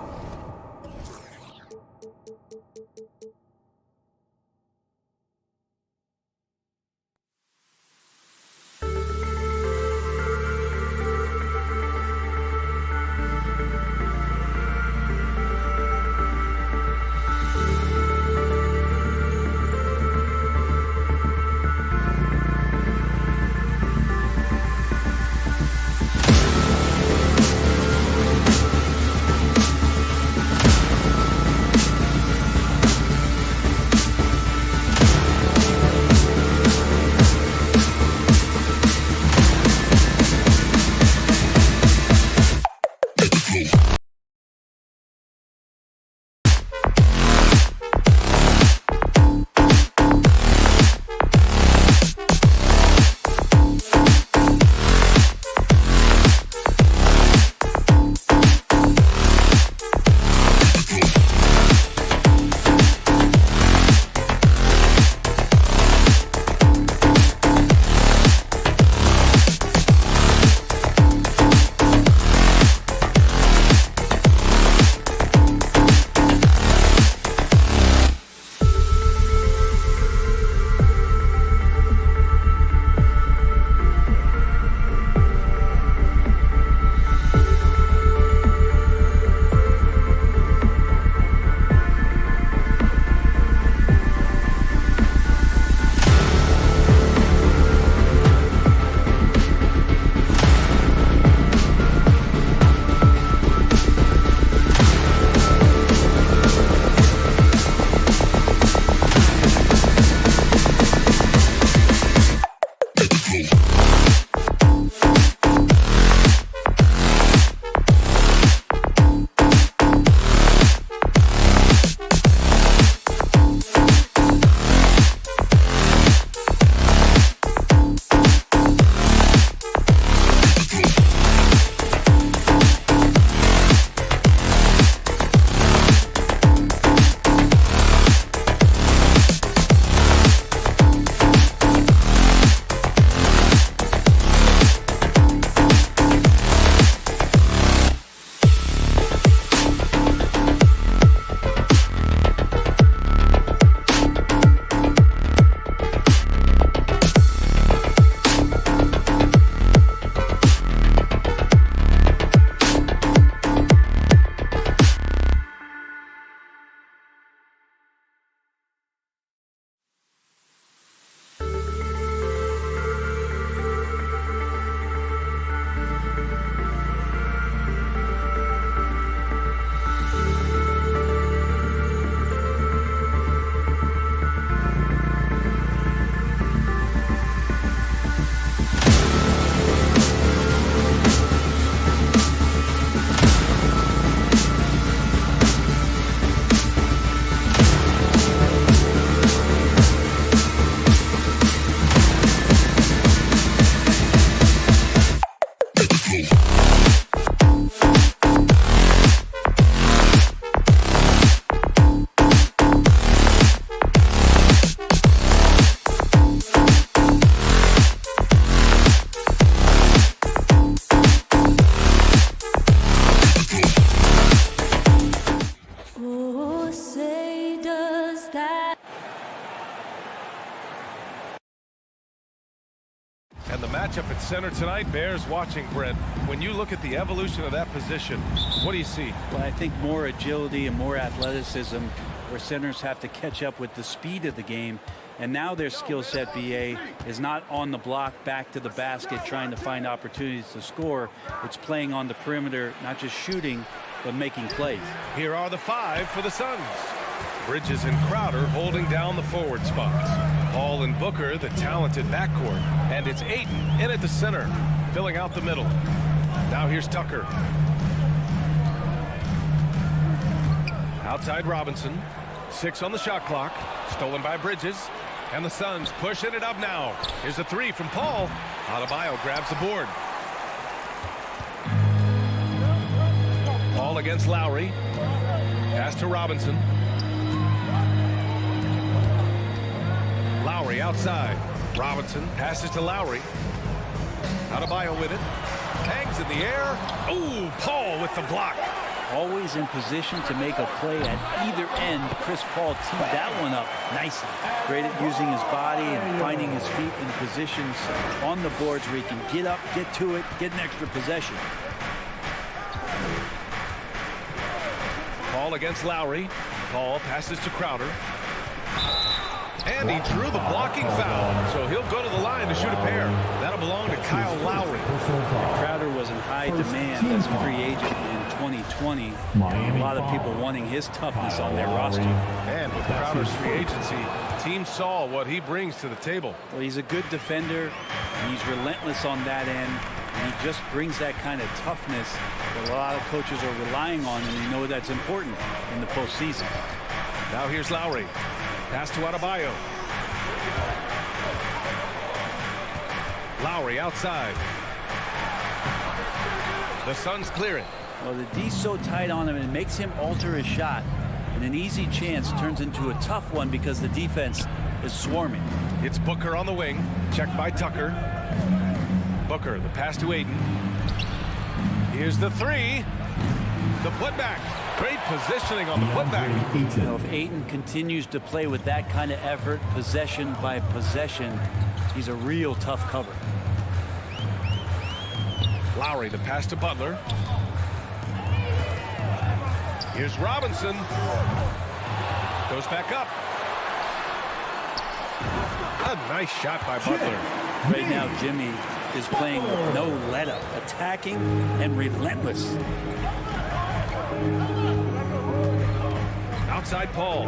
And the matchup at center tonight bears watching, Brent. When you look at the evolution of that position, what do you see? Well, I think more agility and more athleticism, where centers have to catch up with the speed of the game. And now their skill set, BA, is not on the block back to the basket trying to find opportunities to score. It's playing on the perimeter, not just shooting, but making plays. Here are the 5 for the Suns. Bridges and Crowder holding down the forward spots. Paul and Booker, the talented backcourt. And it's Ayton in at the center, filling out the middle. Now here's Tucker. Outside Robinson. 6 on the shot clock. Stolen by Bridges. And the Suns pushing it up now. Here's a 3 from Paul. Adebayo grabs the board. Paul against Lowry. Pass to Robinson. Lowry outside. Robinson passes to Lowry. Adebayo with it. Hangs in the air. Ooh, Paul with the block. Always in position to make a play at either end. Chris Paul teed that one up nicely. Great at using his body and finding his feet in positions on the boards where he can get up, get to it, get an extra possession. Paul against Lowry. Paul passes to Crowder. And he drew the blocking foul. So he'll go to the line to shoot a pair. That'll belong to Kyle Lowry. Crowder was in high demand as a free agent in 2020. A lot of people wanting his toughness on their roster. And with Crowder's free agency, teams saw what he brings to the table. Well, he's a good defender, and he's relentless on that end. And he just brings that kind of toughness that a lot of coaches are relying on, and we know that's important in the postseason. Now here's Lowry. Pass to Adebayo. Lowry outside. The Suns clear it. Well, the D's so tight on him, and it makes him alter his shot. And an easy chance turns into a tough one because the defense is swarming. It's Booker on the wing. Checked by Tucker. Booker, the pass to Ayton. Here's the 3. The putback. Great positioning on the putback. You know, if Ayton continues to play with that kind of effort, possession by possession, he's a real tough cover. Lowry, the pass to Butler. Here's Robinson. Goes back up. A nice shot by Butler. Right now, Jimmy is playing with no let-up, attacking and relentless. Outside Paul.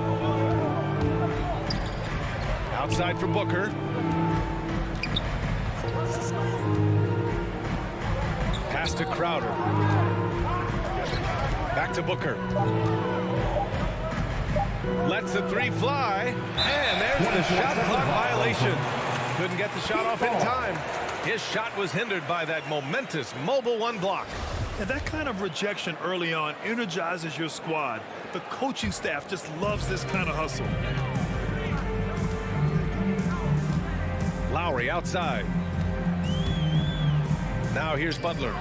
Outside for Booker. Pass to Crowder. Back to Booker. Lets the 3 fly. And there's the shot clock violation. Couldn't get the shot off in time. His shot was hindered by that momentous mobile 1 block. And that kind of rejection early on energizes your squad. The coaching staff just loves this kind of hustle. Lowry outside. Now here's Butler.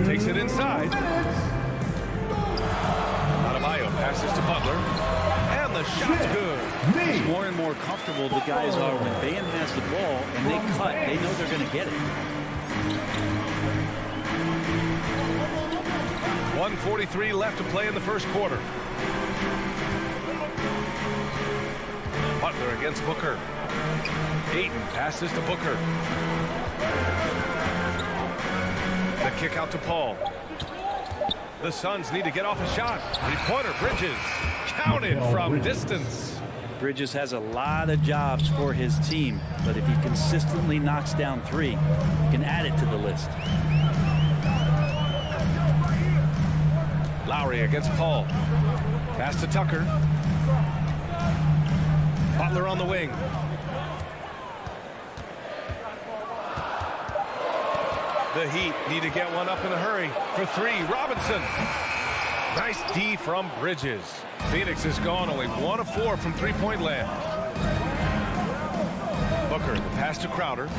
Takes it inside. Adebayo passes to Butler. And the shot's good. It's more and more comfortable the guys are when Bam has the ball and they cut. They know they're going to get it. 1:43 left to play in the first quarter. Butler against Booker. Ayton passes to Booker. The kick out to Paul. The Suns need to get off a shot. Three-pointer, Bridges. Counted from distance. Bridges has a lot of jobs for his team, but if he consistently knocks down 3, he can add it to the list. Lowry against Paul. Pass to Tucker. Butler on the wing. The Heat need to get one up in a hurry. For 3, Robinson. Nice D from Bridges. Phoenix has gone only 1 of 4 from three-point land. Booker, the pass to Crowder.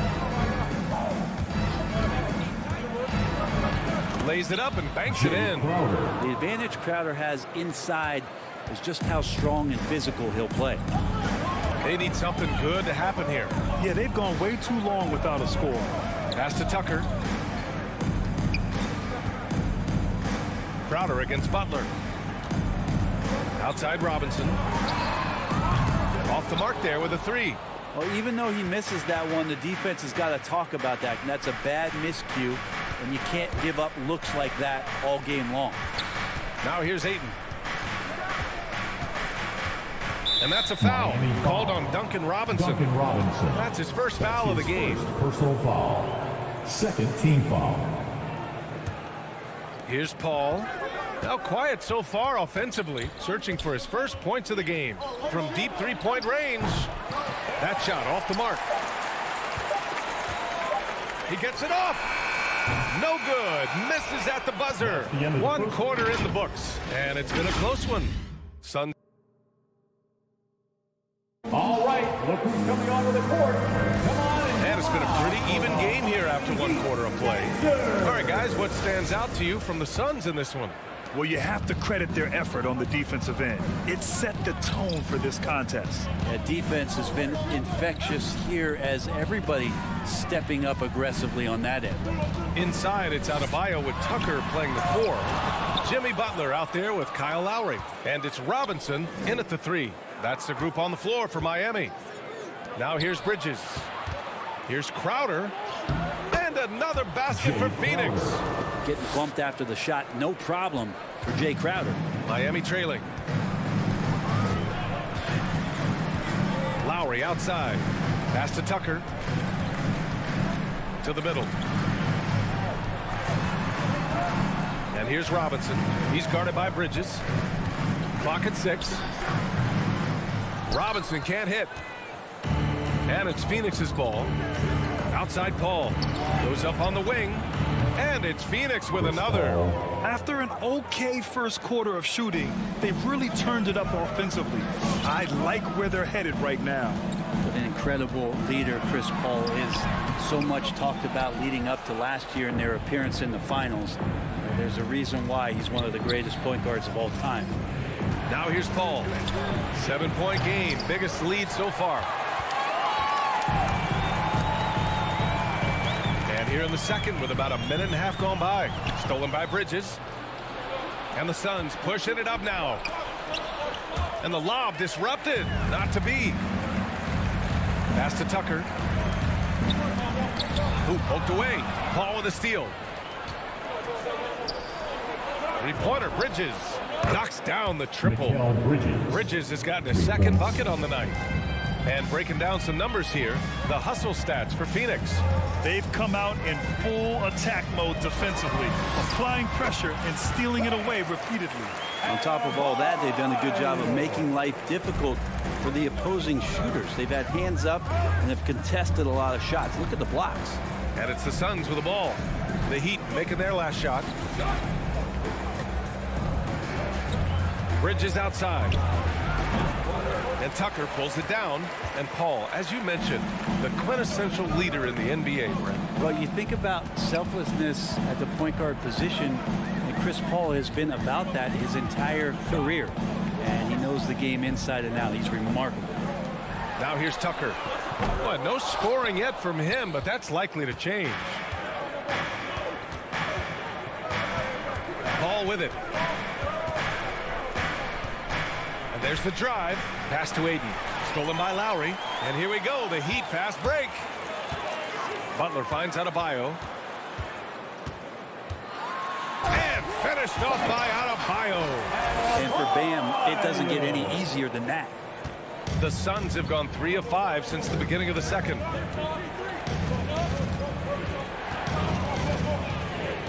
Lays it up and banks it in. The advantage Crowder has inside is just how strong and physical he'll play. They need something good to happen here. Yeah, they've gone way too long without a score. Pass to Tucker. Crowder against Butler. Outside Robinson. Off the mark there with a three. Well, even though he misses that one, the defense has got to talk about that. And that's a bad miscue, and you can't give up looks like that all game long. Now here's Ayton. And that's a foul called on Duncan Robinson. That's his first foul of the game. Personal foul. Second team foul. Here's Paul. Now quiet so far offensively, searching for his first points of the game from deep three-point range. That shot off the mark. He gets it off. No good. Misses at the buzzer. 1 quarter in the books, and it's been a close one. Suns. All right, look who's coming onto the court. Come on. And it's been a pretty even game here after 1 quarter of play. All right, guys, what stands out to you from the Suns in this one? Well, you have to credit their effort on the defensive end. It set the tone for this contest. That defense has been infectious here as everybody stepping up aggressively on that end. Inside, it's Adebayo with Tucker playing the 4. Jimmy Butler out there with Kyle Lowry. And it's Robinson in at the 3. That's the group on the floor for Miami. Now here's Bridges. Here's Crowder. And another basket for Phoenix. Getting bumped after the shot, no problem for Jay Crowder. Miami trailing. Lowry outside. Pass to Tucker. To the middle. And here's Robinson. He's guarded by Bridges. Clock at 6. Robinson can't hit. And it's Phoenix's ball. Outside Paul. Goes up on the wing. And it's Phoenix with another. After an okay first quarter of shooting, they've really turned it up offensively. I like where they're headed right now. An incredible leader Chris Paul is. So much talked about leading up to last year in their appearance in the finals. There's a reason why he's one of the greatest point guards of all time. Now here's Paul. 7-point game. Biggest lead so far. And here in the second with about a minute and a half gone by. Stolen by Bridges. And the Suns pushing it up now. And the lob disrupted. Not to be. Pass to Tucker. Ooh, poked away. Paul with a steal. Three-pointer, Bridges. Knocks down the triple. Bridges has gotten a second bucket on the night. And breaking down some numbers here, the hustle stats for Phoenix. They've come out in full attack mode defensively, applying pressure and stealing it away repeatedly. On top of all that, they've done a good job of making life difficult for the opposing shooters. They've had hands up and have contested a lot of shots. Look at the blocks. And it's the Suns with the ball. The Heat making their last shot. Bridges outside. And Tucker pulls it down. And Paul, as you mentioned, the quintessential leader in the NBA, Brent. Well, you think about selflessness at the point guard position, and Chris Paul has been about that his entire career. And he knows the game inside and out. He's remarkable. Now here's Tucker. Well, no scoring yet from him, but that's likely to change. Paul with it. And there's the drive. Pass to Ayton. Stolen by Lowry. And here we go. The Heat fast break. Butler finds Adebayo. And finished off by Adebayo. And for Bam, it doesn't get any easier than that. The Suns have gone 3 of 5 since the beginning of the second.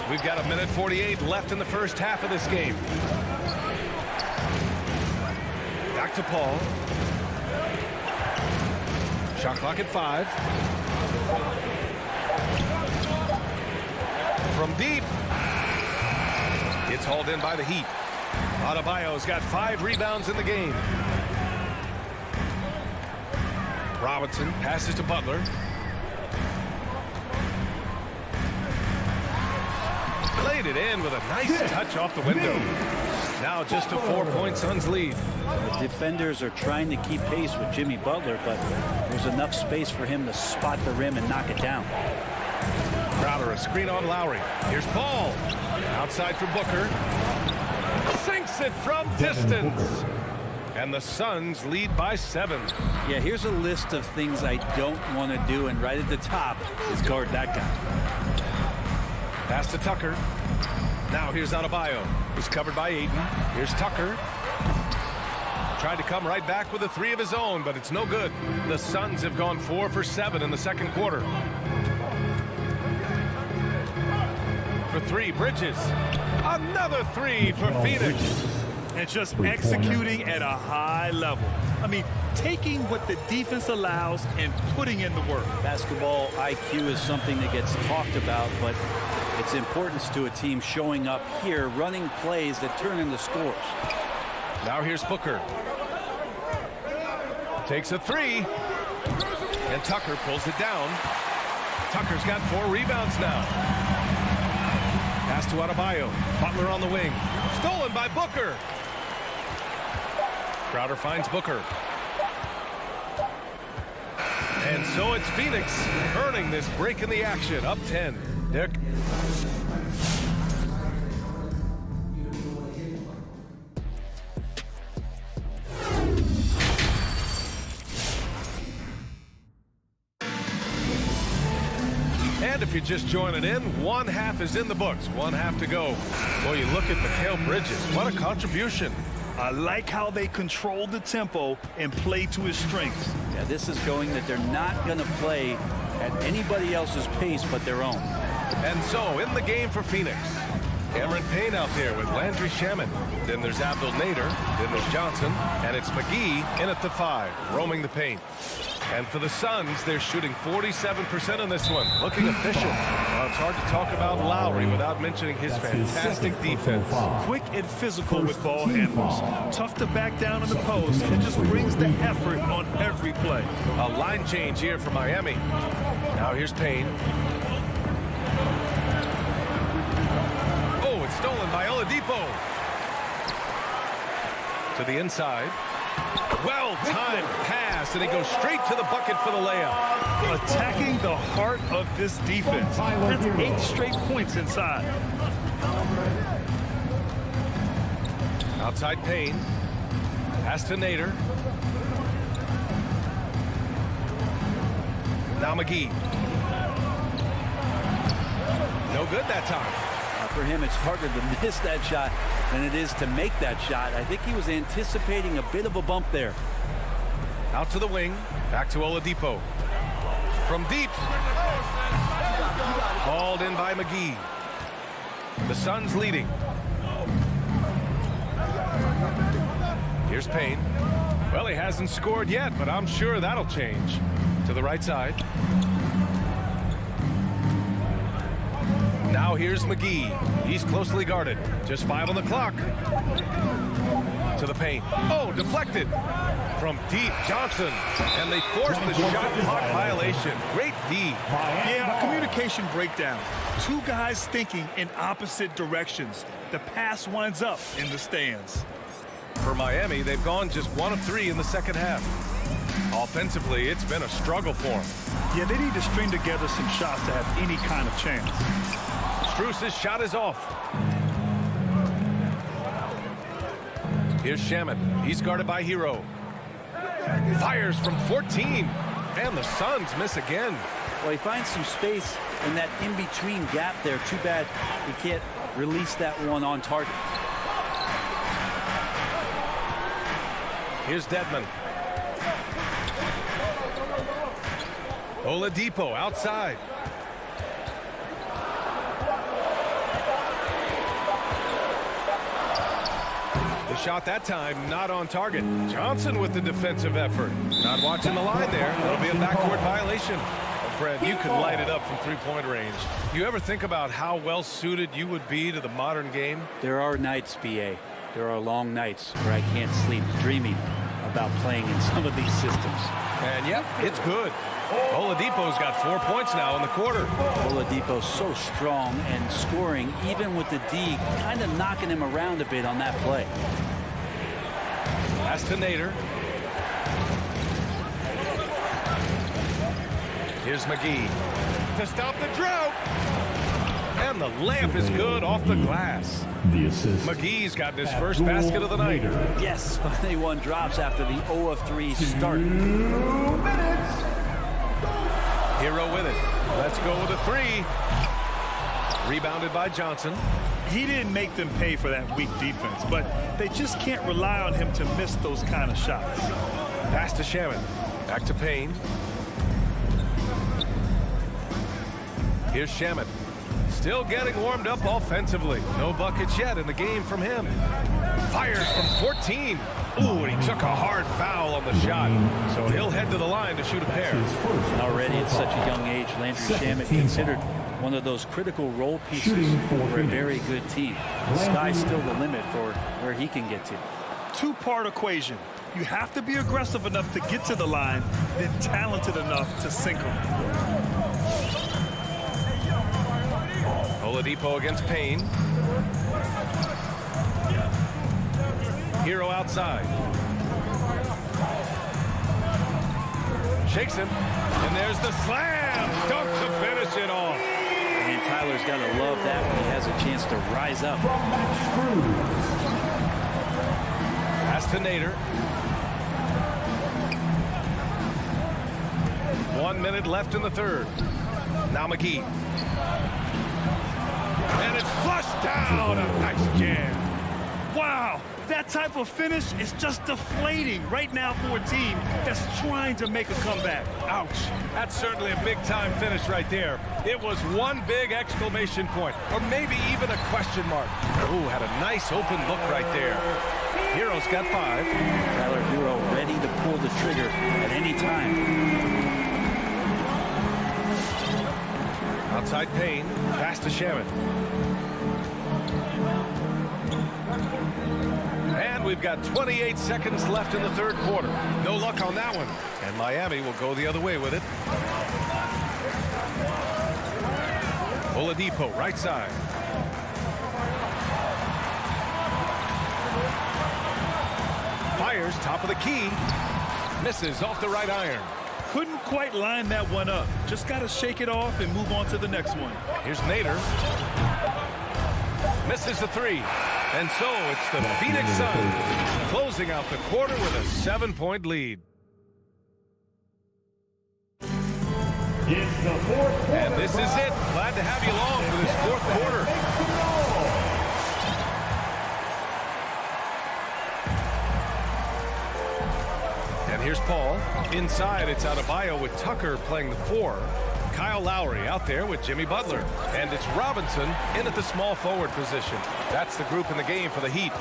We've got a minute 48 left in the first half of this game. Back to Paul. Shot clock at 5. From deep. It's hauled in by the Heat. Adebayo's got 5 rebounds in the game. Robinson passes to Butler. Laid it in with a nice touch off the window. Now just a 4-point Suns lead. The defenders are trying to keep pace with Jimmy Butler, but there's enough space for him to spot the rim and knock it down. Crowder, a screen on Lowry. Here's Paul. Outside for Booker. Sinks it from distance. And the Suns lead by 7. Yeah, here's a list of things I don't want to do, and right at the top is guard that guy. Pass to Tucker. Now here's Adebayo. He's covered by Ayton. Here's Tucker. Tried to come right back with a 3 of his own, but it's no good. The Suns have gone 4 for 7 in the second quarter. For 3, Bridges. Another 3 for Phoenix. And just executing at a high level. I mean, taking what the defense allows and putting in the work. Basketball IQ is something that gets talked about, but its importance to a team showing up here, running plays that turn into scores. Now here's Booker. Takes a 3. And Tucker pulls it down. Tucker's got 4 rebounds now. Pass to Adebayo. Butler on the wing. Stolen by Booker. Crowder finds Booker. And so it's Phoenix earning this break in the action. Up 10. Dick. And if you're just joining in, 1 half is in the books. 1 half to go. Well, you look at Mikal Bridges. What a contribution. I like how they control the tempo and play to his strengths. Yeah, this is showing that they're not going to play at anybody else's pace but their own. And so, in the game for Phoenix, Cameron Payne out there with Landry Shamet. Then there's Abdul Nader. Then there's Johnson. And it's McGee in at the 5, roaming the paint. And for the Suns, they're shooting 47% on this one. Looking efficient. Well, it's hard to talk about Lowry without mentioning his fantastic defense. Quick and physical with ball handlers. Tough to back down in the post, and just brings the effort on every play. A line change here for Miami. Now here's Payne. Oh, it's stolen by Oladipo. To the inside. Well-timed pass, and he goes straight to the bucket for the layup. Attacking the heart of this defense. That's 8 straight points inside. Outside Payne. Pass to Nader. Now McGee. No good that time. For him, it's harder to miss that shot than it is to make that shot. I think he was anticipating a bit of a bump there. Out to the wing. Back to Oladipo. From deep. Called in by McGee. The Suns leading. Here's Payne. Well, he hasn't scored yet, but I'm sure that'll change. To the right side. Now here's McGee. He's closely guarded. Just 5 on the clock. To the paint. Oh, deflected. From deep, Johnson. And they forced the shot clock violation. Great D. Yeah, communication breakdown. 2 guys thinking in opposite directions. The pass winds up in the stands. For Miami, they've gone just 1 of 3 in the second half. Offensively, it's been a struggle for them. Yeah, they need to string together some shots to have any kind of chance. Strus's shot is off. Here's Shamet. He's guarded by Hero. Fires from 14. And the Suns miss again. Well, he finds some space in that in-between gap there. Too bad he can't release that one on target. Here's Dedmon. Oladipo outside. The shot that time not on target. Johnson with the defensive effort. Not watching the line there. That'll be a backcourt violation. Oh, Brad, you could light it up from three-point range. You ever think about how well suited you would be to the modern game? There are nights, BA. There are long nights where I can't sleep dreaming about playing in some of these systems. And yep, it's good. Oladipo's got 4 points now in the quarter. Oladipo's so strong and scoring, even with the D kind of knocking him around a bit on that play. Pass to Nader. Here's McGee to stop the drought. And the layup is good off the glass. The assist. McGee's got his first basket of the night. Yes, finally one drops after the 0 of 3 start. 2 minutes. Hero with it. Let's go with a 3. Rebounded by Johnson. He didn't make them pay for that weak defense, but they just can't rely on him to miss those kind of shots. Pass to Shaman. Back to Payne. Here's Shaman. Still getting warmed up offensively. No buckets yet in the game from him. Fires from 14. Ooh, and he took a hard foul on the shot. So he'll head to the line to shoot a pair. Already at such a young age, Landry Shamet considered one of those critical role pieces for a very good team. The sky's still the limit for where he can get to. Two-part equation. You have to be aggressive enough to get to the line, then talented enough to sink them. Oladipo against Payne. Hero outside. Shakes him. And there's the slam. Dunk to finish it off. And Tyler's got to love that when he has a chance to rise up. Pass to Nader. 1 minute left in the third. Now McGee. And it's flushed down. A nice jam. Wow, that type of finish is just deflating right now for a team that's trying to make a comeback. Ouch. That's certainly a big-time finish right there. It was one big exclamation point, or maybe even a question mark. Ooh, had a nice open look right there. Hero's got 5. Tyler Hero ready to pull the trigger at any time. Outside Payne. Pass to Shaman. And we've got 28 seconds left in the third quarter. No luck on that one. And Miami will go the other way with it. Oladipo, right side. Fires, top of the key. Misses off the right iron. Couldn't quite line that one up. Just got to shake it off and move on to the next one. Here's Nader. Misses the 3. And so it's the Phoenix Suns closing out the quarter with a 7-point lead. It's the fourth quarter. And this is it. Glad to have you along for this fourth quarter. And here's Paul. Inside, it's Adebayo with Tucker playing the 4. Kyle Lowry out there with Jimmy Butler. And it's Robinson in at the small forward position. That's the group in the game for the Heat.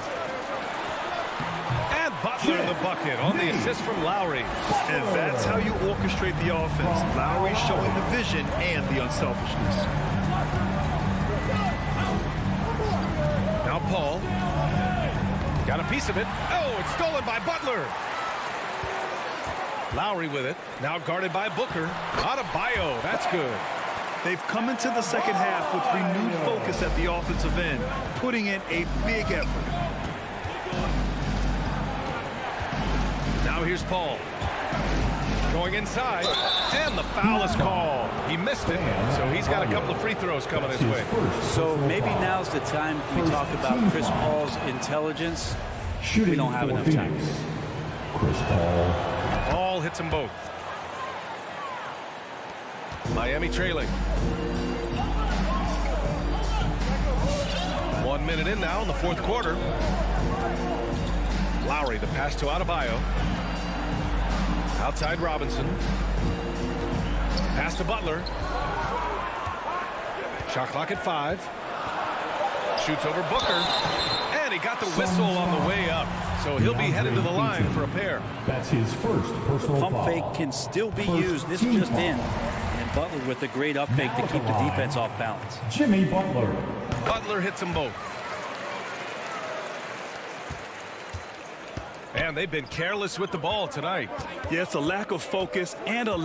And Butler in the bucket on the assist from Lowry. And that's how you orchestrate the offense. Lowry showing the vision and the unselfishness. Now Paul. Got a piece of it. Oh, it's stolen by Butler. Lowry with it. Now guarded by Booker. Adebayo. That's good. They've come into the second half with renewed focus at the offensive end, putting in a big effort. Now here's Paul. Going inside. And the foul is called. He missed it, so he's got a couple of free throws coming his way. So maybe now's the time we talk about Chris Paul's intelligence. We don't have enough time. Chris Paul. Paul hits them both. Miami trailing. 1 minute in now in the fourth quarter. Lowry, the pass to Adebayo. Outside Robinson. Pass to Butler. Shot clock at 5. Shoots over Booker. And he got the whistle on the way up. So he'll be headed to the line for a pair. That's his first personal Pump foul. fake can still be used. This just in. And Butler with a great up fake to keep the defense off balance. Jimmy Butler. Butler hits them both. And they've been careless with the ball tonight. Yeah, it's a lack of focus and a